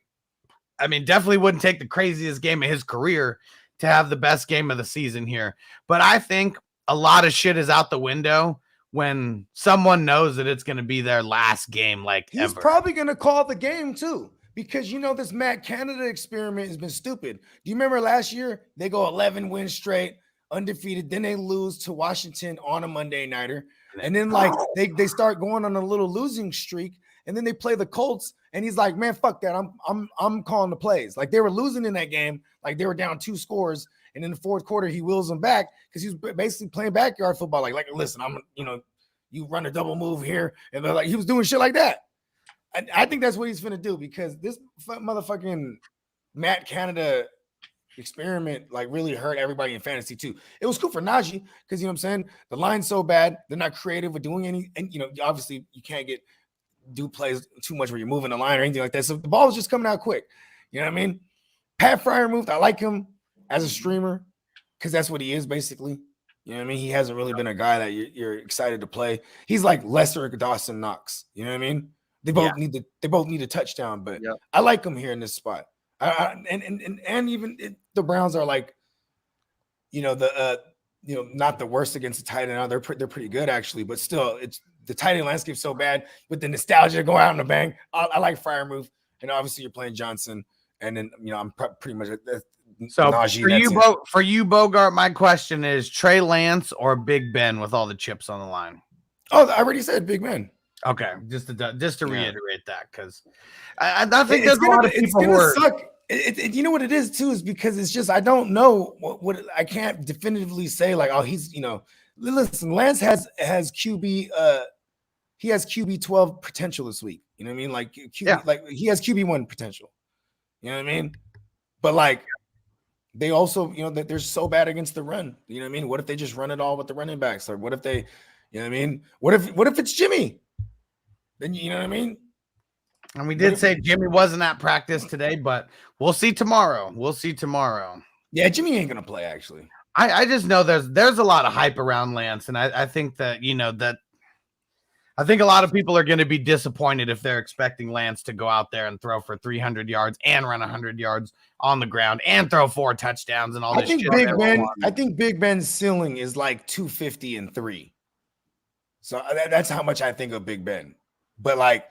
I mean, definitely wouldn't take the craziest game of his career to have the best game of the season here. But I think a lot of shit is out the window when someone knows that it's going to be their last game, like He's ever. probably going to call the game too, because you know this Matt Canada experiment has been stupid. Do you remember last year they go 11 wins straight, undefeated, then they lose to Washington on a Monday nighter, and then like they start going on a little losing streak, and then they play the Colts, and he's like, man, fuck that, I'm calling the plays. Like they were losing in that game, like they were down 2 scores. And in the fourth quarter, he wheels them back because he was basically playing backyard football. Like, listen, you run a double move here. And they're like, he was doing shit like that. I think that's what he's finna do, because this motherfucking Matt Canada experiment like really hurt everybody in fantasy too. It was cool for Najee because, you know what I'm saying, the line's so bad. They're not creative with doing any. And, you know, obviously you can't do plays too much where you're moving the line or anything like that. So the ball was just coming out quick. You know what I mean? Pat Freiermuth, I like him as a streamer, because that's what he is basically. You know what I mean? He hasn't really been a guy that you're excited to play. He's like lesser Dawson Knox. You know what I mean? They both need a touchdown, but I like him here in this spot. And even the Browns are like, you know, not the worst against the tight end. They're pretty good actually, but still, it's the tight end landscape so bad with the nostalgia going out in the bang. I like Freiermuth, and obviously you're playing Johnson, and then you know I'm pretty much. So Najee, for you, Bogart, my question is Trey Lance or Big Ben with all the chips on the line? Oh, I already said Big Ben. Okay, just to reiterate that, because I think there's a lot of people who are. You know what it is too, is because it's just I don't know what I can't definitively say like, oh, he's, you know, listen, Lance has QB he has QB 12 potential this week. You know what I mean? Like like he has QB1 potential. You know what I mean? But like they also, you know, that they're so bad against the run. You know what I mean? What if they just run it all with the running backs? Or what if they, you know what I mean? What if it's Jimmy? Then you know what I mean? And we did say Jimmy wasn't at practice today, but we'll see tomorrow. Yeah, Jimmy ain't gonna play actually. I just know there's a lot of hype around Lance, and I think that, you know, that I think a lot of people are going to be disappointed if they're expecting Lance to go out there and throw for 300 yards and run 100 yards on the ground and throw 4 touchdowns and all this shit. I think Big Ben's ceiling is like 250 and 3. So that's how much I think of Big Ben. But like,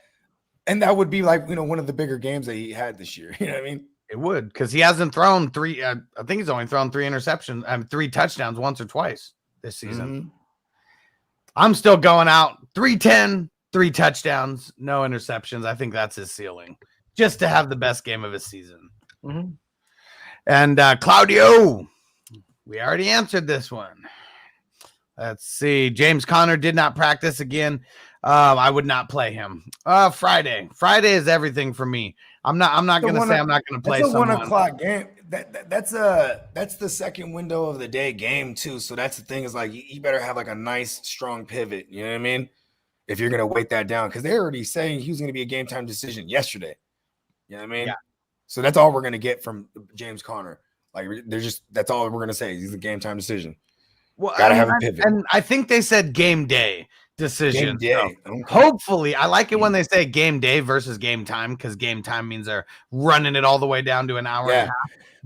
and that would be like, you know, one of the bigger games that he had this year. You know what I mean? It would, because he hasn't thrown 3. I think he's only thrown 3 interceptions, 3 touchdowns once or twice this season. Mm-hmm. I'm still going out 310, 3 touchdowns, no interceptions. I think that's his ceiling, just to have the best game of his season. Mm-hmm. And Claudio, we already answered this one. Let's see. James Conner did not practice again. I would not play him. Friday is everything for me. I'm not going to say I'm not going to play someone. That's a 1 o'clock game. That's the second window of the day game too. So that's the thing, is like you better have like a nice strong pivot. You know what I mean? If you're going to weight that down, because they're already saying he was going to be a game time decision yesterday. You know what I mean? Yeah. So that's all we're going to get from James Conner. Like that's all we're going to say. He's a game time decision. Well, gotta have a pivot. And I think they said game day decision. So hopefully, I like it when they say game day versus game time, because game time means they're running it all the way down to an hour and a half.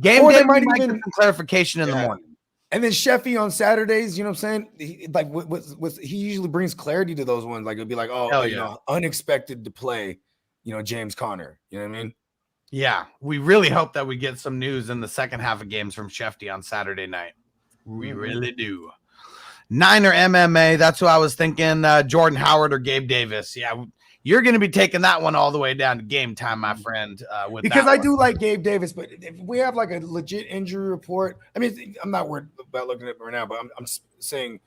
Game day might even get some clarification in the morning. And then Sheffy on Saturdays, you know what I'm saying? He usually brings clarity to those ones. Like it'll be like, you know, unexpected to play, you know, James Conner. You know what I mean? Yeah, we really hope that we get some news in the second half of games from Shefty on Saturday night. We really do. Niner MMA, that's who I was thinking. Jordan Howard or Gabe Davis. Yeah, you're going to be taking that one all the way down to game time, my friend. Because I do like Gabe Davis, but if we have like a legit injury report, I mean, I'm not worried about looking at it right now, but I'm saying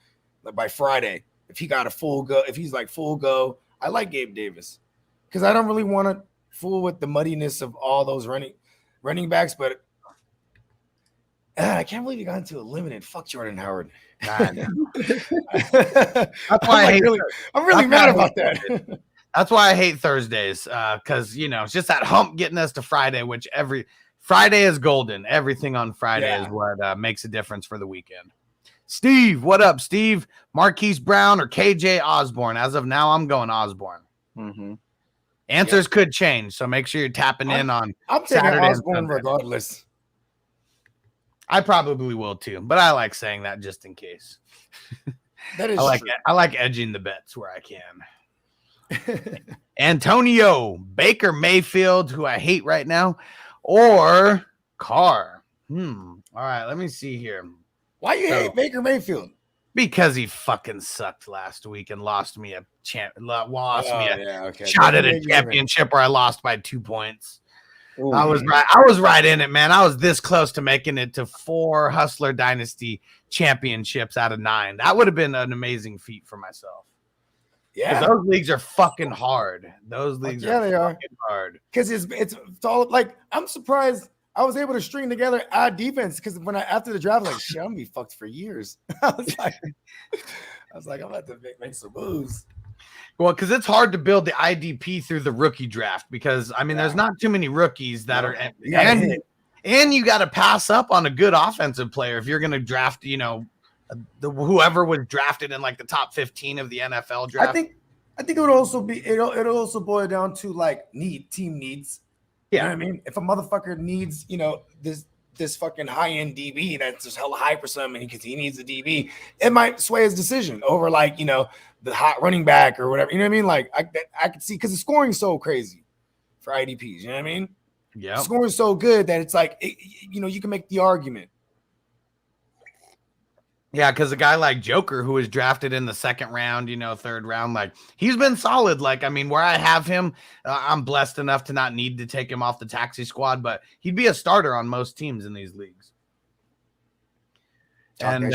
that by Friday, if he got a full go, if he's like full go, I like Gabe Davis, because I don't really want to fool with the muddiness of all those running backs, but I can't believe he got into a limited. Fuck Jordan Howard. That's why I'm really mad about that. That's why I hate Thursdays, because it's just that hump getting us to Friday, which every Friday is golden. Everything on Friday is what makes a difference for the weekend. Steve, what up, Steve? Marquise Brown or KJ Osborne? As of now, I'm going Osborne. Mm-hmm. Answers could change, so make sure you're tapping in on I'm taking Saturday and Osborne Sunday. regardless. I probably will too, but I like saying that just in case. That is true. I like edging the bets where I can. Antonio, Baker Mayfield, who I hate right now, or Carr. All right, let me see here. Why you hate Baker Mayfield? Because he fucking sucked last week and lost me a shot at a championship where I lost by 2 points. Ooh, I was right in it, man. I was this close to making it to 4 Hustler Dynasty championships out of 9. That would have been an amazing feat for myself. Yeah, those leagues are fucking hard. Those leagues they are hard. Because it's all like, I'm surprised I was able to string together odd defense, because after the draft, I was like, shit, I'm gonna be fucked for years. I was like, I'm about to make some moves. Well, because it's hard to build the IDP through the rookie draft, because there's not too many rookies that are, and you got to pass up on a good offensive player if you're going to draft, whoever was drafted in like the top 15 of the NFL draft. I think it would also be it'll boil down to like team needs. Yeah, you know what I mean, if a motherfucker needs this fucking high end DB that's just hella high for something because he needs a DB, it might sway his decision over like the hot running back or whatever. You know what I mean? Like I could see, because the scoring is so crazy for IDPs. You know what I mean? Yeah, scoring is so good that it's like you can make the argument. Yeah, because a guy like Joker, who was drafted in the 2nd round, 3rd round, like he's been solid. Like, where I have him, I'm blessed enough to not need to take him off the taxi squad, but he'd be a starter on most teams in these leagues. And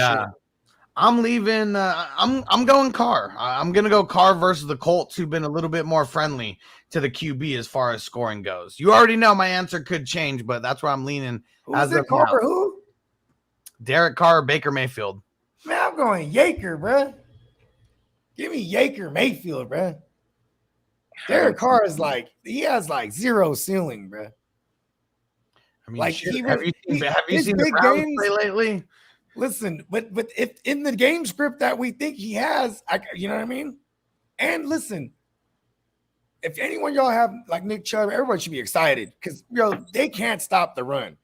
I'm leaving. I'm going Carr. I'm going to go Carr versus the Colts, who've been a little bit more friendly to the QB as far as scoring goes. You already know my answer could change, but that's where I'm leaning. Who's it, Carr? Who? Derek Carr, Baker Mayfield. Man, I'm going Yaker, bro. Give me Yaker Mayfield, bro. Derek Carr is he has zero ceiling, bro. Have you seen the Browns play lately? Listen, but if in the game script that we think he has, you know what I mean? And listen, if anyone y'all have like Nick Chubb, everybody should be excited, because they can't stop the run.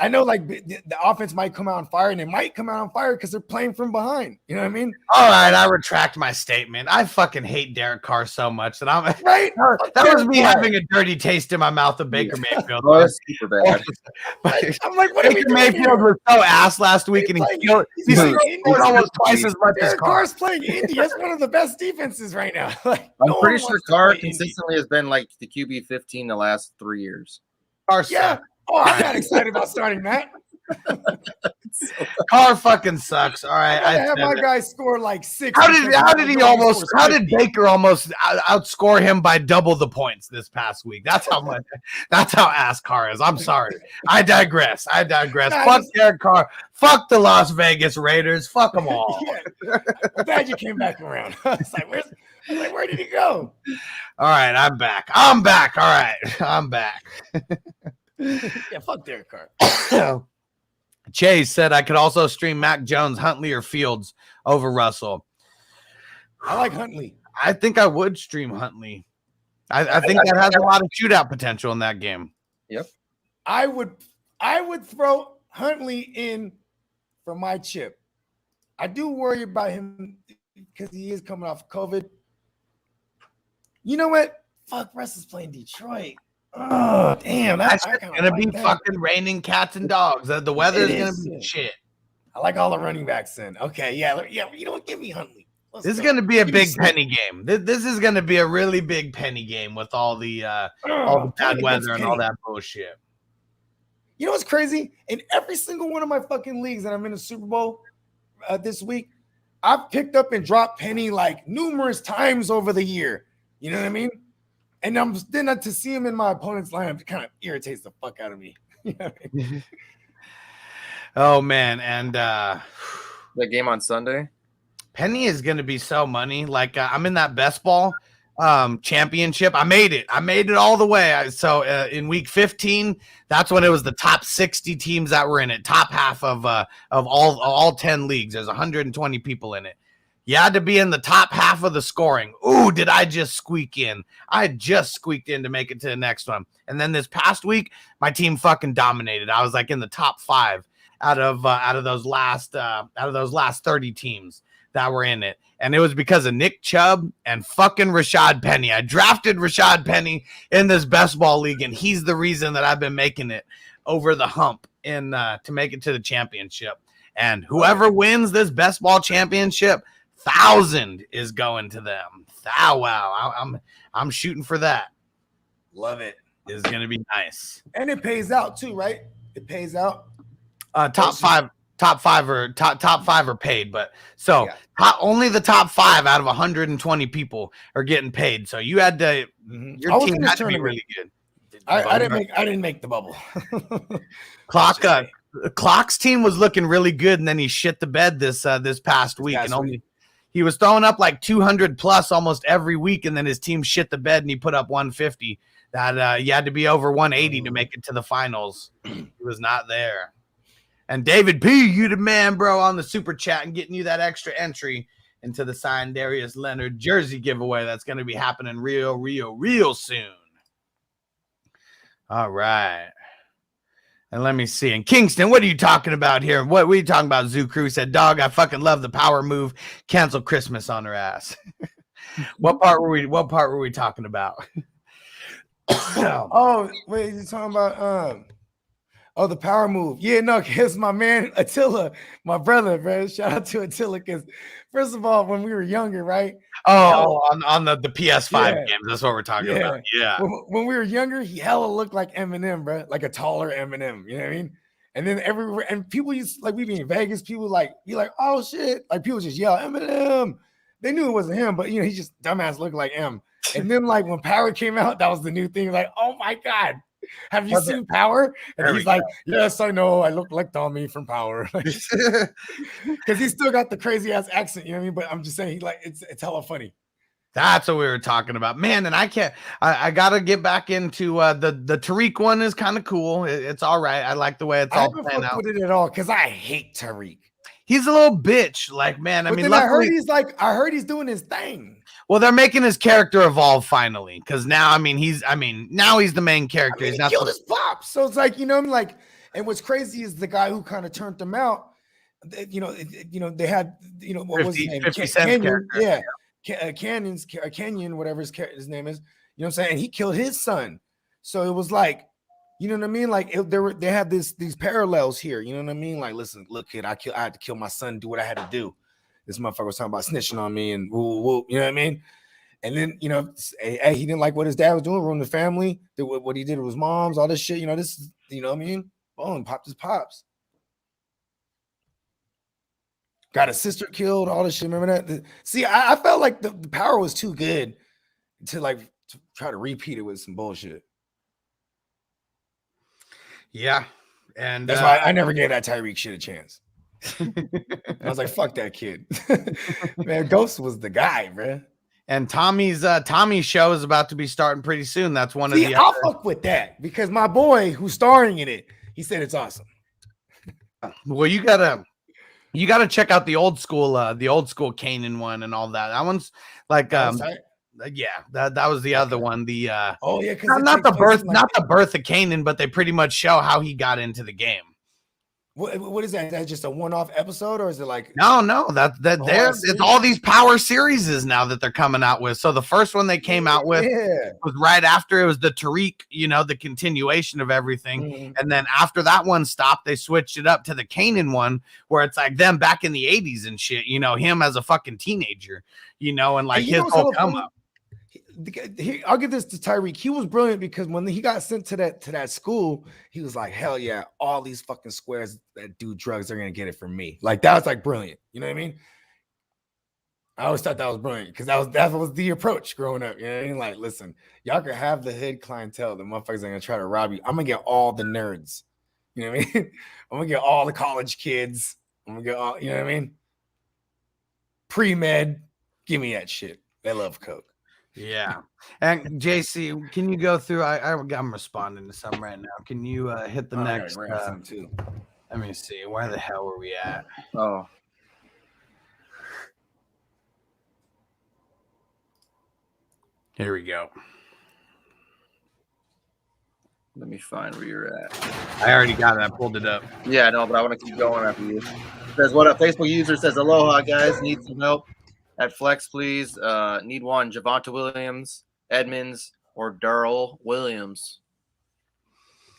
I know the offense might come out on fire, and it might come out on fire because they're playing from behind. You know what I mean? All right, I retract my statement. I fucking hate Derek Carr so much that I'm right. That was me having a dirty taste in my mouth of Baker Mayfield. Super bad. I'm like, what Baker Mayfield was so ass last week, and he scored almost twice as much as Derek Carr's playing Indy. That's one of the best defenses right now. I'm pretty sure Carr consistently has been like the QB 15 the last 3 years. Yeah. Oh, I'm not excited about starting that. Carr fucking sucks. All right, I have my guy score like 6. How did Baker almost outscore him by double the points this past week? That's how ass Carr is. I'm sorry. I digress. Fuck Derek Carr. Fuck the Las Vegas Raiders. Fuck them all. Yeah. I'm glad you came back around. I was like, where did he go? All right, I'm back. All right, I'm back. Yeah, fuck Derek Carr. Chase said I could also stream Mac Jones, Huntley, or Fields over Russell. I like Huntley. I think I would stream Huntley. I think that has a lot of shootout potential in that game. Yep. I would throw Huntley in for my chip. I do worry about him because he is coming off COVID. You know what? Fuck, Russ is playing Detroit. Oh, damn. That's going to be fucking raining cats and dogs. The weather is going to be shit. I like all the running backs in. Okay, yeah. You know what? Give me Huntley. This is going to be a big penny game. This is going to be a really big penny game with all the bad weather and all that bullshit. You know what's crazy? In every single one of my fucking leagues that I'm in the Super Bowl this week, I've picked up and dropped penny like numerous times over the year. You know what I mean? And I'm then to see him in my opponent's lineup, it kind of irritates the fuck out of me. You know what I mean? Oh man, and that game on Sunday, penny is going to be so money. Like I'm in that best ball, championship. I made it all the way. So in week 15, that's when it was the top 60 teams that were in it, top half of all 10 leagues. There's 120 people in it. You had to be in the top half of the scoring. Ooh, did I just squeak in? I just squeaked in to make it to the next one. And then this past week, my team fucking dominated. I was like in the top 5 out of those last 30 teams that were in it. And it was because of Nick Chubb and fucking Rashad Penny. I drafted Rashad Penny in this best ball league, and he's the reason that I've been making it over the hump to make it to the championship. And whoever wins this best ball championship, 1,000 is going to them. Wow, I'm shooting for that. Love it. It's gonna be nice. And it pays out too, right? It pays out. Top five are paid, but so only the top 5 out of 120 people are getting paid. So you had to your team had to be really good. I didn't make the bubble. Clock's team was looking really good, and then he shit the bed this past week, he was throwing up like 200 plus almost every week, and then his team shit the bed, and he put up 150. That you had to be over 180 to make it to the finals. He was not there. And David P, you the man, bro, on the super chat and getting you that extra entry into the signed Darius Leonard jersey giveaway that's going to be happening real soon. All right. And let me see. And Kingston, what are you talking about here? What were you talking about? Zoo Crew said, dog, I fucking love the power move. Cancel Christmas on her ass. What part were we talking about? Oh, wait, you talking about the power move. Yeah, no, because my man Attila, my brother, bro. Shout out to Attila, because first of all, when we were younger, right? Oh, on the PS5 games. That's what we're talking about. Yeah. When we were younger, he hella looked like Eminem, bro. Like a taller Eminem. You know what I mean? And then everywhere, and people used, like, we be in Vegas, people be like, oh shit. Like, people just yell Eminem. They knew it wasn't him, but he just dumbass looked like M. And then, like, when Power came out, that was the new thing. Like, oh my God. Have you seen Power? And he's like, yes, I know. I look like Tommy from Power. Because he still got the crazy ass accent, you know what I mean? But I'm just saying, it's hella funny. That's what we were talking about, man. And I gotta get back into the Tariq one is kind of cool. It's all right. I like the way it's all planned out. I haven't it at all because I hate Tariq. He's a little bitch, like, man. I mean, I heard he's doing his thing. Well, they're making his character evolve finally, because now, now he's the main character. He killed his pops, so it's like, and what's crazy is the guy who kind of turned them out. They had, what was his name? 50 Cent character. Kenyon, whatever his name is. You know what I'm saying? And he killed his son, so it was like, you know what I mean? Like they had these parallels here. You know what I mean? Like, listen, look, kid, I had to kill my son, do what I had to do. This motherfucker was talking about snitching on me and woo, you know what I mean? And then, hey, he didn't like what his dad was doing, ruined the family. What he did with his mom's, all this shit. This is, you know what I mean? Boom, popped his pops. Got his sister killed, all this shit. Remember that? See, I felt like the Power was too good to try to repeat it with some bullshit. Yeah. And that's why I never gave that Tyreek shit a chance. I was like, fuck that kid. Man, Ghost was the guy, bro. And Tommy's show is about to be starting pretty soon. That's one of the I'll fuck with that because my boy who's starring in it, he said it's awesome. Well, you gotta check out the old school Kanan one and all that. That one's like that was the other one. The not the birth of Kanan, but they pretty much show how he got into the game. What is that? Is that just a one-off episode, or is it like no? It's all these Power series now that they're coming out with. So the first one they came out with was right after it was the Tariq, the continuation of everything. Mm-hmm. And then after that one stopped, they switched it up to the Kanan one, where it's like them back in the 80s and shit. Him as a fucking teenager, and like his whole come up. I'll give this to Tyreek. He was brilliant because when he got sent to that school, he was like, hell yeah, all these fucking squares that do drugs are gonna get it from me. Like, that was like brilliant. You know what I mean? I always thought that was brilliant because that was the approach growing up. You know what I mean? Like, listen, y'all can have the hood clientele. The motherfuckers are gonna try to rob you. I'm gonna get all the nerds. You know what I mean? I'm gonna get all the college kids. I'm gonna get all, you know what I mean? Pre-med, give me that shit. They love coke. Yeah. And JC, can you go through? I'm responding to some right now. Can you hit the next? Some too. Let me see. Where the hell were we at? Oh, Here we go. let me find where you're at. I already got it. I pulled it up. Yeah, no, but I want to keep going after you. It says, what a Facebook user says, aloha, guys. Need some help at flex, please. Need one. Javonte Williams, Edmonds, or Darrell Williams.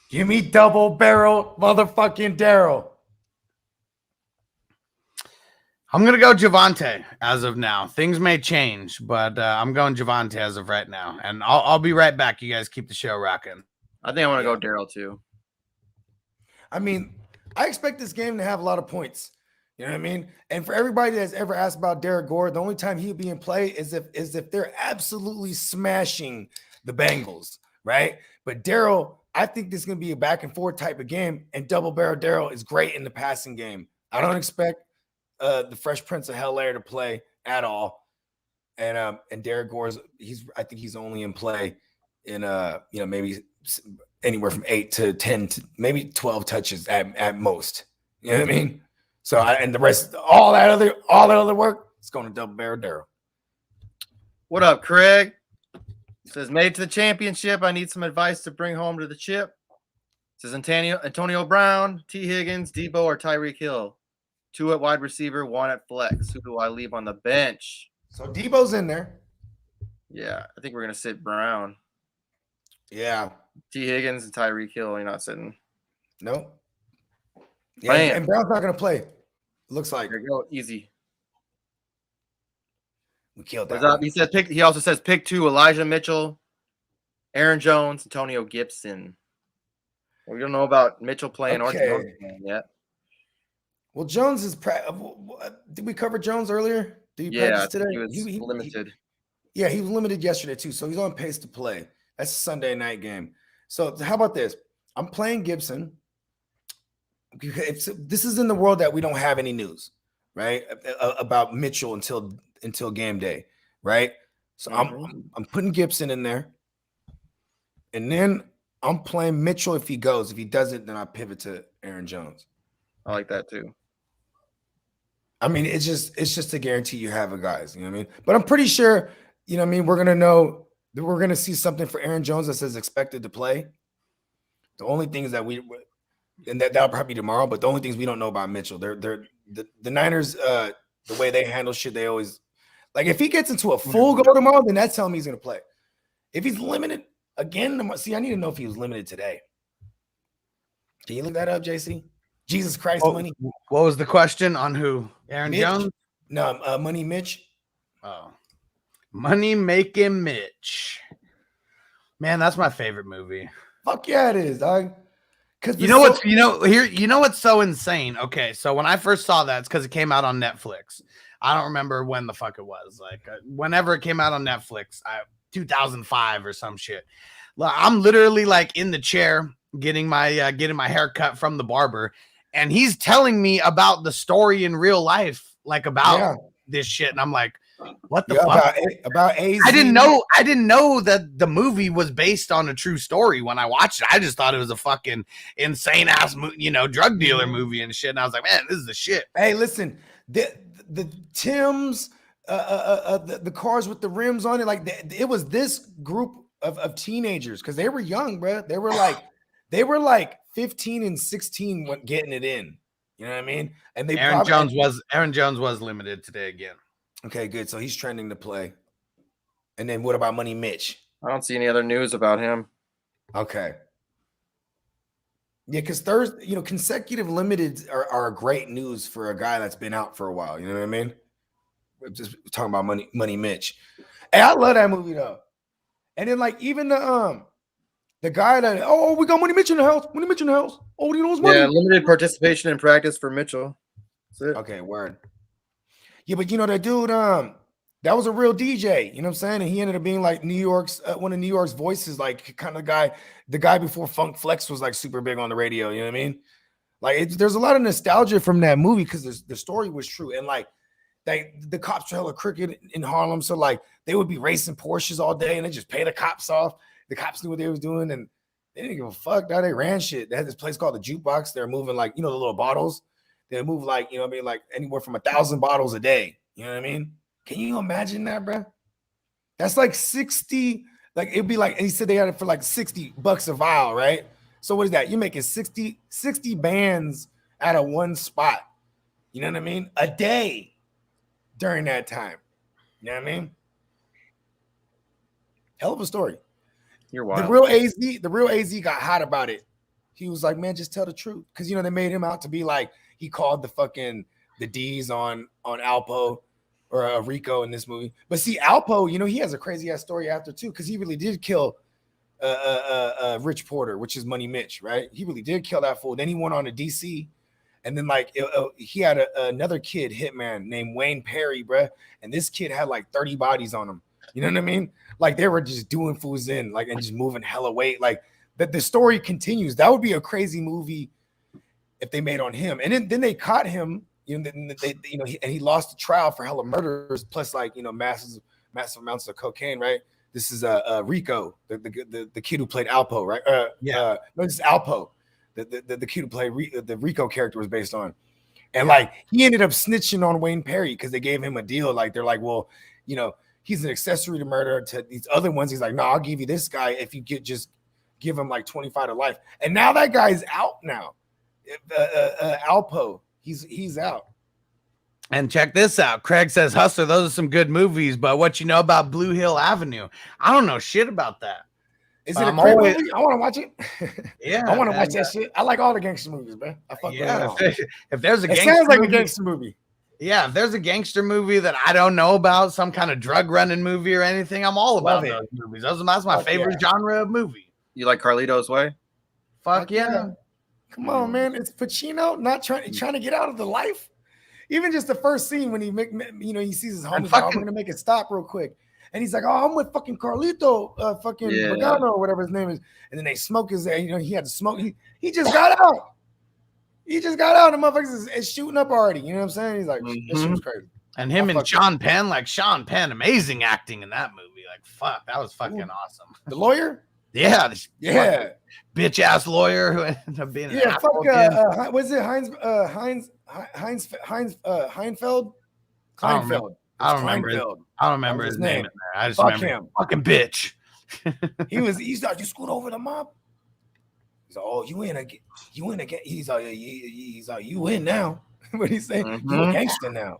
Give me double barrel motherfucking Daryl. I'm going to go Javonte as of now. Things may change, but I'm going Javonte as of right now. And I'll be right back. You guys keep the show rocking. I think I want to go Darrell too. I mean, I expect this game to have a lot of points. You know what I mean? And for everybody that's ever asked about Derek Gore, the only time he'll be in play is if they're absolutely smashing the Bengals, right? But Darryl, I think this is going to be a back and forth type of game, and double barrel Darryl is great in the passing game. I don't expect the Fresh Prince of Hell Air to play at all. And Derek Gore's I think he's only in play in maybe anywhere from 8 to 10 to maybe 12 touches at most. You know what I mean? So and the rest, all that other work, it's going to double barrel Darryl. What up, Craig? Says, made it to the championship. I need some advice to bring home to the chip. Says Antonio Brown, T. Higgins, Debo, or Tyreek Hill. 2 at wide receiver, 1 at flex. Who do I leave on the bench? So Debo's in there. Yeah, I think we're gonna sit Brown. Yeah. T. Higgins and Tyreek Hill. You're not sitting. Nope. Yeah, and Brown's not gonna play. Looks like. There you go. Easy. We killed that. He says pick. He also says pick 2: Elijah Mitchell, Aaron Jones, Antonio Gibson. We don't know about Mitchell playing or Jones playing yet. Well, Jones is. Did we cover Jones earlier? Did he practice today? He was limited. He was limited yesterday too, so he's on pace to play. That's a Sunday night game. So how about this? I'm playing Gibson. This is in the world that we don't have any news, right? About Mitchell until game day, right? So I'm putting Gibson in there, and then I'm playing Mitchell if he goes. If he doesn't, then I pivot to Aaron Jones. I like that too. I mean, it's just a guarantee you have a guys, you know what I mean? But I'm pretty sure, you know what I mean, we're gonna know that we're gonna see something for Aaron Jones that says expected to play. The only things that that'll probably be tomorrow, but the only things we don't know about Mitchell, the Niners, the way they handle shit, they always like if he gets into a full go tomorrow, then that's telling me he's gonna play. If he's limited again, I need to know if he was limited today. Can you look that up, JC? Jesus Christ, Money. What was the question on who? Aaron Mitch? Jones? No, Money Mitch. Oh, Money Making Mitch. Man, that's my favorite movie. Fuck yeah, it is, dog. Because you know what's so insane? Okay, so when I first saw that, it's because it came out on Netflix. I don't remember when the fuck it was. Like whenever it came out on Netflix, 2005 or some shit. I'm literally like in the chair getting my hair cut from the barber, and he's telling me about the story in real life, like about this shit, and I'm like, what the fuck? About AZ? I didn't know that the movie was based on a true story when I watched it. I just thought it was a fucking insane ass, drug dealer movie and shit. And I was like, man, this is the shit. Hey, listen, the Timbs, the cars with the rims on it, like it was this group of teenagers because they were young, bro. They were like 15 and 16 when getting it in. You know what I mean? And Aaron Jones was limited today again. Okay, good. So he's trending to play. And then what about Money Mitch? I don't see any other news about him. Okay. Yeah, because Thursday, consecutive limited are great news for a guy that's been out for a while. You know what I mean? We're just talking about Money Mitch. Hey, I love that movie though. And then like even the guy that we got Money Mitch in the house. Money Mitch in the house. Oh, do you know his money? Yeah, limited participation in practice for Mitchell. That's it. Okay, word. Yeah, but that dude, that was a real DJ, you know what I'm saying? And he ended up being like one of New York's voices, like kind of the guy before Funk Flex was like super big on the radio, you know what I mean? Like there's a lot of nostalgia from that movie because the story was true. And like the cops are hella crooked in Harlem, so like they would be racing Porsches all day and they just pay the cops off. The cops knew what they was doing and they didn't give a fuck. Now they ran shit. They had this place called the Jukebox. They're moving like, you know, the little bottles. They move like, you know what I mean, like anywhere from 1,000 bottles a day. You know what I mean? Can you imagine that, bro? That's like 60. Like it'd be like, and he said they had it for like $60 a vial, right? So what is that? You're making 60 bands out of one spot. You know what I mean? A day during that time. You know what I mean? Hell of a story. You're wild. The real AZ got hot about it. He was like, man, just tell the truth. Because, you know, they made him out to be like, he called the D's on Alpo or Rico in this movie. But see, Alpo, you know, he has a crazy ass story after too, because he really did kill Rich Porter, which is Money Mitch, right? He really did kill that fool. Then he went on to DC, and then like he had another kid hitman named Wayne Perry, bruh, and this kid had like 30 bodies on him. You know what I mean? Like they were just doing fools in, like, and just moving hella weight. Like the story continues. That would be a crazy movie if they made on him. And then they caught him. You know, and he lost the trial for hella murders, plus like, you know, massive amounts of cocaine, right? This is Rico, the kid who played Alpo, right? No, this is Alpo, the kid who played the Rico character was based on. And like he ended up snitching on Wayne Perry because they gave him a deal. Like they're like, well, you know, he's an accessory to murder to these other ones. He's like, no, I'll give you this guy if you just give him like 25 to life. And now that guy's out now. Alpo. He's out. And check this out. Craig says, Hustler, those are some good movies, but what you know about Blue Hill Avenue? I don't know shit about that. Is it a great movie? I want to watch it. Yeah. I want to watch that shit. I like all the gangster movies, man. I fuck with it. If there's a gangster sounds like movie, a gangster movie. Yeah, if there's a gangster movie that I don't know about, some kind of drug running movie or anything, I'm all about those movies. That's my favorite genre of movie. You like Carlito's Way? Fuck yeah. Come on, man. It's Pacino not trying to get out of the life. Even just the first scene when he he sees his homies, I'm gonna make it stop real quick. And he's like, oh, I'm with fucking Carlito, Pagano, or whatever his name is. And then they smoke his, you know, he had to smoke. He just got out. He just got out. The motherfuckers is shooting up already. You know what I'm saying? He's like, this shit was crazy. And him and Sean Penn, amazing acting in that movie. Like, fuck, that was fucking awesome. The lawyer? Yeah. Bitch ass lawyer who ended up being was it Heinfeld? Kleinfeld. I don't remember his name in there. I just remember him. Fucking bitch. He's like, you scoot over the mob. He's like, oh, you in again. He's like, you in now. What he say? You a gangster now.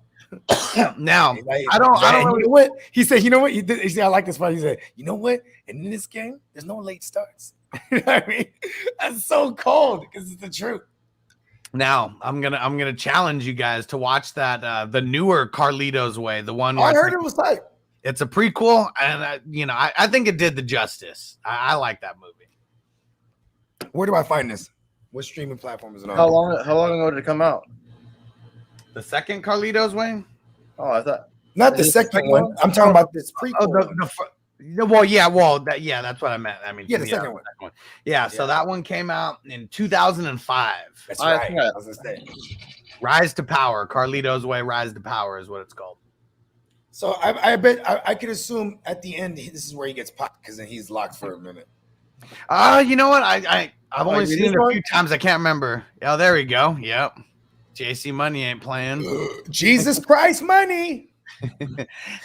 Now, like, I don't you know what? He said, you know what? He said, I like this part. He said, you know what? And in this game, there's no late starts. You know what I mean? That's so cold because it's the truth. Now I'm gonna challenge you guys to watch that the newer Carlito's Way, the one I heard it was tight. It's a prequel, and I think it did the justice. I like that movie. Where do I find this? What streaming platform is it on? How long ago did it come out? The second Carlito's Way? Oh, I thought not the second one. I'm talking about this prequel. That's what I meant. I mean, the second one. Yeah, so that one came out in 2005. That's right. I was gonna say. Rise to Power, Carlito's Way, Rise to Power is what it's called. So I bet I could assume at the end this is where he gets popped because then he's locked for a minute. You know what? I've only seen it a few times. I can't remember. Oh, there we go. Yep. JC Money ain't playing. Jesus Christ, money.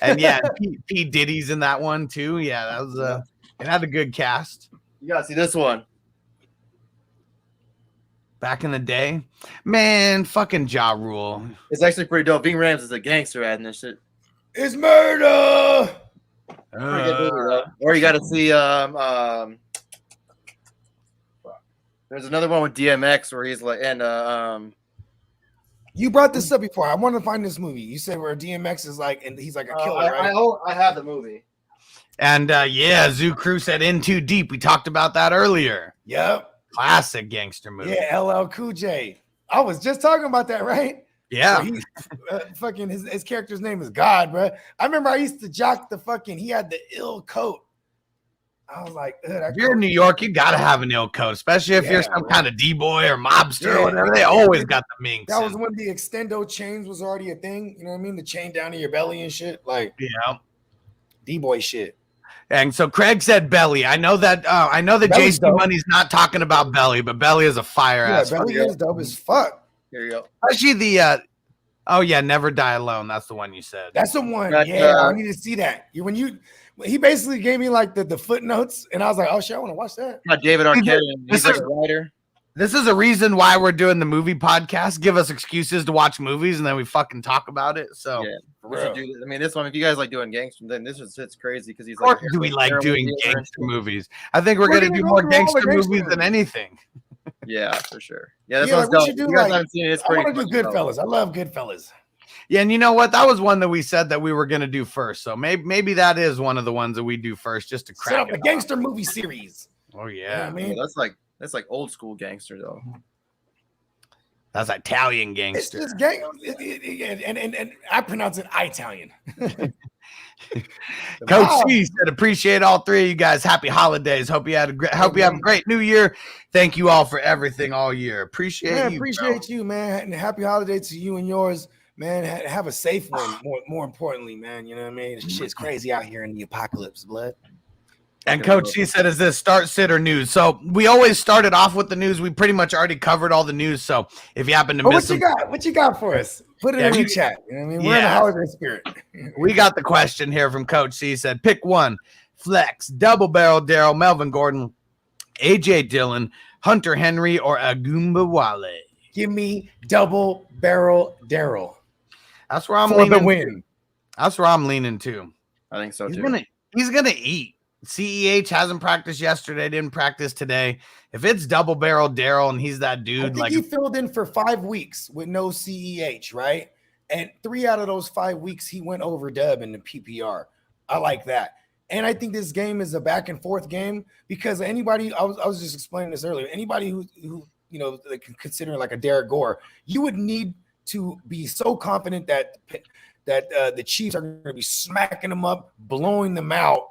And yeah, P Diddy's in that one too. Yeah, that was it had a good cast. You gotta see this one. Back in the day, man, fucking Ja Rule. It's actually pretty dope. Ving Rhames is a gangster at this shit. It's murder. Or you gotta see there's another one with DMX where he's like you brought this up before. I want to find this movie. You said where DMX is like, and he's like a killer, right? I have the movie. And Zoo Crew said In Too Deep. We talked about that earlier. Yep. Classic gangster movie. Yeah, LL Cool J. I was just talking about that, right? Yeah. So he's fucking his character's name is God, bro. I remember I used to jock he had the ill coat. I was like, if you're in New York, you gotta have an ill coat, especially if you're some kind of D-boy or mobster or whatever. They always got the minks. That was when the extendo chains was already a thing. You know what I mean? The chain down to your belly and shit. Like, yeah, D-boy shit. And so Craig said belly. I know that Belly's JC dope. Money's not talking about belly, but belly is a fire ass. Belly is dope as fuck. Here you go. Especially the oh yeah, Never Die Alone. That's the one you said. That's the one. That, I need to see that. He basically gave me like the footnotes, and I was like, oh shit, I want to watch that. Got David Arquette. He's like a writer. This is a reason why we're doing the movie podcast. Give us excuses to watch movies, and then we fucking talk about it. So Yeah, we should do this. I mean, this one, if you guys like doing gangster, then this is it's crazy because he's of course like, do we like terrible doing dealer and gangster shit. movies. I think we're We're gonna gonna do go more through all the gangster gangster movies than movies. anything. Yeah, for sure. Yeah, that's Yeah, what's we dope. should do, You guys like- haven't seen it. It's I pretty. want to do fucking dope. Goodfellas. I love Goodfellas. Yeah, and you know what? That was one that we said that we were gonna do first. So maybe that is one of the ones that we do first, just to Set crack up it a off. gangster movie series. Oh You know yeah, what I mean? Yeah, that's like old school gangster though. that's Italian It's gangster. just gang, and I pronounce it Italian. Coach Wow. C said, "Appreciate all three of you guys. Happy holidays. Hope you have a great New Year. Thank you all for everything all year. Appreciate Man, you. appreciate you, man. And happy holiday to you and yours, man. Have a safe one. More importantly, man. You know what I mean? This shit's crazy out here in the apocalypse, blood. And Coach C said, "Is this start, sit, or news?" So we always started off with the news. We pretty much already covered all the news. So if you happen to But miss what you got? What you got for us? Put it Yeah, in you- the chat. You know what I mean? We're in the Yeah. holiday spirit. we got the question here from Coach C. Said, "Pick one: Flex, Double Barrel Daryl, Melvin Gordon, AJ Dillon, Hunter Henry, or Agumba Wale." Give me double barrel Daryl That's where I'm for leaning. the win. That's where I'm leaning to. I think so He's too. gonna eat. CEH hasn't practiced yesterday, didn't practice today. If it's double barrel Daryl and he's that I dude, think like he filled in for 5 weeks with no CEH, right? And 3 out of those 5 weeks he went over dub in the PPR. I like that. And I think this game is a back and forth game because anybody, I was just explaining this earlier. Anybody who you know, like, considering like a Derek Gore, you would need to be so confident that the Chiefs are going to be smacking them up, blowing them out,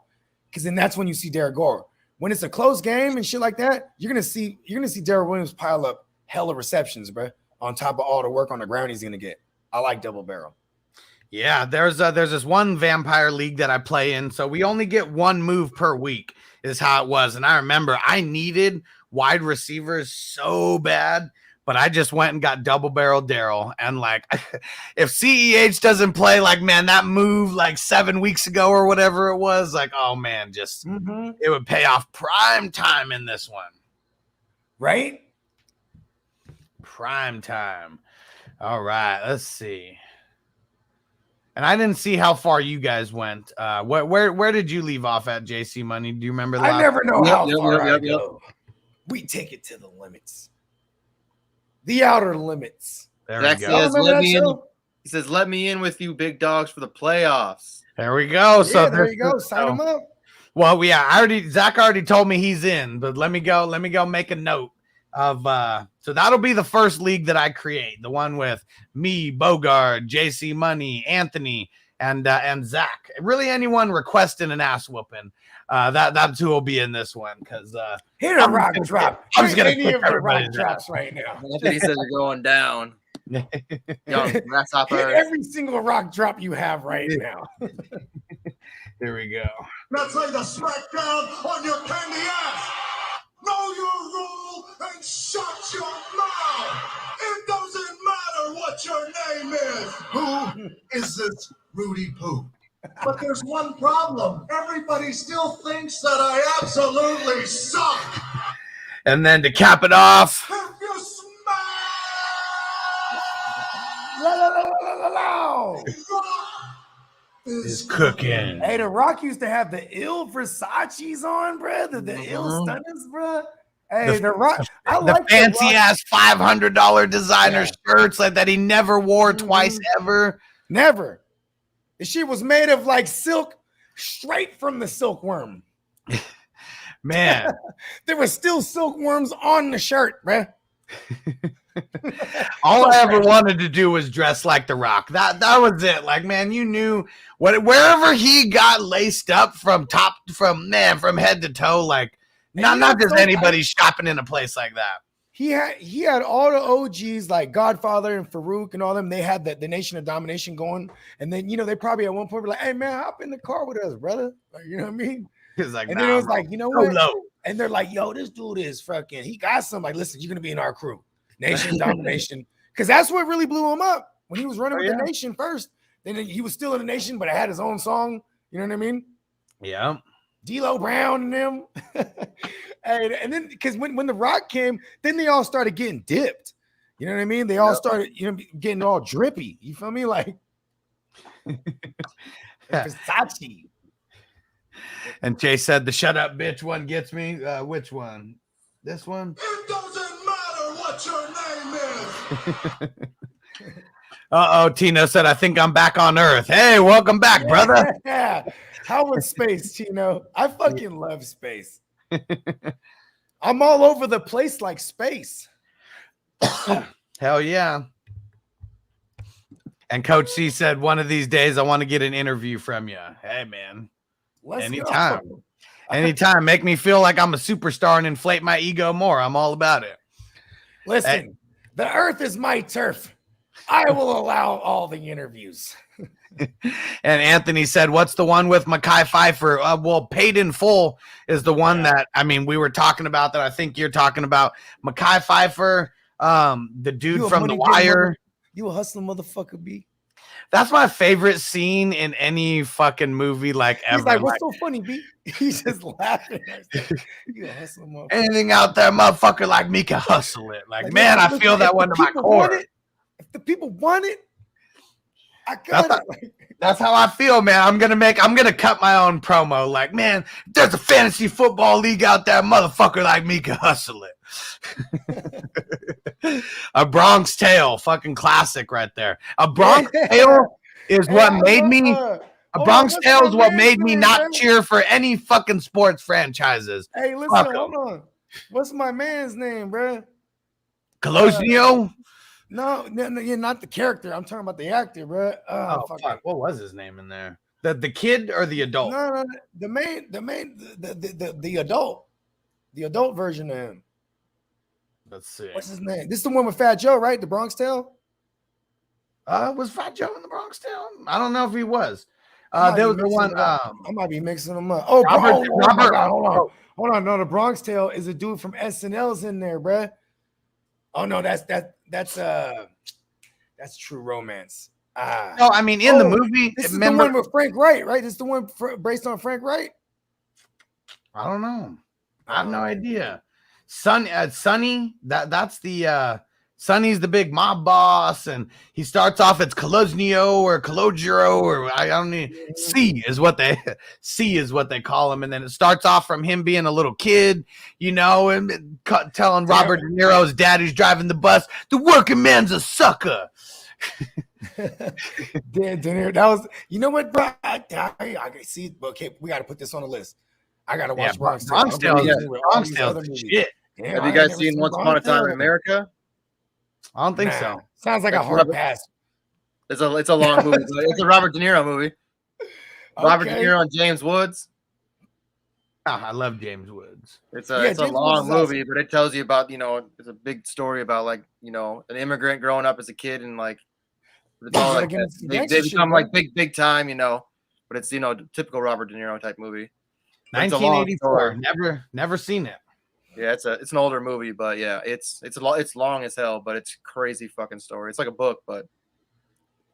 because then that's when you see Derek Gore. When it's a close game and shit like that, you're gonna see Derek Williams pile up hella receptions, bro, on top of all the work on the ground he's gonna get. I like double barrel. yeah, there's this one vampire league that I play in, so we only get one move per week, is how it was. And I remember I needed wide receivers so bad, but I just went and got double barrel Daryl. And like, if CEH doesn't play, like, man, that move like 7 weeks ago or whatever it was, like, oh man, just it would pay off prime time in this one. Right? Prime time. All right, let's see. And I didn't see how far you guys went. Where did you leave off at, JC Money? Do you remember? The I last- never know how far I Yep. go. We take it to the limits. The outer limits. There Zach we Y'all go. says, remember "Let that me in." show? He says, "Let me in with you, big dogs, for the playoffs." There we go. So Yeah, there you go. Sign so- him up. Well, yeah, Zach already told me he's in, but let me go make a note of so that'll be the first league that I create, the one with me, Bogard, JC Money, Anthony, and Zach. Really anyone requesting an ass whooping. That's who will be in this one, because Hit a rock drop. I'm just gonna Hit any kick of the rock everybody's drops right now. Anthony says you're going down. Young Hit grasshopper. every single rock drop you have right now. here we go. That's like the smackdown on your candy ass. Know your rule and shut your mouth. It doesn't matter what your name is. Who is this Rudy Poo? But there's one problem. Everybody still thinks that I absolutely suck. And then to cap it off, If you La, la, la, la, la, la. smack, is cooking. Hey, The Rock used to have the ill Versace's on, bro. The ill stunners, bro. Hey, The Rock. I The like fancy Rock. ass $500 designer shirts like that he never wore twice ever. Never. The shit was made of like silk, straight from the silkworm. Man, There were still silkworms on the shirt, bruh. All I ever wanted to do was dress like The Rock. That was it. Like, man, you knew wherever he got laced up from head to toe, like not just anybody shopping in a place like that. He had all the OGs like Godfather and Farouk and all them. They had the Nation of Domination going, and then they probably at one point were like, "Hey man, hop in the car with us, brother." Like, you know what I mean? He's like, and then it was like, you know what? Low. And they're like, "Yo, this dude is fucking. He got some. Like, listen, you're gonna be in our crew, Nation of Domination, because that's what really blew him up when he was running with the Nation first. Then he was still in the Nation, but it had his own song. You know what I mean? Yeah. D'Lo Brown and them. and then because when The Rock came, then they all started getting dipped. You know what I mean? They all started, getting all drippy. You feel me? Like Versace. And Chase said the shut up bitch one gets me. Which one? This one? It doesn't matter what your name is. Tino said, I think I'm back on Earth. Hey, welcome back, brother. Yeah. How was space, Tino? I fucking love space. I'm all over the place like space. Hell yeah. And Coach C said, one of these days I want to get an interview from you. Hey, man. Anytime. Anytime. Make me feel like I'm a superstar and inflate my ego more. I'm all about it. Listen, the earth is my turf. I will allow all the interviews. And Anthony said, what's the one with Mekhi Phifer? Well, Paid in Full is the one that, we were talking about that I think you're talking about. Mekhi Phifer, the dude from The Wire. You a hustling motherfucker, B. That's my favorite scene in any fucking movie ever. He's like, what's so funny, B? He's just laughing. You a hustling motherfucker. Anything out there, motherfucker like me can hustle it. Like man, I feel that one to my core. If the people want it, I got it. That's how I feel, man. I'm gonna cut my own promo. Like, man, if there's a fantasy football league out there, motherfucker like me can hustle it. A Bronx Tale, fucking classic right there. A Bronx Tale is what made me. A Bronx Tale is what made me not cheer for any fucking sports franchises. Hey, listen, hold on. What's my man's name, bro? Colosio? No, you're not the character. I'm talking about the actor, bro. Fuck. What was his name in there? The kid or the adult? No, the adult. The adult version of him. Let's see. What's his name? This is the one with Fat Joe, right? The Bronx Tale? Was Fat Joe in the Bronx Tale? I don't know if he was. There was the one. I might be mixing them up. Oh, Robert. Hold on. No, the Bronx Tale is a dude from SNL's in there, bro. Oh no, that's True Romance. No, I mean in the movie. This is the one with Frank Wright, right? This is the one based on Frank Wright. I don't know. I have no idea. Sonny. That's the Sonny's the big mob boss, and he starts off as Colosnio or Cologero, or I don't know. C is what they call him, and then it starts off from him being a little kid, and telling Robert De Niro's dad who's driving the bus, the working man's a sucker. De Niro, that was, you know what, bro? I see. Okay, we got to put this on the list. I got to watch Bronx Tale. Shit. Have you guys seen Once Upon a Time in America? I don't think so. Sounds like a hard pass. It's a long movie. It's a Robert De Niro movie. Robert De Niro and James Woods. I love James Woods. It's a long movie, but it tells you about, it's a big story about an immigrant growing up as a kid and it's all like they become big time, but it's typical Robert De Niro type movie. 1984. Never seen it. Yeah, it's an older movie, but yeah, it's long as hell, but it's crazy fucking story. It's like a book, but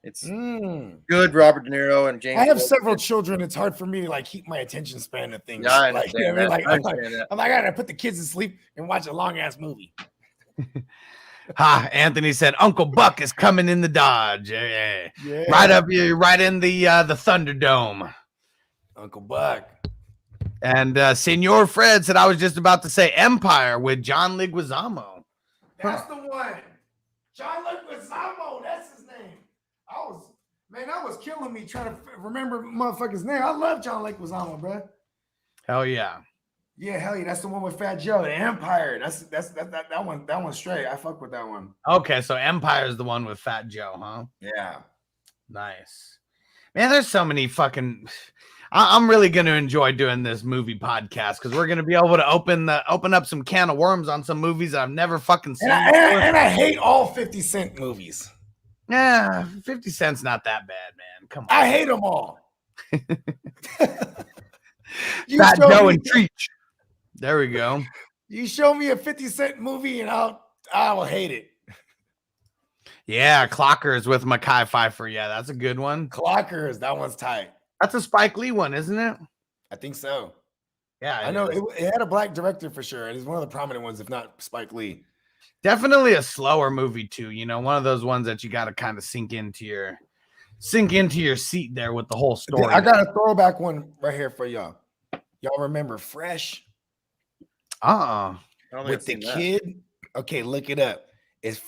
it's good. Robert De Niro and James. I have several children. It's hard for me to keep my attention span of things. Yeah, I understand that. I gotta put the kids to sleep and watch a long ass movie. Anthony said Uncle Buck is coming in the Dodge. Yeah. Right up here, right in the Thunderdome. Uncle Buck. And Senor Fred said, I was just about to say Empire with John Leguizamo. That's the one. John Leguizamo. That's his name. That was killing me trying to remember motherfucker's name. I love John Leguizamo, bro. Hell yeah. Yeah, hell yeah, that's the one with Fat Joe, the Empire. That one. That one's straight. I fuck with that one. Okay, so Empire is the one with Fat Joe, huh? Yeah. Nice. Man, there's so many fucking. I'm really going to enjoy doing this movie podcast because we're going to be able to open up some can of worms on some movies that I've never fucking seen. And I hate all 50 Cent movies. Yeah, 50 Cent's not that bad, man. Come on. I hate them all. Fat Joe and Treach. There we go. You show me a 50 Cent movie and I will hate it. Yeah, Clockers with Mekhi Phifer. Yeah, that's a good one. Clockers, that one's tight. That's a Spike Lee one, isn't it? I think so. Yeah, I know it had a black director for sure. It is one of the prominent ones, if not Spike Lee. Definitely a slower movie too. You know, one of those ones that you got to kind of sink into your seat there with the whole story. I got a throwback one right here for y'all. Y'all remember Fresh? With the kid. Okay, look it up. It's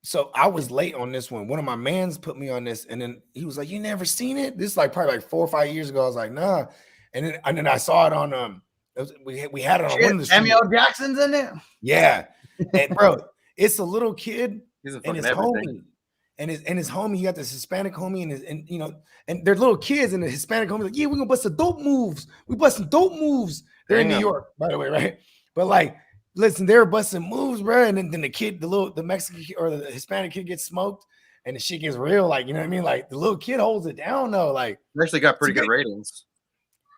so I was late on this one. One of my mans put me on this, and then he was like, "You never seen it?" This is like probably like 4 or 5 years ago. I was like, "Nah," and then I saw it on we had it on one of the Samuel Jackson's in it. Yeah, and bro, it's a little kid and his homie. And his homie, he got this Hispanic homie, and they're little kids, and the Hispanic homie like, yeah, we're gonna bust some dope moves. We busting dope moves. They're in New York, by the way, right? But like, listen, they were busting moves, bro. And then the kid, the Mexican kid, or the Hispanic kid gets smoked, and the shit gets real. Like, you know what I mean? Like the little kid holds it down though. Like, they actually got pretty good ratings.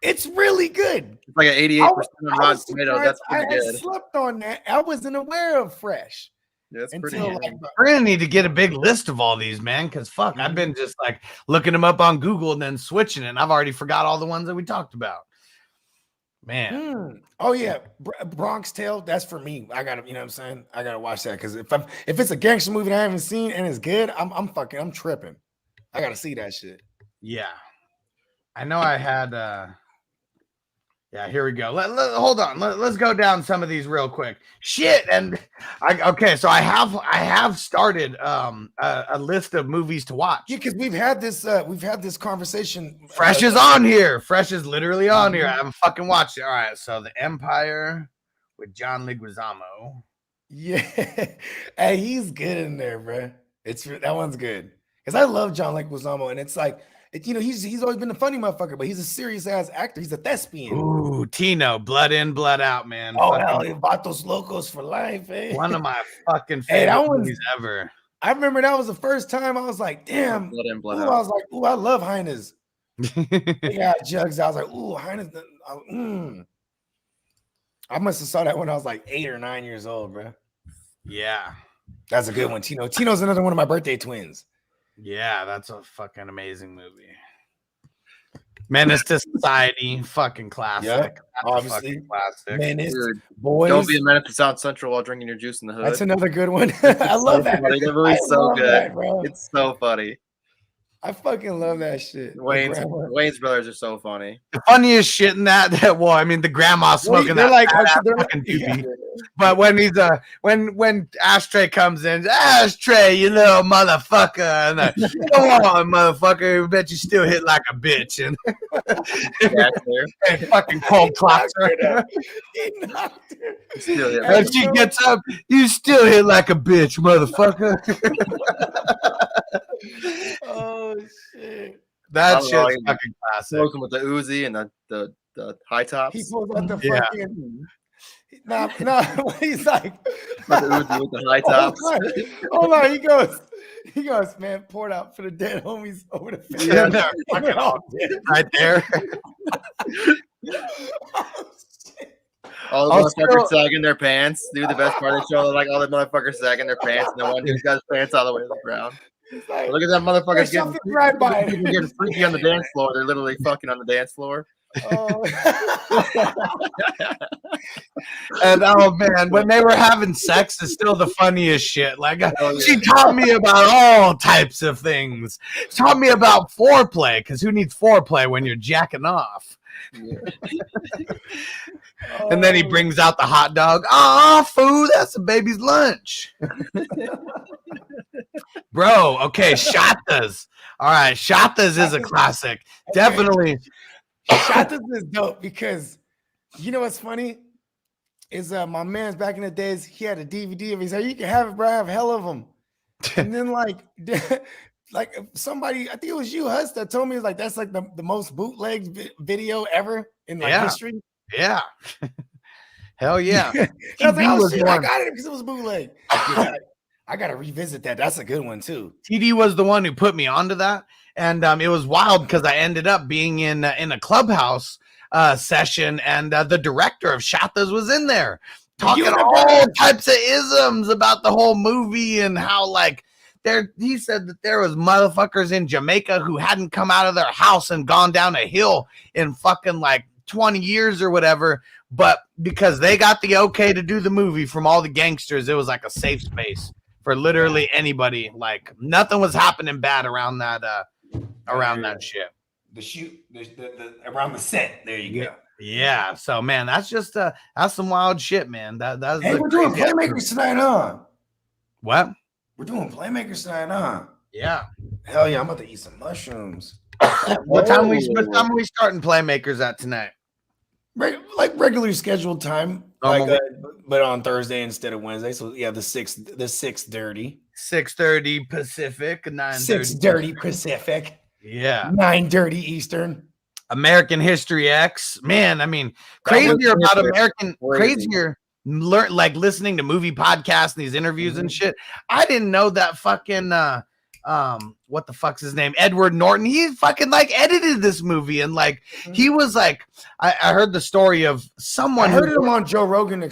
It's really good. It's like an 88% on Rotten Tomatoes. That's pretty good. I slept on that. I wasn't aware of Fresh. Yeah, that's pretty good. We're gonna need to get a big list of all these, man. Because fuck, I've been just like looking them up on Google and then switching it. And I've already forgot all the ones that we talked about. Man. Oh yeah, Bronx Tale. That's for me. I gotta, you know what I'm saying? I gotta watch that because if it's a gangster movie that I haven't seen and it's good, I'm tripping. I gotta see that shit. Yeah, I know. I had. Yeah, here we go. Hold on. Let's go down some of these real quick. Shit, and so I have started a list of movies to watch. Yeah, because we've had this conversation. Fresh is on here. Fresh is literally on here. I haven't fucking watched it. All right, so The Empire with John Leguizamo. Yeah, hey, he's good in there, bro. That one's good because I love John Leguizamo, and it's like. He's always been a funny motherfucker, but he's a serious ass actor. He's a thespian. Ooh, Tino, blood in, blood out, man. Oh, hell, Vatos Locos for life, eh? One of my fucking favorite movies ever. I remember that was the first time I was like, damn. Blood in, blood ooh, out. I was like, ooh, I love Heinz. Yeah, jugs. I was like, ooh, Heinz. I must have saw that when I was like 8 or 9 years old, bro. Yeah. That's a good one, Tino. Tino's another one of my birthday twins. Yeah, that's a fucking amazing movie. Menace to Society, fucking classic. Yeah, obviously classic. Menace, Dude, boys. Don't be a menace to South Central while drinking your juice in the hood. That's another good one. I love that. Funny. That movie's so good. That, bro. It's so funny. I fucking love that shit. Wayne's brothers are so funny. The funniest shit in that well, I mean, the grandma smoking they're that like, fucking doobie. But when he's when Ashtray comes in, Ashtray, you little motherfucker, and come on, motherfucker, I bet you still hit like a bitch, and, and fucking cold clocks her. And she gets up, you still hit like a bitch, motherfucker. Oh shit! That shit's fucking classic. Smoking with the Uzi and the high tops. He pulls out the fucking. Nah, he's like with the high tops. Hold on, he goes, man, pour it out for the dead homies over the fence. Yeah, they're fucking all dead right there. All the motherfuckers sagging their pants. Dude, the best part of the show, like all the motherfuckers sagging their pants, and the one dude's got his pants all the way to the ground. Like, look at that motherfucker getting freaky on the dance floor. They're literally fucking on the dance floor. Oh. And oh man, when they were having sex is still the funniest shit. Like she taught me about all types of things. Taught me about foreplay, because who needs foreplay when you're jacking off? Yeah. And then he brings out the hot dog. Oh, food, that's a baby's lunch. Bro, okay, Shatas. All right, Shatas is a classic. Definitely. Shatas is dope because You know what's funny? Is my man's back in the days, he had a DVD of it. He said, you can have it, bro. I have hell of them. And then like somebody, I think it was you, Hus, that told me like that's like the most bootleg video ever in like history. Yeah. Hell yeah. I was like, oh shit, I got it because it was bootleg. I gotta revisit that. That's a good one too. TD was the one who put me onto that. And it was wild because I ended up being in a clubhouse session, and the director of Shathas was in there talking all types of isms about the whole movie and how like he said that there was motherfuckers in Jamaica who hadn't come out of their house and gone down a hill in fucking like 20 years or whatever, but because they got the okay to do the movie from all the gangsters, it was like a safe space for literally anybody. Like nothing was happening bad around that that shit. The shoot, the around the set. There you go. Yeah. So man, that's just that's some wild shit, man. That's hey, we're doing Playmakers tonight, huh? What? We're doing Playmakers tonight, huh? Yeah. Hell yeah, I'm about to eat some mushrooms. What time are we starting Playmakers at tonight? Like regularly scheduled time, but on Thursday instead of Wednesday. So yeah, the 6:30. 6:30 Pacific, 9:30 6:30 Pacific. Yeah. 9:30 Eastern. American History X. Man, I mean, crazier like listening to movie podcasts and these interviews and shit. I didn't know that fucking what the fuck's his name? Edward Norton. He fucking like edited this movie and like he was like I heard the story of someone. I heard him on Joe Rogan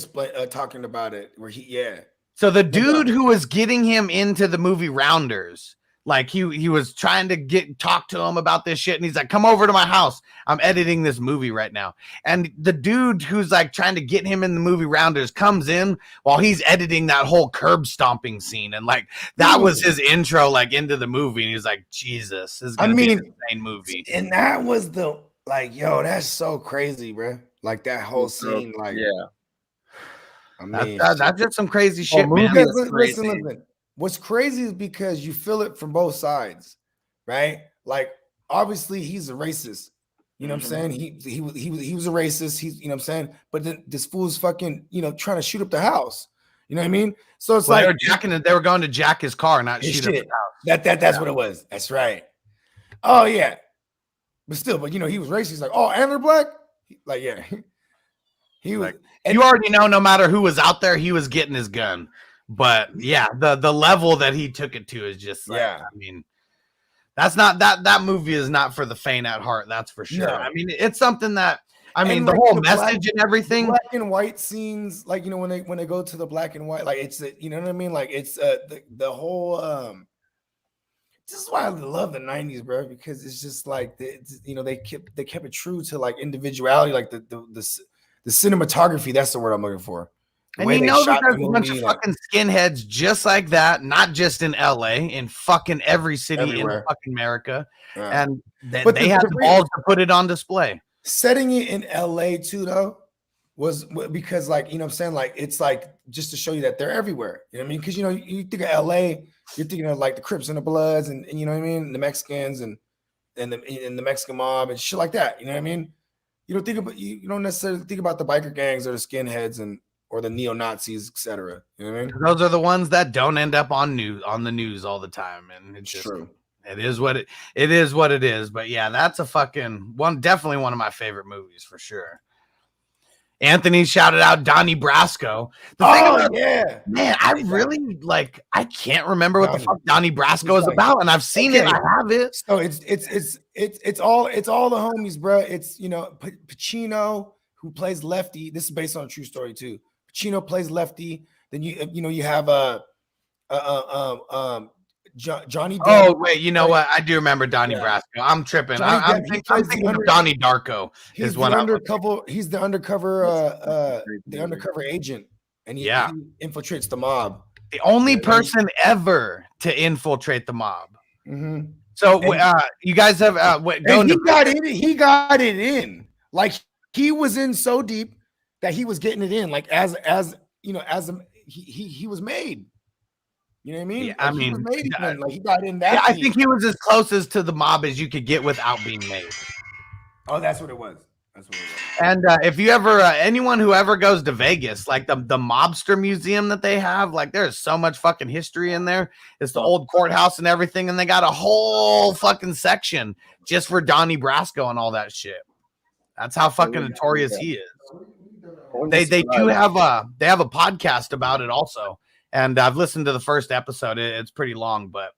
talking about it where So the dude who was getting him into the movie Rounders, like he was trying to talk to him about this shit, and he's like, come over to my house. I'm editing this movie right now. And the dude who's like trying to get him in the movie Rounders comes in while he's editing that whole curb stomping scene. And like that was his intro like into the movie. And he was like, Jesus, this is gonna be an insane movie. And that was the like, yo, that's so crazy, bro. Like that whole scene, like I mean, that's just some crazy shit, man. Listen. What's crazy is because you feel it from both sides, right? Like, obviously, he's a racist. You know what I'm saying? He was a racist. He's, you know what I'm saying? But then this fool's fucking, trying to shoot up the house. You know what I mean? So it's like they were going to jack his car, not shoot up the house. That's what it was. That's right. Oh yeah, but still, he was racist. He's like, oh, and they're black. Like, yeah, he was. Like, you already know, no matter who was out there, he was getting his gun. But yeah, the level that he took it to is just like, I mean, that's not that movie is not for the faint at heart. That's for sure. No. I mean, it's something that the whole message and everything, black and white scenes, like when they go to the black and white, like it's you know what I mean, like it's the whole. This is why I love the 90s, bro, because it's just like they kept it true to like individuality, like the cinematography. That's the word I'm looking for. And there's a bunch of fucking skinheads just like that, not just in LA, in fucking every city everywhere in fucking America. Yeah. And they had the balls to put it on display. Setting it in LA too, though, was because, like, you know what I'm saying? Like, it's like just to show you that they're everywhere. You know what I mean? Because, you think of LA, you're thinking of like the Crips and the Bloods and you know what I mean? The Mexicans and the Mexican mob and shit like that. You know what I mean? You don't necessarily think about the biker gangs or the skinheads or the neo-Nazis, etc. You know what I mean? Those are the ones that don't end up on the news all the time, and it's just true. It is what it is. But yeah, that's a fucking one. Definitely one of my favorite movies for sure. Anthony shouted out Donnie Brasco. Man, I really I can't remember what the fuck Donnie Brasco is about, and I've seen it. I have it. So it's all the homies, bro. It's Pacino, who plays Lefty. This is based on a true story too. Pacino plays Lefty. Then you have Johnny Depp. Oh wait, you know what? I do remember Donnie Brasco. I'm tripping. I'm thinking of Donnie Darko. He's the undercover. He's the undercover agent, and he infiltrates the mob. The only person ever to infiltrate the mob. Mm-hmm. So you guys have he got it in. Like he was in so deep that he was getting it in. Like he was made. You know what I mean? Yeah, he was made he got in that. I think he was as close as to the mob as you could get without being made. Oh, that's what it was. That's what it was. And if you ever, anyone who ever goes to Vegas, like the mobster museum that they have, like there's so much fucking history in there. It's the old courthouse and everything, and they got a whole fucking section just for Donnie Brasco and all that shit. That's how fucking notorious he is. They do have a podcast about it also, and I've listened to the first episode. It's pretty long, but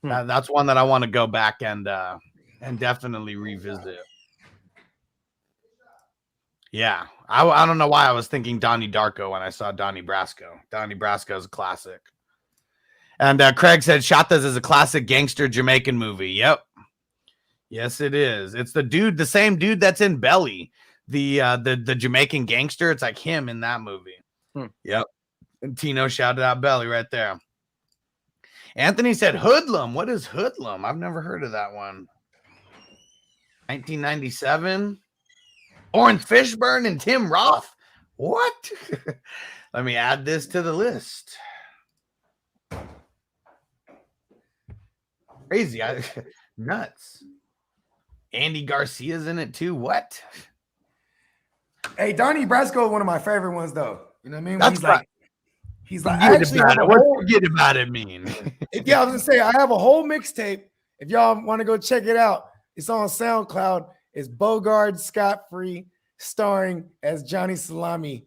that's one that I want to go back and definitely revisit. Yeah, I don't know why I was thinking Donnie Darko when I saw Donnie Brasco. Donnie Brasco is a classic. And Craig said Shatas is a classic gangster Jamaican movie. Yep. Yes, it is. It's the same dude that's in Belly, the Jamaican gangster. It's like him in that movie. Yep. And Tino shouted out Belly right there. Anthony said Hoodlum. What is Hoodlum? I've never heard of that one. 1997. Lawrence Fishburne and Tim Roth. What? Let me add this to the list. Crazy. Nuts. Andy Garcia's in it too. What? Hey, Donnie Brasco is one of my favorite ones, though. You know what I mean? That's right. He's like, what forget about it mean? Yeah, I was gonna say I have a whole mixtape. If y'all want to go check it out, it's on SoundCloud. It's Bogard Scott Free, starring as Johnny Salami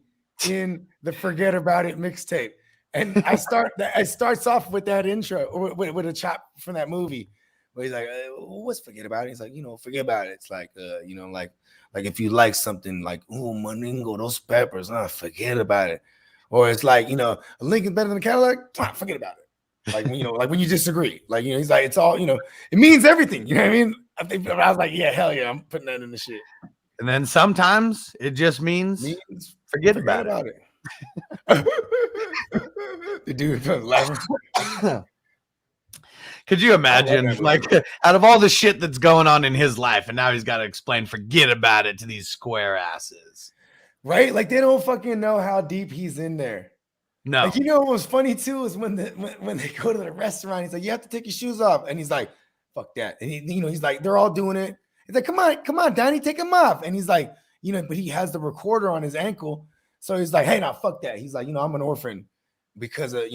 in the Forget About It mixtape. And it starts off with that intro with a chop from that movie where he's like, what's Forget About It? He's like, forget about it. It's like, like if you like something like, oh, Moningo, those peppers, forget about it. Or it's like, a Lincoln better than a Cadillac, forget about it. Like, like when you disagree, like, he's like, it's all, it means everything. You know what I mean? I was like, yeah, hell yeah, I'm putting that in the shit. And then sometimes it just means forget about it. The dude laughing. Could you imagine, like, out of all the shit that's going on in his life, and now he's got to explain forget about it to these square asses. Right? Like, they don't fucking know how deep he's in there. No. Like, what was funny, too, is when they go to the restaurant, he's like, you have to take your shoes off. And he's like, fuck that. And he's like, they're all doing it. He's like, come on, Donnie, take them off. And he's like, but he has the recorder on his ankle. So he's like, hey, now fuck that. He's like, I'm an orphan because of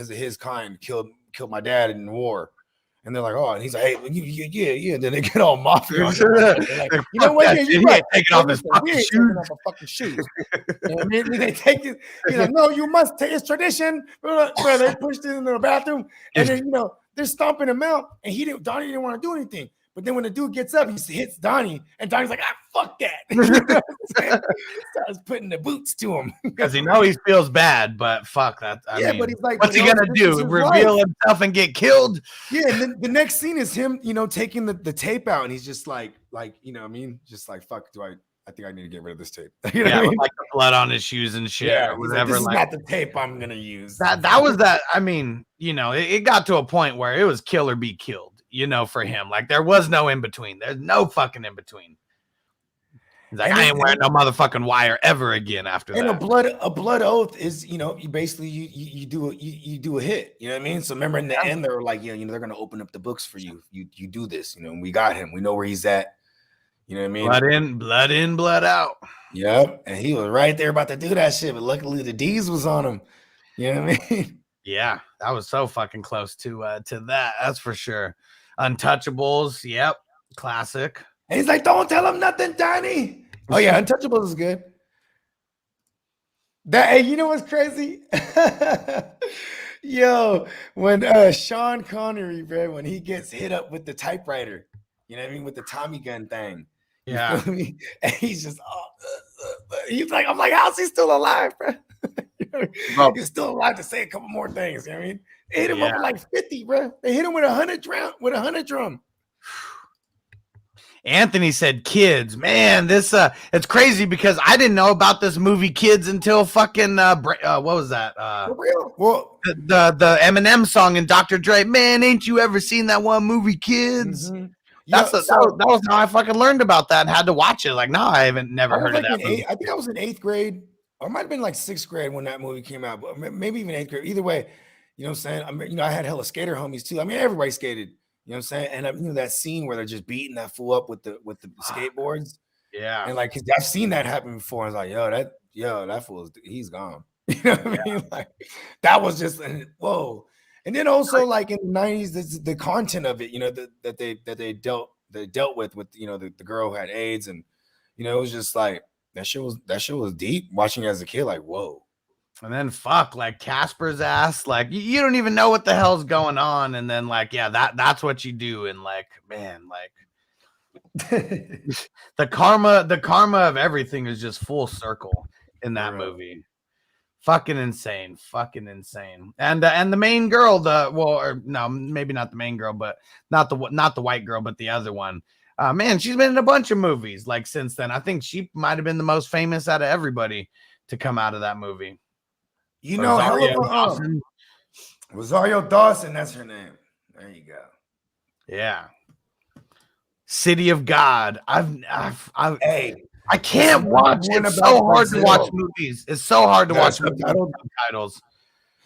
his kind killed my dad in the war. And they're like, oh, and he's like, hey, yeah. Then they get all mafia. Like, you know what? Yeah, you're right. Taking off his fucking shoes. Taking off a fucking shoes. You know what I mean? They take it. No, you must take. It's tradition. Bro, they pushed it into the bathroom, and then they're stomping him out, and Donnie didn't want to do anything. But then when the dude gets up, he hits Donnie, and Donnie's like, fuck that. Starts putting the boots to him. Because he feels bad, but fuck that. I mean, but he's like, what's he going to do? Reveal himself and get killed? Yeah, and then the next scene is him, taking the tape out, and he's just like, you know what I mean? Just like, fuck, I think I need to get rid of this tape. You know what I mean? Like the blood on his shoes and shit. Yeah, or whatever. This is not the tape I'm going to use. That was that. I mean, it got to a point where it was kill or be killed. For him, like there was no in between. There's no fucking in between. He's like, I ain't wearing no motherfucking wire ever again after that. And a blood oath is, you basically you do a hit. You know what I mean? So remember in the end, they were like, they're gonna open up the books for you. You do this, and we got him. We know where he's at. You know what I mean? Blood in, blood out. Yep. And he was right there about to do that shit, but luckily the D's was on him. You know what I mean? Yeah, that was so fucking close to that. That's for sure. Untouchables, yep, classic. And he's like, don't tell him nothing, Donnie. Oh yeah, Untouchables is good. Hey, you know what's crazy? Yo, when Sean Connery, bro, when he gets hit up with the typewriter, you know what I mean, with the Tommy gun thing. Yeah. And he's just he's like, I'm like, how's he still alive, bro? He's still alive to say a couple more things. You know what I mean? They hit him up with like 50, bro. They hit him with 100 drum. Anthony said kids. Man, this it's crazy because I didn't know about this movie Kids until fucking what was that? For real? Well, the Eminem song and Dr. Dre. Man, ain't you ever seen that one movie Kids? Mm-hmm. That was how I fucking learned about that and had to watch it. Like, no, I haven't never heard of that movie. I think I was in 8th grade. Or it might have been like 6th grade when that movie came out, but maybe even 8th grade. Either way, you know what I'm saying? I had hella skater homies too. I mean, everybody skated. You know what I'm saying? And that scene where they're just beating that fool up with the skateboards. Yeah. And like, 'cause I've seen that happen before. I was like, that fool's he's gone. You know what I mean? Like, that was just whoa. And then also like in the 90s, the content of it, you know, that they dealt with the girl who had AIDS, and it was just like that shit was deep. Watching it as a kid, like whoa. And then like Casper's ass, like you don't even know what the hell's going on, and then like that's what you do, and like man, like the karma of everything is just full circle in that movie. Fucking insane. And the main girl, no, maybe not the main girl, but not the white girl, but the other one. Man, she's been in a bunch of movies like since then. I think she might have been the most famous out of everybody to come out of that movie. Rosario Dawson, that's her name. There you go. Yeah. City of God. I can't watch. It's so hard to watch movies. It's so hard to watch subtitles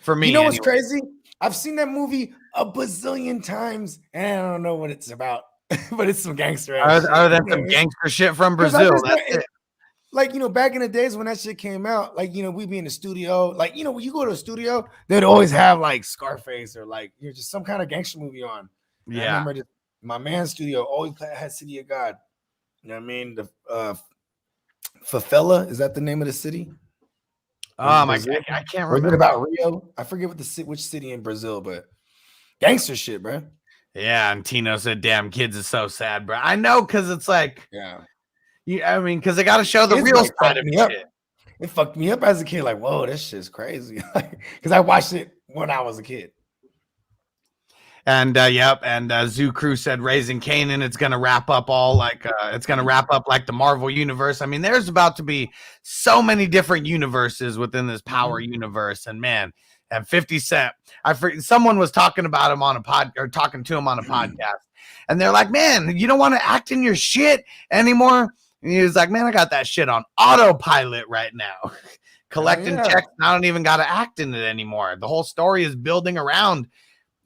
for me. You know what's crazy? I've seen that movie a bazillion times, and I don't know what it's about, but it's some gangster. Other than some gangster shit from Brazil. That's it. Like, back in the days when that shit came out, like, we'd be in the studio. Like, when you go to a studio, they'd always have like Scarface or like just some kind of gangster movie on. And I remember my man's studio always had City of God. You know what I mean? The Favela, is that the name of the city? I can't remember. Was it about Rio? I forget which city in Brazil, but gangster shit, bro. Yeah, and Tino said, "Damn, kids is so sad, bro." I know, because it's like, I mean, because they got to show the real side of shit. It fucked me up as a kid. Like, whoa, this shit's crazy. Because I watched it when I was a kid. And Zoo Crew said Raising Kanan, it's gonna wrap up like the Marvel universe. I mean, there's about to be so many different universes within this power universe, and man, and 50 Cent, someone was talking about him on talking to him on a podcast, and they're like, man, you don't want to act in your shit anymore. And he was like, man, I got that shit on autopilot right now. Collecting checks, and I don't even got to act in it anymore. The whole story is building around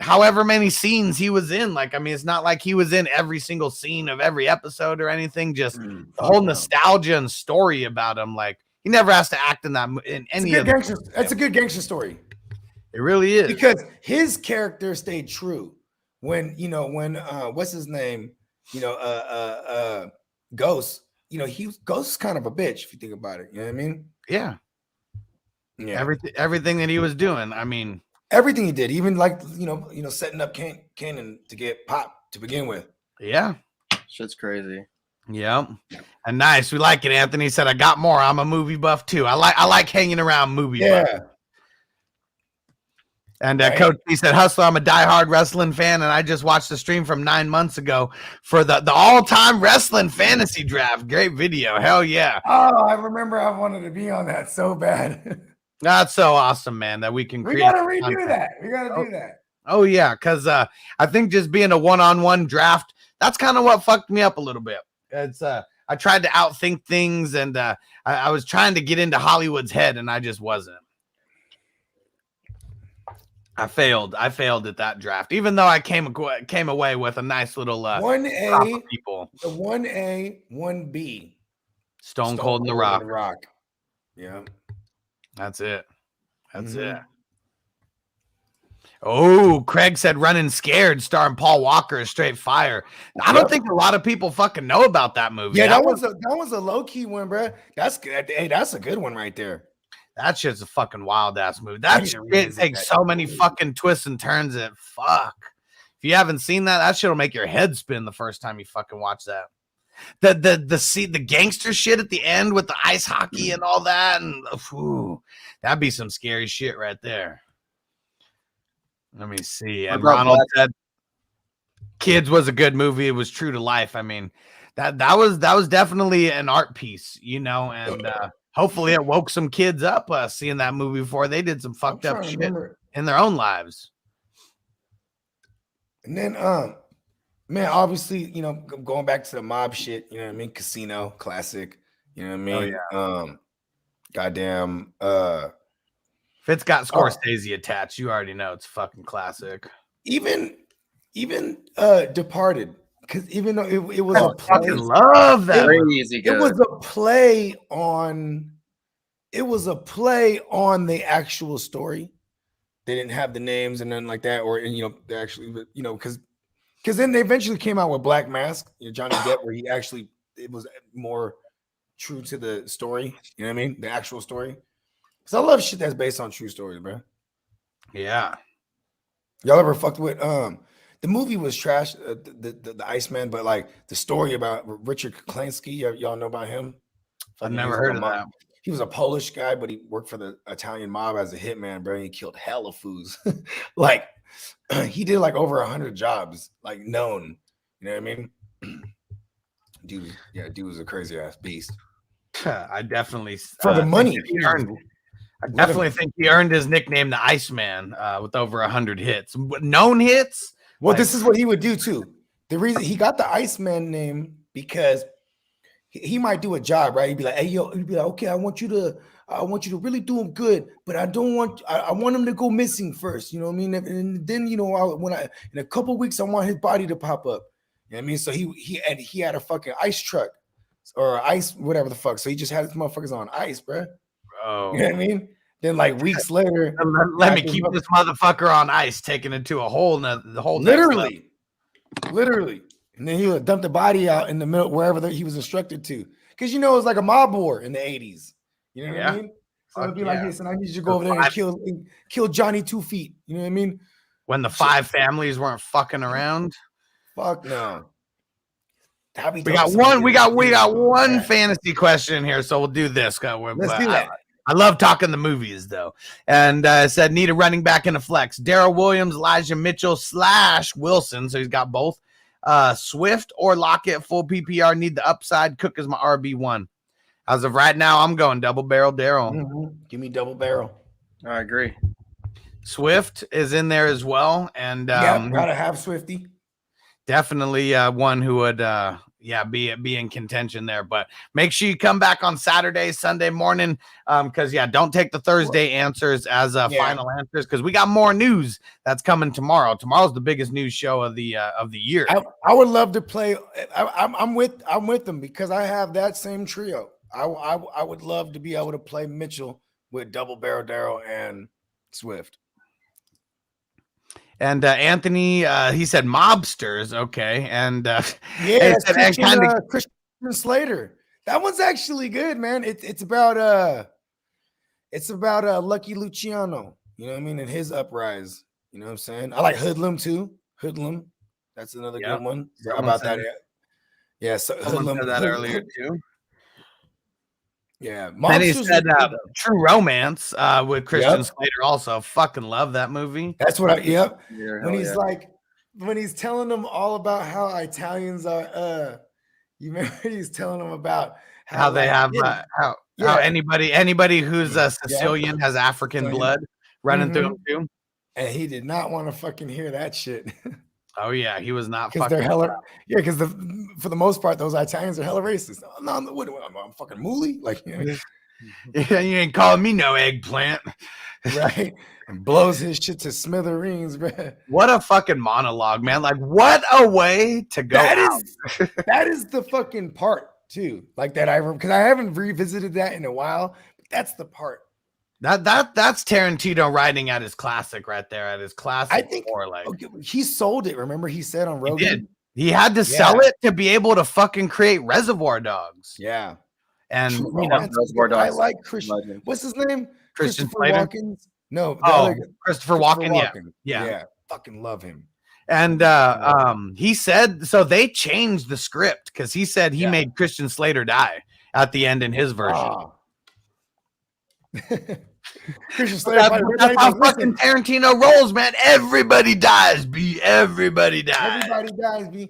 however many scenes he was in. Like, I mean, it's not like he was in every single scene of every episode or anything. Just the whole nostalgia and story about him. Like, he never has to act in any of them. That's a good gangster story. It really is, because his character stayed true. When what's his name? Ghost. Ghost's kind of a bitch if you think about it. You know what I mean? Yeah. Everything that he was doing. I mean, everything he did, even like setting up Kanan to get popped to begin with. Yeah, shit's crazy. Yeah, and nice. We like it. Anthony said, "I got more. I'm a movie buff too. I like hanging around movie buff." And Coach he said, "Hustler, I'm a diehard wrestling fan, and I just watched the stream from 9 months ago for the all-time wrestling fantasy draft. Great video. Hell yeah!" Oh, I remember. I wanted to be on that so bad. That's so awesome, man, that we can create. We gotta redo that. We gotta do that. Oh yeah, because I think just being a one-on-one draft, that's kind of what fucked me up a little bit. It's I tried to outthink things, and I was trying to get into Hollywood's head, and I just wasn't. I failed at that draft, even though I came away with a nice little 1A people. The 1A, 1B. Stone Cold and The Rock. Yeah. That's it. That's it. Oh, Craig said Running Scared, starring Paul Walker, is straight fire. I don't think a lot of people fucking know about that movie. Yeah, that was a low-key one, bro. That's good. Hey, that's a good one right there. That shit's a fucking wild ass movie. That shit takes so many fucking twists and turns. Fuck. If you haven't seen that shit'll make your head spin the first time you fucking watch that. The gangster shit at the end with the ice hockey and all that, and that'd be some scary shit right there. Let me see. And Ronald said Kids was a good movie. It was true to life. I mean, that was definitely an art piece, and hopefully it woke some kids up seeing that movie before they did some fucked up shit in their own lives. And then man, obviously, going back to the mob shit, you know what I mean? Casino, classic, you know what I mean? Oh, yeah. Goddamn. If it's got Scorsese attached, you already know it's fucking classic. Even Departed because even though it was I a play, fucking love that. Crazy it good. was a play on. It was a play on the actual story. They didn't have the names and nothing like that, or they actually, because then they eventually came out with Black Mask, Johnny Depp, where it was more true to the story. You know what I mean? The actual story. Because I love shit that's based on true stories, bro. Yeah. Y'all ever fucked with the movie was trash, the Iceman, but like the story about Richard Klansky, y'all know about him? I've never heard of that. He was a Polish guy, but he worked for the Italian mob as a hitman, bro. He killed hella fools. Like he did like over 100 jobs, like known. You know what I mean? Dude was a crazy ass beast. I definitely For the money think he earned. I definitely think he earned his nickname, the Iceman, with over 100 hits, known hits. Well, this is what he would do too. The reason he got the Iceman name because he might do a job, right? He'd be like, "Hey, yo," he'd be like, "Okay, I want you to really do him good, but I want him to go missing first." You know what I mean? And then in a couple weeks, I want his body to pop up. You know what I mean? So he had a fucking ice truck or ice whatever the fuck. So he just had his motherfuckers on ice, bro. Oh, you know what I mean? Then like weeks later, let me keep this motherfucker on ice, taking it to a whole literally. And then he would dump the body out in the middle wherever he was instructed to, because it was like a mob war in the 80s. You know what I mean? So it'd be like this, and I need you to go over there and kill Johnny 2 feet. You know what I mean? When the 5 families weren't fucking around. Fuck no. We got one fantasy question here, so we'll do this. Let's do that. I love talking the movies though, and said need a running back in a flex. Darrell Williams, Elijah Mitchell / Wilson, so he's got both. Swift or Lockett, full PPR, need the upside. Cook is my RB1. As of right now, I'm going double barrel Darrell. Mm-hmm. Give me double barrel. I agree. Swift is in there as well, and gotta have Swifty. Definitely one who would be in contention there. But make sure you come back on Saturday, Sunday morning, because don't take the Thursday answers as final answers, because we got more news that's coming tomorrow. Tomorrow's the biggest news show of the year. I would love to play. I'm with them because I have that same trio. I would love to be able to play Mitchell with double barrel Darrell and Swift. And Anthony, he said mobsters. Okay. And Christian Slater. That one's actually good, man. It's about Lucky Luciano, you know what I mean, and his uprise. You know what I'm saying? I like Hoodlum too. Hoodlum. That's another good one. About that. Yeah, so Hoodlum said that earlier too. Yeah. Then he said True Romance with Christian Slater also. Fucking love that movie. That's what when he's telling them all about how Italians are you remember he's telling them about how they have how anybody who's a Sicilian has African blood running through them too. And he did not want to fucking hear that shit. Oh yeah, he was not fucking. They're hella, because for the most part, those Italians are hella racist. No, I'm fucking mooly, like you ain't calling me no eggplant, right? And blows his shit to smithereens, bro. What a fucking monologue, man! Like, what a way to go. That is the fucking part too, like that. Because I haven't revisited that in a while. But that's the part. That's Tarantino writing at his classic right there, at his classic. I think he sold it. Remember, he said on Rogan he had to sell it to be able to fucking create Reservoir Dogs. Yeah, and Reservoir Dogs. I like Christian. What's his name? Christian Slater. No, Christopher Walken. Yeah, fucking love him. And he said so. They changed the script because he said he made Christian Slater die at the end in his version. Christian Slater. That's how fucking Tarantino rolls, man. Everybody dies, B. Everybody dies. Everybody dies, B.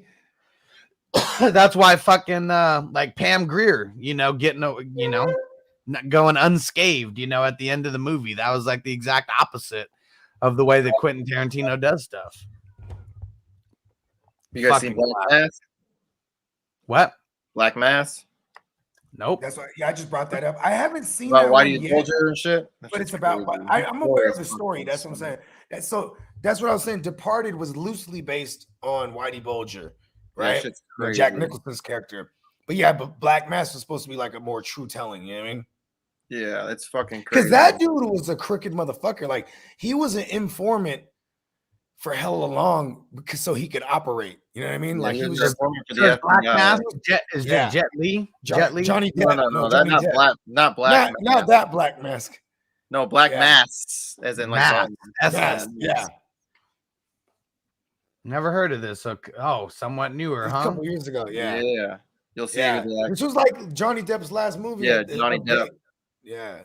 That's why fucking like Pam Grier, getting not going unscathed, at the end of the movie. That was like the exact opposite of the way that Quentin Tarantino does stuff. You guys seen Black Mass? What? Black Mass? Nope. That's why. Yeah, I just brought that up. I haven't seen about Whitey Bulger and shit. But it's about. I'm aware of the story. That's what I'm saying. That's what I was saying. Departed was loosely based on Whitey Bulger, right? shit's You know, crazy. Jack Nicholson's character. But yeah, but Black Mass was supposed to be like a more true telling. You know what I mean? Yeah, it's fucking crazy. Because that dude was a crooked motherfucker. Like he was an informant for hella long because so he could operate. You know what I mean? Like he was just informing for So the is Black FBI. Mask is Yeah. Jet Li? Johnny No, Depp. no, that Johnny not Depp. black, not black. Not that Black Mask. No, black Yeah. masks, as in like Mask. Mask. Yeah. Never heard of this. So, somewhat newer, A huh? couple years ago. yeah. Yeah. You'll see. Yeah. It Which was like Johnny Depp's last movie. Yeah, Johnny Depp. Yeah.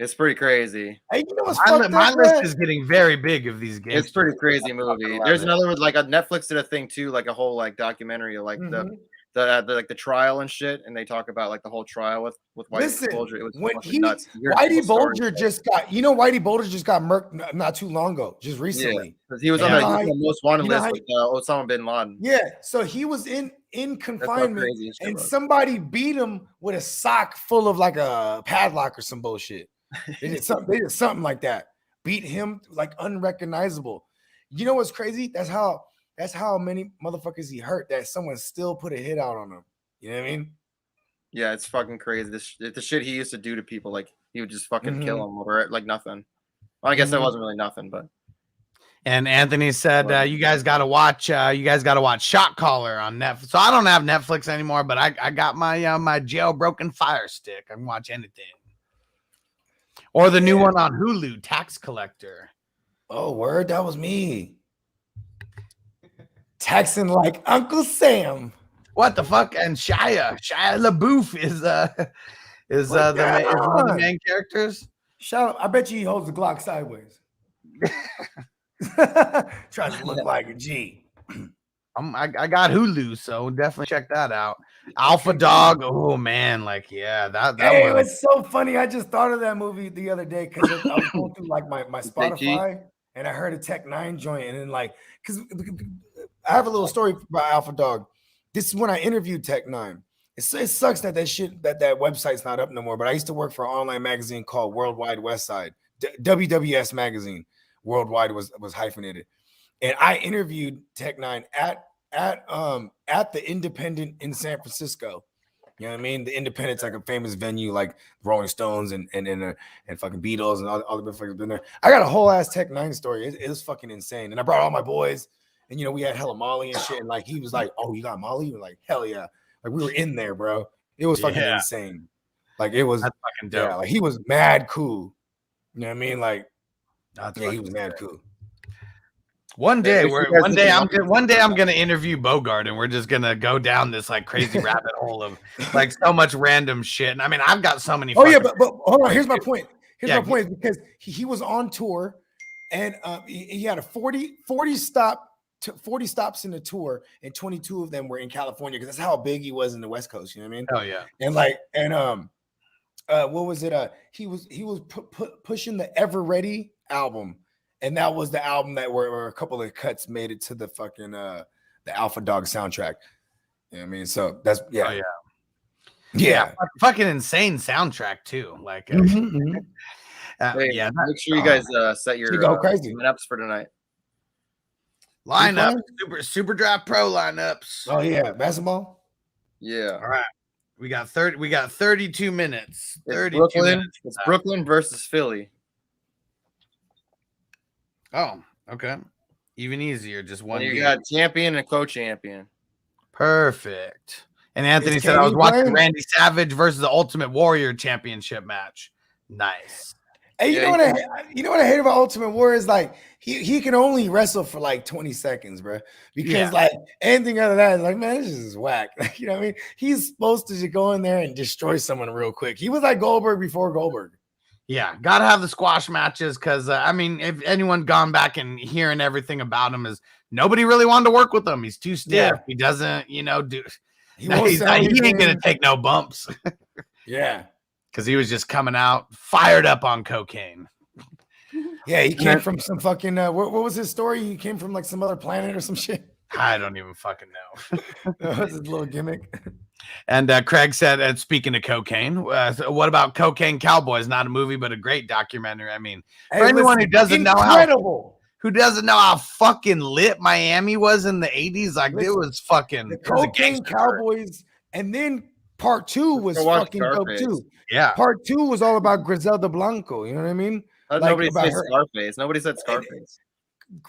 It's pretty crazy. Hey, you know what's My, fucked my up, list man? is getting very big of these games. It's pretty crazy movie. love There's it. another one like a Netflix did a thing too, like a whole like documentary, like Mhm. the like the trial and shit, and they talk about like the whole trial with Whitey Listen, Bulger. It was when fucking nuts. You hear Whitey people's stories. Bulger just got, Whitey Bulger just got murked not too long ago, just recently. 'Cause he was Yeah. on the most wanted You know list how- with Osama bin Laden. Yeah, so he was in That's how confinement, crazy this shit and was. somebody beat him with a sock full of like a padlock or some bullshit. They did something like that. Beat him like unrecognizable. You know what's crazy? That's how many motherfuckers he hurt that someone still put a hit out on him. You know what I mean? Yeah, it's fucking crazy. The shit he used to do to people, like he would just fucking kill them over it, like nothing. Well, I guess that wasn't really nothing, but And Anthony said, you guys got to watch Shot Caller on Netflix. So I don't have Netflix anymore, but I got my my jailbroken Fire Stick. I can watch anything. Or the new one on Hulu, Tax Collector. Oh, word, that was me. Texan like Uncle Sam. What the fuck? And Shia LaBeouf is one of the main characters. Shout out, I bet you he holds the Glock sideways. Tries to look like a G. I got Hulu, so definitely check that out. Alpha Dog. Oh man, like that Hey, one. it's so funny. I just thought of that movie the other day because I was going through like my Spotify and I heard a Tech 9 joint, and then like because I have a little story about Alpha Dog. This is when I interviewed Tech 9. It sucks that that website's not up no more. But I used to work for an online magazine called Worldwide West Side, WWS magazine. Worldwide was hyphenated, and I interviewed Tech 9 at the Independent in San Francisco. You know what I mean? The Independent's like a famous venue, like Rolling Stones and fucking Beatles and all the motherfuckers been there. I got a whole ass Tech 9 story. It was fucking insane. And I brought all my boys, and we had hella Molly and shit. And like he was like, "Oh, you got Molly?" We were like, "Hell yeah!" Like we were in there, bro. It was fucking insane. Like it was That's fucking dope. Yeah, like he was mad cool. You know what I mean? Like he was mad cool. One day I'm gonna interview Bogard, and we're just gonna go down this like crazy rabbit hole of like so much random shit. And I mean, I've got so many. Oh yeah, but hold on. Here's my point. My point is because he was on tour, and he had a 40 stops in the tour, and 22 of them were in California because that's how big he was in the West Coast. You know what I mean? Oh yeah. And what was it? He was pushing the Ever Ready album. And that was the album that where a couple of cuts made it to the fucking the Alpha Dog soundtrack. You know what I mean? So that's fucking insane soundtrack too. Like Hey, make sure you guys set your go crazy lineups for tonight. lineup, super draft pro lineups. Oh yeah, basketball. Yeah. All right. We got 32 minutes. It's 32 Brooklyn. minutes. It's Brooklyn versus Philly. Oh, okay. Even easier. Just one. And you game. got champion and co-champion. Perfect. And Anthony Is said I was KD watching playing? Randy Savage versus the Ultimate Warrior championship match. Nice. Hey, you know what I hate about Ultimate Warrior is like he can only wrestle for like 20 seconds, bro. Because like anything other than that is like, man, this is whack. Like, you know what I mean? He's supposed to just go in there and destroy someone real quick. He was like Goldberg before Goldberg. Yeah, gotta have the squash matches because I mean, if anyone gone back and hearing everything about him is nobody really wanted to work with him. He's too stiff. Yeah. He doesn't, do. He He ain't gonna take no bumps Yeah. because he was just coming out fired up on cocaine. Yeah, he came from some fucking what was his story? He came from like some other planet or some shit. I don't even fucking know. That was his little gimmick. And Craig said, and speaking of cocaine, so what about Cocaine Cowboys? Not a movie, but a great documentary. I mean, for anyone who doesn't know who doesn't know how fucking lit Miami was in the 80s? Like, it was fucking The it was a Cocaine gangster. Cowboys, and then part 2 was Go watch fucking dope Scarface. too. Yeah. Part 2 was all about Griselda Blanco. You know what I mean? Like, Nobody about said her- Scarface. Nobody said Scarface.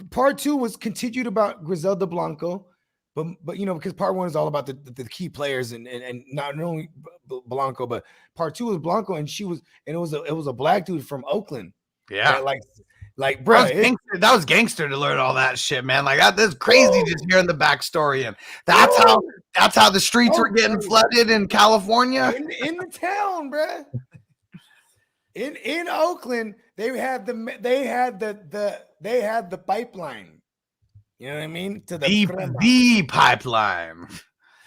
Part 2 was continued about Griselda Blanco, but you know, because part 1 is all about the key players and not only Blanco, but part 2 was Blanco, and it was a black dude from Oakland. Yeah. That, like bro, that was gangster to learn all that shit, man. Like that's crazy just hearing the backstory, and that's how the streets were getting flooded in California. in the town, bro. In Oakland, they had the pipeline. You know what I mean? To The pipeline.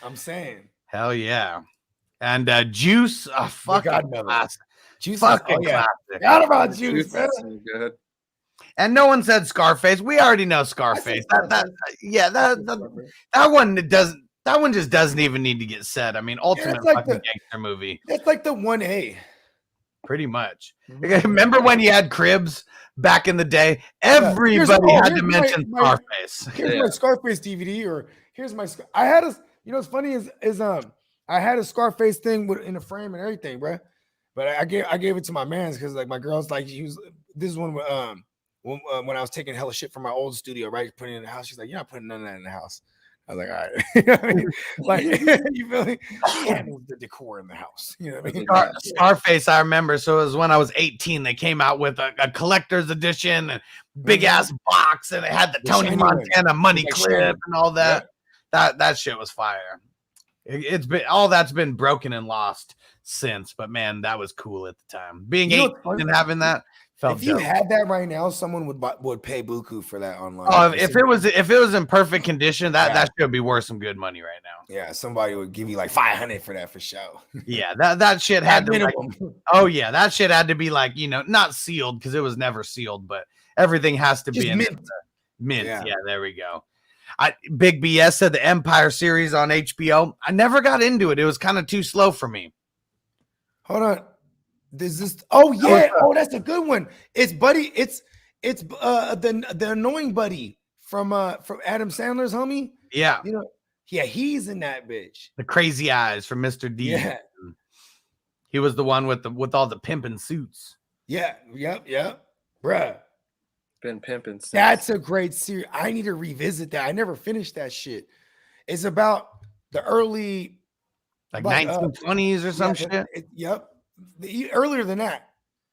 I'm saying. Hell yeah. And Juice, fucking Godmother. classic. Juice, Fucking yeah. classic. Forgot about Juice, Juice man. is so good. And no one said Scarface. We already know Scarface. That one just doesn't even need to get said. I mean, ultimate like fucking the- gangster movie. That's like the 1A. Pretty much. Remember when you had cribs back in the day? Everybody had to mention Scarface. Here's my Scarface DVD, or here's my. I had a. You know what's funny is I had a Scarface thing in a frame and everything, bro. But I gave it to my man's because like my girl's like this is when I was taking hella shit from my old studio, right? Putting it in the house. She's like, you're not putting none of that in the house. I was like, all right. You know what I mean? Like, you feel me? She handles the decor in the house. You know what I mean? Scarface, I remember. So it was when I was 18. They came out with a collector's edition and big ass box, and it had the Tony Montana money clip and all that. Yeah. That shit was fire. It's been all that's been broken and lost since, but man, that was cool at the time. Being 18 and having that felt if you dope. had that right now, someone would pay buku for that online. Oh, if it was in perfect condition, that should be worth some good money right now. Yeah, somebody would give you like $500 for that for show. Yeah, that shit had to like, that shit had to be like, you know, not sealed because it was never sealed, but everything has to be in mint. Yeah, there we go. Big BS said the Empire series on HBO. I never got into it. It was kind of too slow for me. Hold on. There's this. Oh yeah. Oh, that's a good one. It's Buddy. It's the annoying Buddy from Adam Sandler's homie. Yeah. You know. Yeah, he's in that bitch. The crazy eyes from Mr. D. Yeah. He was the one with all the pimping suits. Yeah. Yep. Bruh. Been pimping. That's a great series. I need to revisit that. I never finished that shit. It's about the early, like 1920s or some shit. Earlier than that.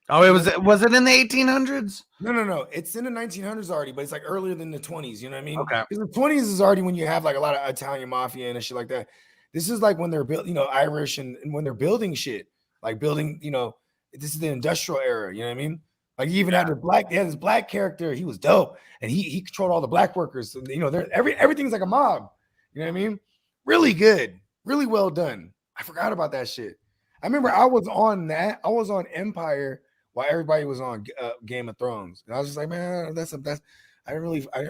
Oh, was it in the 1800s? No. It's in the 1900s already, but it's like earlier than the 20s. You know what I mean? Okay. Because the 20s is already when you have like a lot of Italian mafia and shit like that. This is like when they're built, you know, Irish and when they're building shit, like building, you know, this is the industrial era. You know what I mean? Like he even had this black character. He was dope, and he controlled all the black workers. So, you know, everything's like a mob. You know what I mean? Really good, really well done. I forgot about that shit. I remember I was on Empire while everybody was on Game of Thrones, and I was just like, man, that's I didn't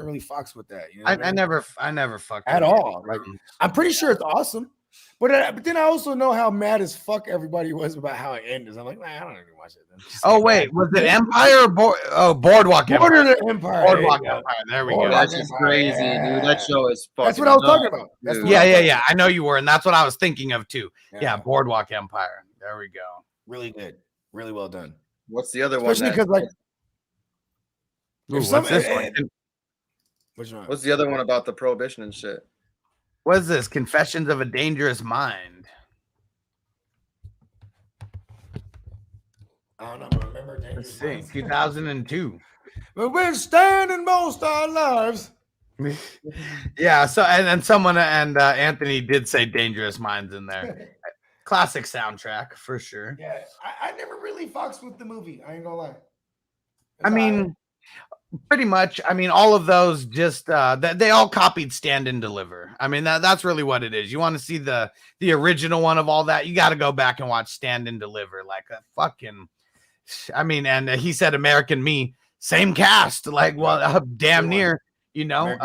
really fox with that. You know I never fucked at all. Like I'm pretty sure it's awesome. But then I also know how mad as fuck everybody was about how it ended. I'm like, man, I don't even watch it. Oh wait, was it Empire or Boardwalk Empire? Boardwalk Empire. There we go. That's just crazy, dude. That show is fucking. That's what I was talking about. Yeah. I know you were, and that's what I was thinking of too. Yeah, Boardwalk Empire. There we go. Really good. Really well done. What's the other one? Especially because like, what's this one? Which one? What's the other one about the prohibition and shit? What is this? Confessions of a Dangerous Mind. I don't know. Remember Let's see. 2002. But we're standing most our lives. Yeah. So and someone and Anthony did say Dangerous Minds in there. Classic soundtrack for sure. Yeah, I never really foxed with the movie. I ain't gonna lie. I mean, pretty much. I mean, all of those just they all copied Stand and Deliver. I mean, that's really what it is. You want to see the original one of all that, you got to go back and watch Stand and Deliver. Like a fucking, I mean, and he said American Me, same cast, like damn near, you know.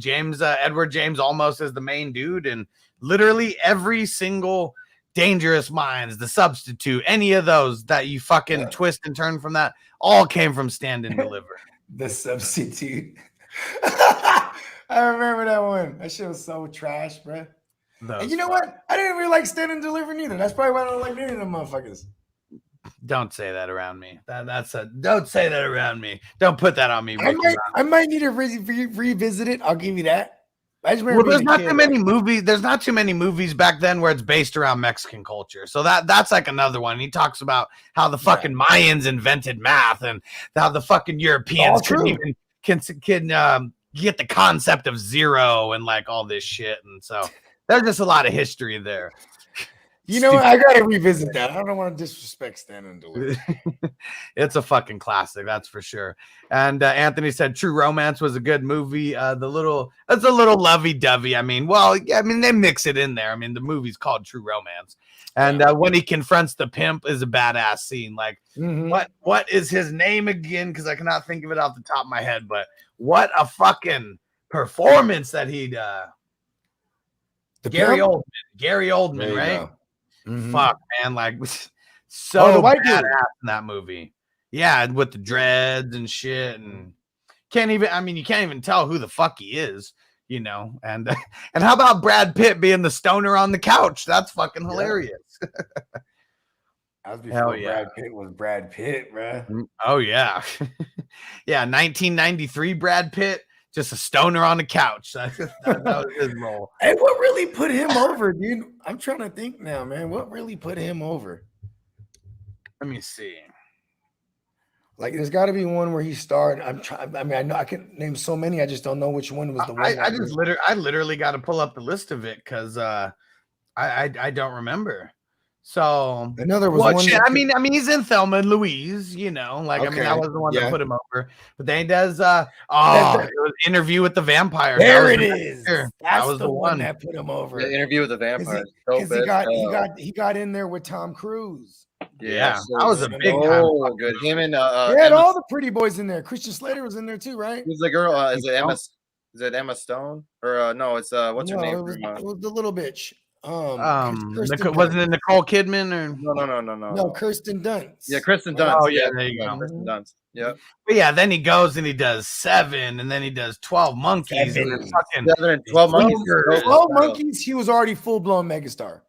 Edward James almost as the main dude, and literally every single Dangerous Minds, The Substitute, any of those that you fucking twist and turn from that, all came from Stand and Deliver. The Substitute. I remember that one. That shit was so trash, bro. And you know what? I didn't really like Stand and Deliver neither. That's probably why I don't like any of them motherfuckers. Don't say that around me. Don't say that around me. Don't put that on me. I might need to revisit it. I'll give you that. I just Well, there's not too many movies. There's not too many movies back then where it's based around Mexican culture. So that's like another one. He talks about how the fucking Mayans invented math and how the fucking Europeans couldn't even can get the concept of zero and like all this shit. And so there's just a lot of history there. You know, I gotta revisit that. I don't want to disrespect Stand and Deliver. It's a fucking classic, that's for sure. And Anthony said True Romance was a good movie. It's a little lovey-dovey. I mean, they mix it in there. I mean, the movie's called True Romance. And when he confronts the pimp is a badass scene. Like, what is his name again? Because I cannot think of it off the top of my head. But what a fucking performance that he'd Gary Oldman, right? Fuck, man, like so the white badass dude in that movie. Yeah, with the dreads and shit, and you can't even tell who the fuck he is, you know. And how about Brad Pitt being the stoner on the couch? That's fucking hilarious. That was before Brad Pitt was Brad Pitt, bro. Oh yeah. Yeah, 1993 Brad Pitt. Just a stoner on the couch. That was his role. Hey, what really put him over, dude? I'm trying to think now, man. What really put him over? Let me see. Like, there's got to be one where he starred. I know I can name so many. I just don't know which one was the one. I literally got to pull up the list of it because I don't remember. So I know there was one. I mean, he's in Thelma and Louise, you know. Like, okay. I mean, that was the one that put him over. But then he does Interview with the Vampire. There it is. That was the one that put him over. The Interview with the Vampire. Because he got in there with Tom Cruise. Yeah, that was a big time. Oh, good. Him and he had all the pretty boys in there. Christian Slater was in there too, right? Who's the girl? Is it Emma Stone? Or no, it's what's her name? It was the little bitch. Wasn't it Nicole Kidman or no, Kirsten Dunst. Yeah, Kirsten Dunst. Oh yeah, there you go. Kirsten Dunst. Yeah. But yeah, then he goes and he does 7, and then he does 12 Monkeys. 7 and 12 Monkeys. 12 Monkeys. He was already full blown megastar.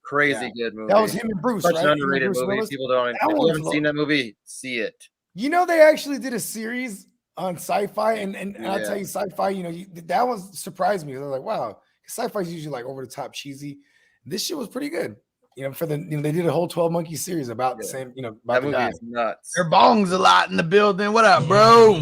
Crazy good movie. That was him and Bruce. Such right? an underrated movie. Willis. People don't. If you haven't seen that movie, see it. You know, they actually did a series on Sci-Fi, and I'll tell you, Sci-Fi. You know, that one surprised me. I was like, wow, Sci-Fi is usually like over the top cheesy. This shit was pretty good. You know, they did a whole 12 Monkey series about the same. You know, about that movie is nuts. Their bongs a lot in the building. What up, bro?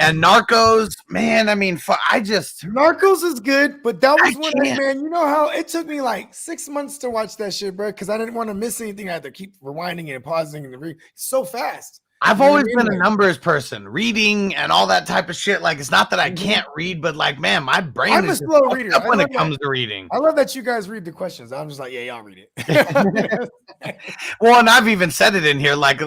And Narcos, man, I mean, Narcos is good, but that was man, you know how it took me like 6 months to watch that shit, bro, because I didn't want to miss anything. I had to keep rewinding it and pausing and so fast. I've always been a numbers person, reading and all that type of shit. Like, it's not that I can't read, but like, man, my brain is a slow reader when it comes to reading. I love that you guys read the questions. I'm just like, yeah, y'all read it. Well, and I've even said it in here, like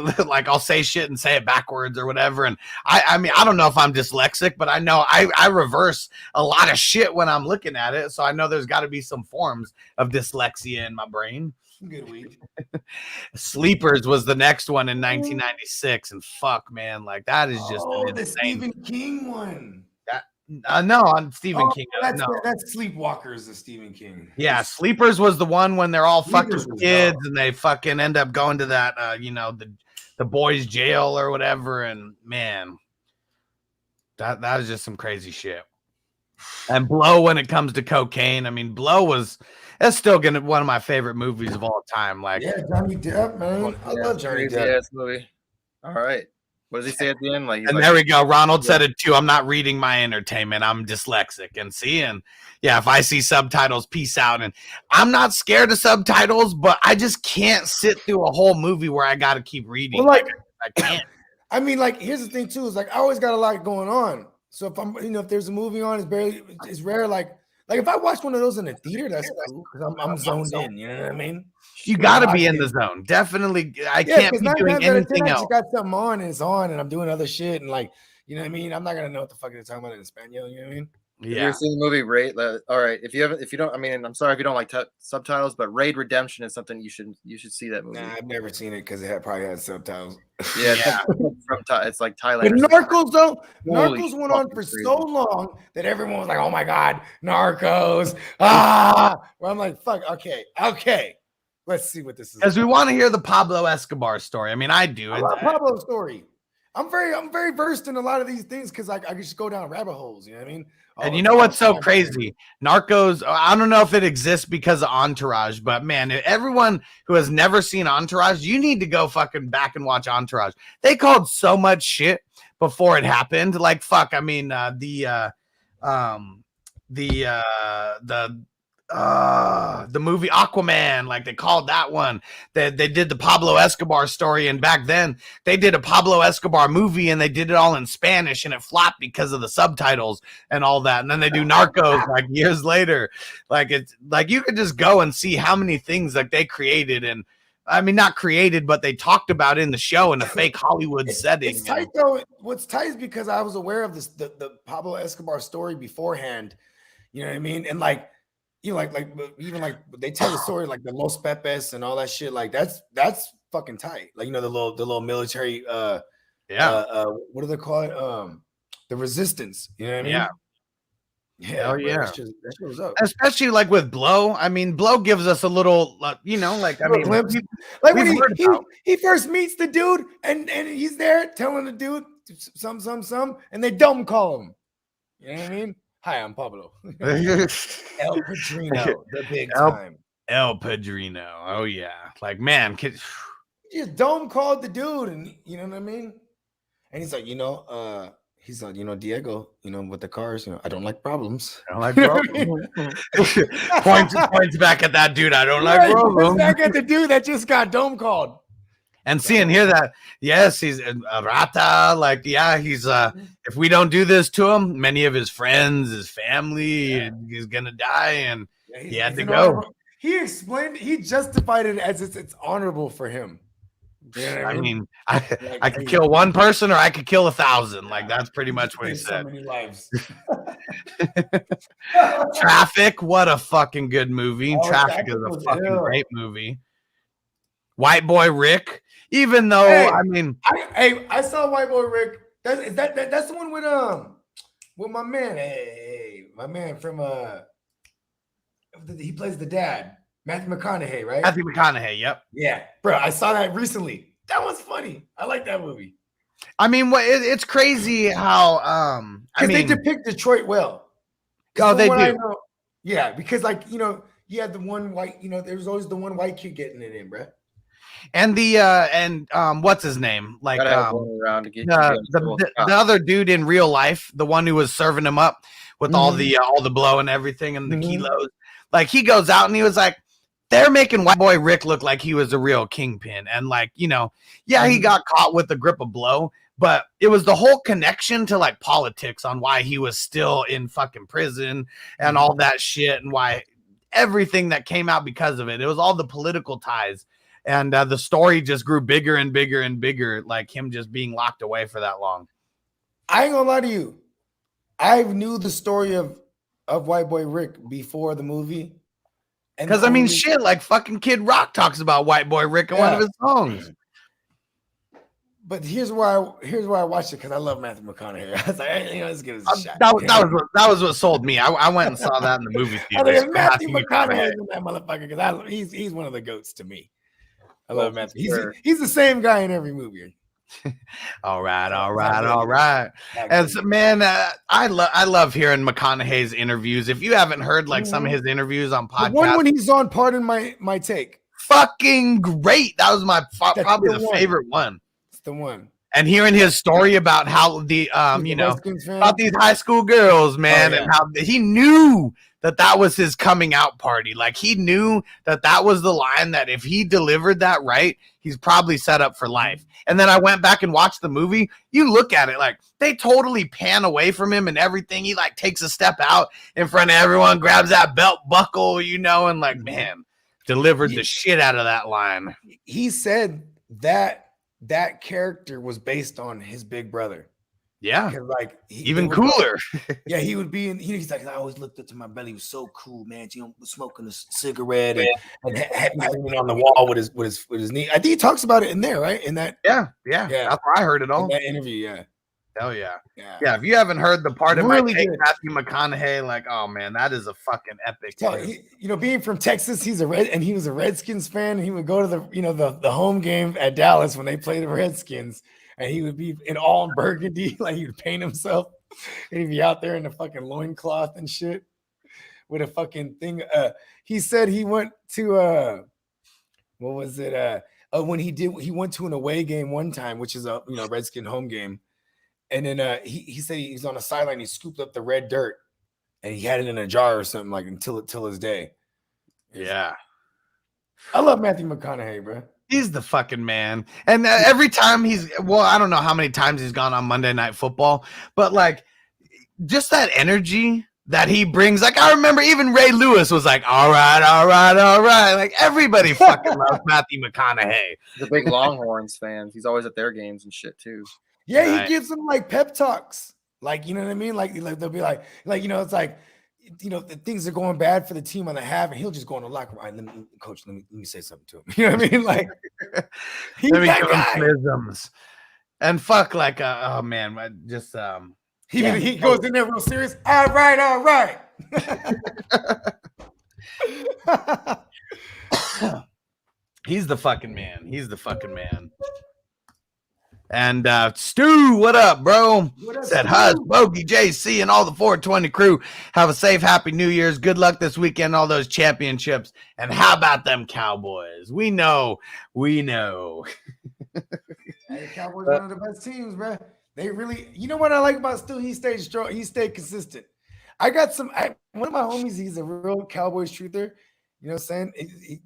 I'll say shit and say it backwards or whatever. And I mean, I don't know if I'm dyslexic, but I know I reverse a lot of shit when I'm looking at it. So I know there's got to be some forms of dyslexia in my brain. Good week. Sleepers was the next one in 1996, and fuck, man, like that is just the Stephen King one. No, on Stephen King. That's Sleepwalkers, the Stephen King. Yeah, Sleepers was the one when they're all fucking kids and they fucking end up going to that, the boys' jail or whatever. And man, that is just some crazy shit. And Blow, when it comes to cocaine, I mean, Blow that's still one of my favorite movies of all time. Like, yeah, Johnny Depp, man. I love Johnny Depp. Movie. All right. What does he say at the end? There we go. Ronald said it too. I'm not reading my entertainment. I'm dyslexic. And if I see subtitles, peace out. And I'm not scared of subtitles, but I just can't sit through a whole movie where I got to keep reading. Well, I can't. I mean, like, here's the thing too, is like I always got a lot going on. So if I'm, if there's a movie on, it's rare. Like if I watch one of those in the theater, that's cool because I'm zoned in. You know what I mean? You got to be in the zone. Definitely. I can't be doing anything else. You got something on and it's on, and I'm doing other shit, and like, you know what I mean? I'm not gonna know what the fuck they're talking about in Espanol. You know what I mean? Have you ever seen the movie Raid? All right, if you don't, I mean, I'm sorry if you don't like subtitles, but Raid Redemption is something you should see that movie. Nah, I've never seen it because it probably had subtitles. Yeah, it's like Thailand. But Narcos though, Holy Narcos went on for crazy. so long that everyone was like, "Oh my god, Narcos!" Well, I'm like, "Fuck, okay, let's see what this is." Because we want to hear the Pablo Escobar story. I mean, I do. I love Pablo's story. I'm very versed in a lot of these things because I just go down rabbit holes. You know what I mean? And you know what's so crazy? Narcos, I don't know if it exists because of Entourage, but man, everyone who has never seen Entourage, you need to go fucking back and watch Entourage. They called so much shit before it happened. Like, fuck, I mean, the movie Aquaman, like they called that one. They did the Pablo Escobar story, and back then they did a Pablo Escobar movie and they did it all in Spanish and it flopped because of the subtitles and all that. And then they do Narcos like years later. Like it's like you could just go and see how many things like they created, and I mean not created, but they talked about in the show in a fake Hollywood setting. It's tight though. What's tight is because I was aware of this the Pablo Escobar story beforehand. You know what I mean? And like you know, like even like they tell the story like the Los Pepes and all that shit. Like that's fucking tight. Like you know the little military. What do they call it? The resistance. You know what I mean? Yeah. Yeah. Oh yeah. That shit was up. Especially like with Blow. I mean, Blow gives us a little, you know, like I mean, like when he first meets the dude and he's there telling the dude some, and they dumb call him. You know what I mean? Hi, I'm Pablo. El Padrino, the big time. El Padrino. Oh yeah. Like man, he just dumb called the dude, and you know what I mean? And he's like, he's like, Diego, with the cars, I don't like problems. I don't like problems. points back at that dude. I don't like problems. Points back at the dude that just got dome called. And see and hear that, yes, he's a rata. Like, yeah, he's if we don't do this to him, many of his friends, his family, he's gonna die, and he had to go. He explained, he justified it as it's honorable for him. You know what I mean, I could kill one person or I could kill 1,000. Like that's pretty much what he said. So many lives. Traffic, what a fucking good movie. Traffic is a fucking great movie. White Boy Rick, even though I mean, I saw White Boy Rick. That's the one with my man. My man from he plays the dad, Matthew McConaughey, right? Matthew McConaughey, yep. Yeah, bro, I saw that recently. That was funny. I like that movie. I mean, it's crazy how I mean they depict Detroit well. Oh, they do. Yeah, because you had the one white, there was always the one white kid getting it in, bro. And what's his name? Like the other dude in real life, the one who was serving him up with all the blow and everything and the kilos. Like he goes out and he was like, they're making White Boy Rick look like he was a real kingpin. And like, he got caught with the grip of blow, but it was the whole connection to like politics on why he was still in fucking prison and all that shit, and why everything that came out because of it. It was all the political ties. And the story just grew bigger and bigger and bigger, like him just being locked away for that long. I ain't gonna lie to you. I knew the story of White Boy Rick before the movie. Because I mean, shit, like fucking Kid Rock talks about White Boy Rick in one of his songs. But here's why I watched it, because I love Matthew McConaughey. I was like, let's give this a shot. That was what sold me. I went and saw that in the movie theater. Matthew McConaughey is that motherfucker, because he's one of the goats to me. I love Matthew. He's the same guy in every movie. All right. And so, man, I love hearing McConaughey's interviews. If you haven't heard like some of his interviews on podcasts, the one when he's on Pardon My Take, fucking great. That was my probably the favorite one. It's the one. And hearing his story about how the about these high school girls, man, and how he knew that was his coming out party. Like he knew that was the line that if he delivered that right, he's probably set up for life. And then I went back and watched the movie. You look at it, like they totally pan away from him and everything. He like takes a step out in front of everyone, grabs that belt buckle, and like, man, delivered the shit out of that line. He said that character was based on his big brother. Yeah. Because like Even cooler. Yeah, he would be in. He's like, I always looked up to my belly. He was so cool, man. You know, smoking a cigarette and hanging on the wall with his knee. I think he talks about it in there, right? In that, Yeah. That's where I heard it all. in that interview. Yeah, Hell yeah. yeah. Yeah. If you haven't heard the part of Really my take good. Matthew McConaughey, like, oh man, that is a fucking epic. Being from Texas, he was a Redskins fan. And he would go to the home game at Dallas when they played the Redskins, and he would be in all burgundy, like he would paint himself, and he'd be out there in the fucking loincloth and shit with a fucking thing. He said he went to what was it? When he went to an away game one time, which is a Redskin home game, and then he said he was on the sideline. He scooped up the red dirt and he had it in a jar or something like until his day. Yeah. I love Matthew McConaughey, bro. He's the fucking man. And every time I don't know how many times he's gone on Monday Night Football, but like just that energy that he brings. Like I remember even Ray Lewis was like, all right. Like everybody fucking loves Matthew McConaughey. The big Longhorns fans. He's always at their games and shit too. Yeah, Right. he gives them like pep talks. Like, you know what I mean? Like they'll be like, it's like, the things are going bad for the team on the half, and he'll just go in the locker room. All right, coach, let me say something to him. You know what I mean? Like, he's Let me that give him guy. some isms. And fuck, like, oh man, just He goes in there real serious. All right. He's the fucking man. And Stu, what up, bro? Said Huz, Bogey, JC, and all the 420 crew. Have a safe, happy New Year's. Good luck this weekend, all those championships. And how about them Cowboys? We know. Hey, Cowboys one of the best teams, bro. They really, you know what I like about Stu? He stayed strong. He stayed consistent. I got one of my homies. He's a real Cowboys truther. You know what I'm saying?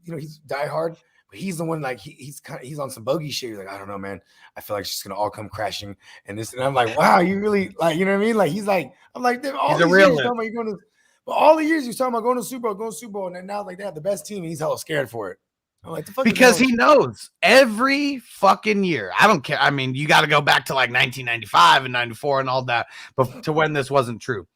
He's diehard. But he's the one like he's on some bogey shit. He's like, I don't know, man. I feel like it's just gonna all come crashing and this. And I'm like, wow, you really like, you know what I mean? Like he's like, I'm like, all He's a these years realist. you're talking about but all the years you're talking about going to Super Bowl, and then now like they have the best team, and he's hella scared for it. I'm like, the fuck Because he knows every fucking year. I don't care. I mean, you got to go back to like 1995 and 94 and all that, but to when this wasn't true.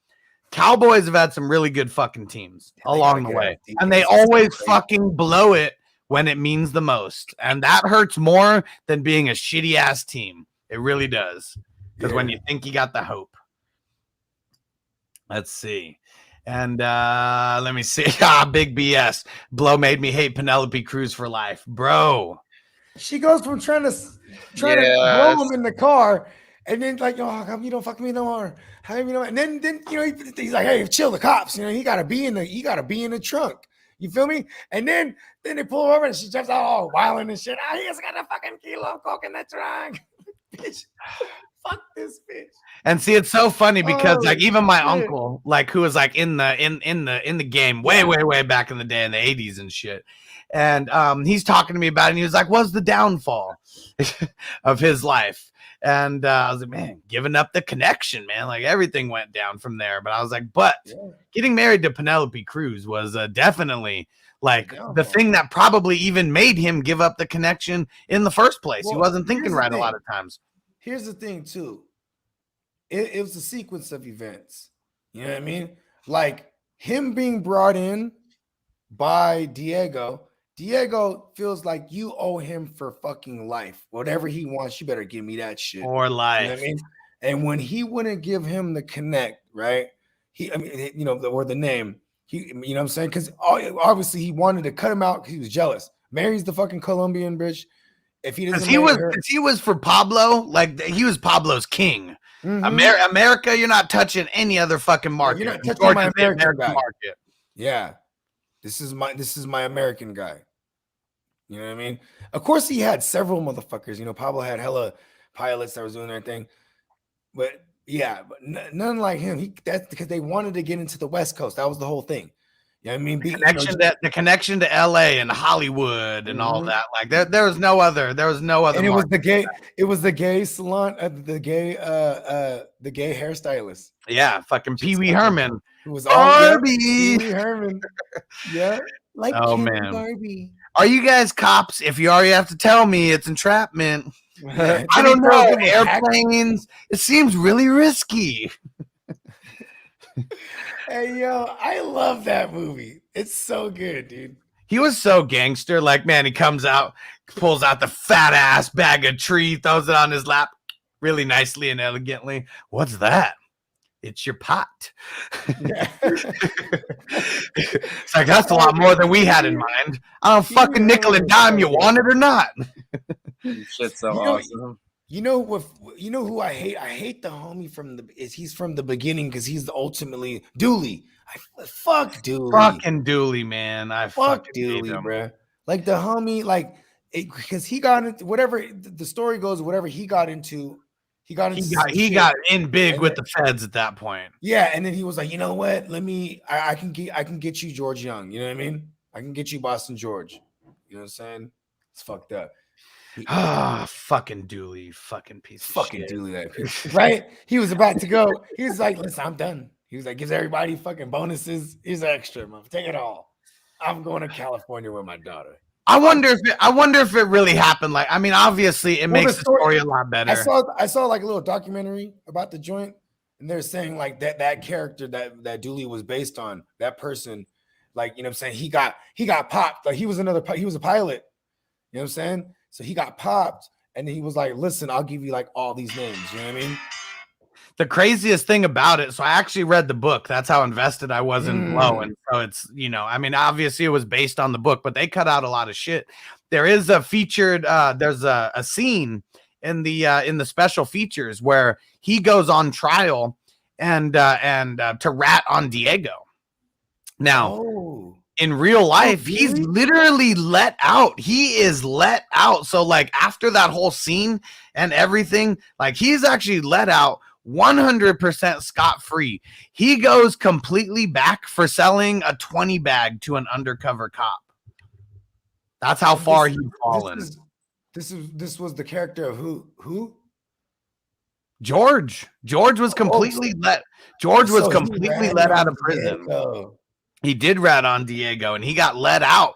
Cowboys have had some really good fucking teams along the way, and they always fucking blow it when it means the most. And that hurts more than being a shitty ass team. It really does. Because when you think you got the hope. Let's see. And let me see. Big BS. Blow made me hate Penelope Cruz for life. Bro. She goes from trying to blow him in the car, and then like, oh, how come you don't fuck me no more? How come you know? And then he's like, hey, chill the cops. You gotta be in the trunk. You feel me? And then they pull her over and she jumps out all wilding and shit. He has got a fucking kilo of coke in the trunk. Bitch. Fuck this bitch. And see, it's so funny because like even my uncle, like who was like in the game way back in the day in the 80s and shit. And he's talking to me about it, and he was like, what's the downfall of his life? And I was like, man, giving up the connection, man. Like everything went down from there. But I was like, getting married to Penelope Cruz was definitely like the thing that probably even made him give up the connection in the first place. He wasn't thinking right a lot of times. Here's the thing, too. It was a sequence of events. You know what I mean? Like him being brought in by Diego. Diego feels like you owe him for fucking life. Whatever he wants, you better give me that shit. Or life. You know what I mean? And when he wouldn't give him the connect, right? Or the name. You know what I'm saying? Because obviously he wanted to cut him out because he was jealous. Mary's the fucking Colombian bitch. If he doesn't, he was for Pablo, like he was Pablo's king. Mm-hmm. America, you're not touching any other fucking market. You're not touching my American guy. Market. Yeah, this is my American guy. You know what I mean? Of course, he had several motherfuckers. You know, Pablo had hella pilots that was doing their thing, but none like him. That's because they wanted to get into the West Coast. That was the whole thing. You know what I mean? The connection to LA and Hollywood and all that. Like there was no other. And it was the gay. It was the gay salon. The gay hairstylist. Yeah, fucking Pee Wee Herman. Who was Barbie. Pee Wee Herman. Yeah. Like man. Barbie. Are you guys cops? If you already have to tell me, it's entrapment. I don't know. Airplanes. It seems really risky. Hey, yo, I love that movie. It's so good, dude. He was so gangster. Like, man, he comes out, pulls out the fat ass bag of tree, throws it on his lap really nicely and elegantly. What's that? It's your pot. It's like, that's a lot more than we had in mind. I don't fucking nickel and dime you want it or not. Shit's so awesome. You know what? You know who I hate? I hate the homie he's from the beginning because he's the ultimately Dooley. Fuck Dooley. Fucking Dooley, man. I Fuck fucking hate Dooley, him. bro. Like the homie, like because he got into whatever the story goes, whatever he got into. He got in big with the feds at that point. Yeah, and then he was like, you know what? I can get you George Young. You know what I mean? I can get you Boston George. You know what I'm saying? It's fucked up. Fucking Dooley, fucking piece of Fucking shit. Dooley, that piece. Right? He was about to go. He was like, listen, I'm done. He was like, gives everybody fucking bonuses. He's extra, man. Take it all. I'm going to California with my daughter. I wonder if it really happened. Like, I mean, obviously, it makes the story a lot better. I saw like a little documentary about the joint, and they're saying like that character that Dooley was based on, that person, like, you know what I'm saying, he got popped. Like he was a pilot. You know what I'm saying? So he got popped, and then he was like, listen, I'll give you like all these names. You know what I mean? The craziest thing about it, so I actually read the book. That's how invested I was in Blow. And so it's, you know, I mean, obviously it was based on the book, but they cut out a lot of shit. There is a featured, there's a scene in the special features where he goes on trial and to rat on Diego. Now, in real life, he's literally let out. He is let out. So like after that whole scene and everything, like he's actually let out 100% scot-free. He goes completely back for selling a 20 bag to an undercover cop. That's how far he's fallen. This was the character of who? George was completely let out of prison. Diego. He did rat on Diego and he got let out.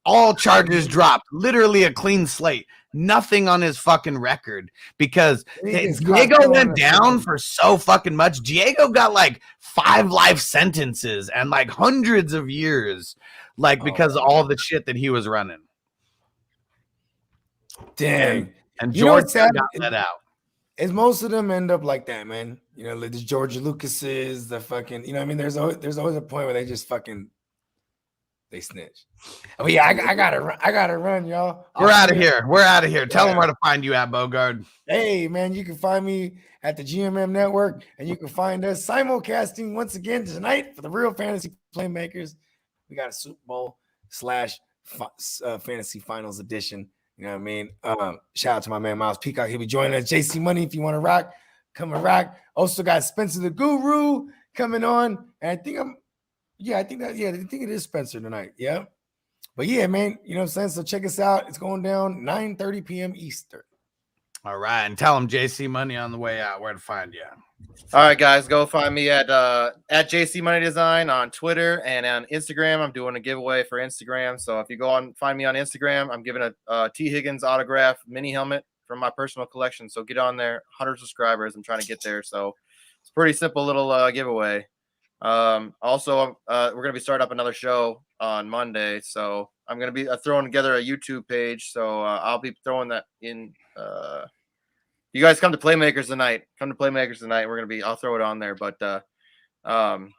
All charges dropped. Literally a clean slate. Nothing on his fucking record because Diego went down for so fucking much. Diego got like 5 life sentences and like hundreds of years, like because of all the shit that he was running. Dang. And George got let out. Is most of them end up like that, man. You know, like the George Lucas's, the fucking, you know what I mean? There's always a point where they just fucking they snitch. Oh yeah, I gotta run, y'all. We're out of here. Tell them where to find you at, Bogard. Hey man, you can find me at the GMM Network, and you can find us simulcasting once again tonight for the Real Fantasy Playmakers. We got a Super Bowl / Fantasy Finals edition. You know what I mean? Shout out to my man Miles Peacock. He'll be joining us. JC Money, if you want to rock, come and rock. Also got Spencer the Guru coming on. And I think it is Spencer tonight. Yeah. But yeah, man, you know what I'm saying? So check us out. It's going down 9:30 p.m. Eastern. All right. And tell them JC Money on the way out where to find you. All right, guys, go find me at JC Money Design on Twitter and on Instagram. I'm doing a giveaway for Instagram. So if you go on, find me on Instagram, I'm giving a T. Higgins autograph mini helmet from my personal collection. So get on there. 100 subscribers. I'm trying to get there. So it's a pretty simple little giveaway. Also, we're going to be starting up another show on Monday. So I'm going to be throwing together a YouTube page. So I'll be throwing that in. You guys come to Playmakers tonight. I'll throw it on there. But yeah, I'm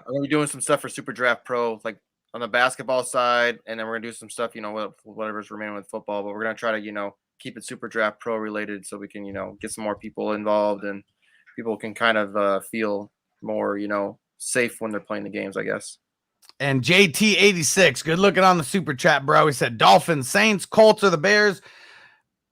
gonna be doing some stuff for Super Draft Pro, like on the basketball side, and then we're gonna do some stuff, whatever's remaining with football. But we're gonna try to, keep it Super Draft Pro related, so we can, get some more people involved and people can kind of feel more, safe when they're playing the games, I guess. And JT86, good looking on the super chat, bro. He said Dolphins, Saints, Colts, or the Bears.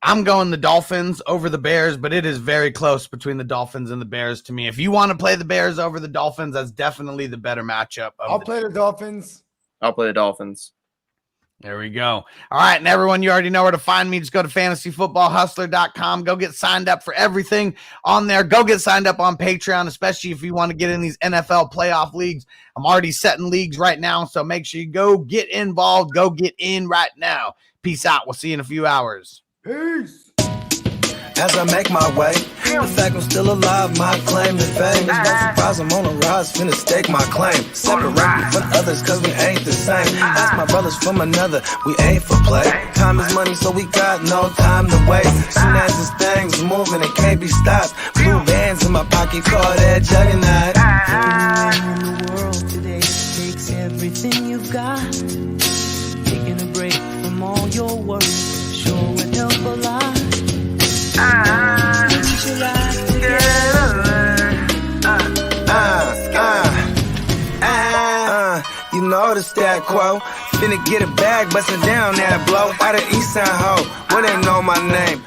I'm going the Dolphins over the Bears, but it is very close between the Dolphins and the Bears to me. If you want to play the Bears over the Dolphins, that's definitely the better matchup. I'll play the Dolphins. I'll play the Dolphins. There we go. All right, and everyone, you already know where to find me. Just go to fantasyfootballhustler.com. Go get signed up for everything on there. Go get signed up on Patreon, especially if you want to get in these NFL playoff leagues. I'm already setting leagues right now, so make sure you go get involved. Go get in right now. Peace out. We'll see you in a few hours. Peace. as I make my way. The fact I'm still alive, my claim to fame. It's no surprise I'm on a rise, finna stake my claim. Separate me from others, cause we ain't the same. Ask my brothers from another, we ain't for play. Time is money, so we got no time to waste. Soon as this thing's moving, it can't be stopped. Blue bands in my pocket, call that juggernaut. In the world today takes everything you've got. Taking a break from all your worries sure would help a lot. Put your life together. You know the stat quo. Finna get a bag, bustin' down that blow. Out of East Side Ho, where they know my name.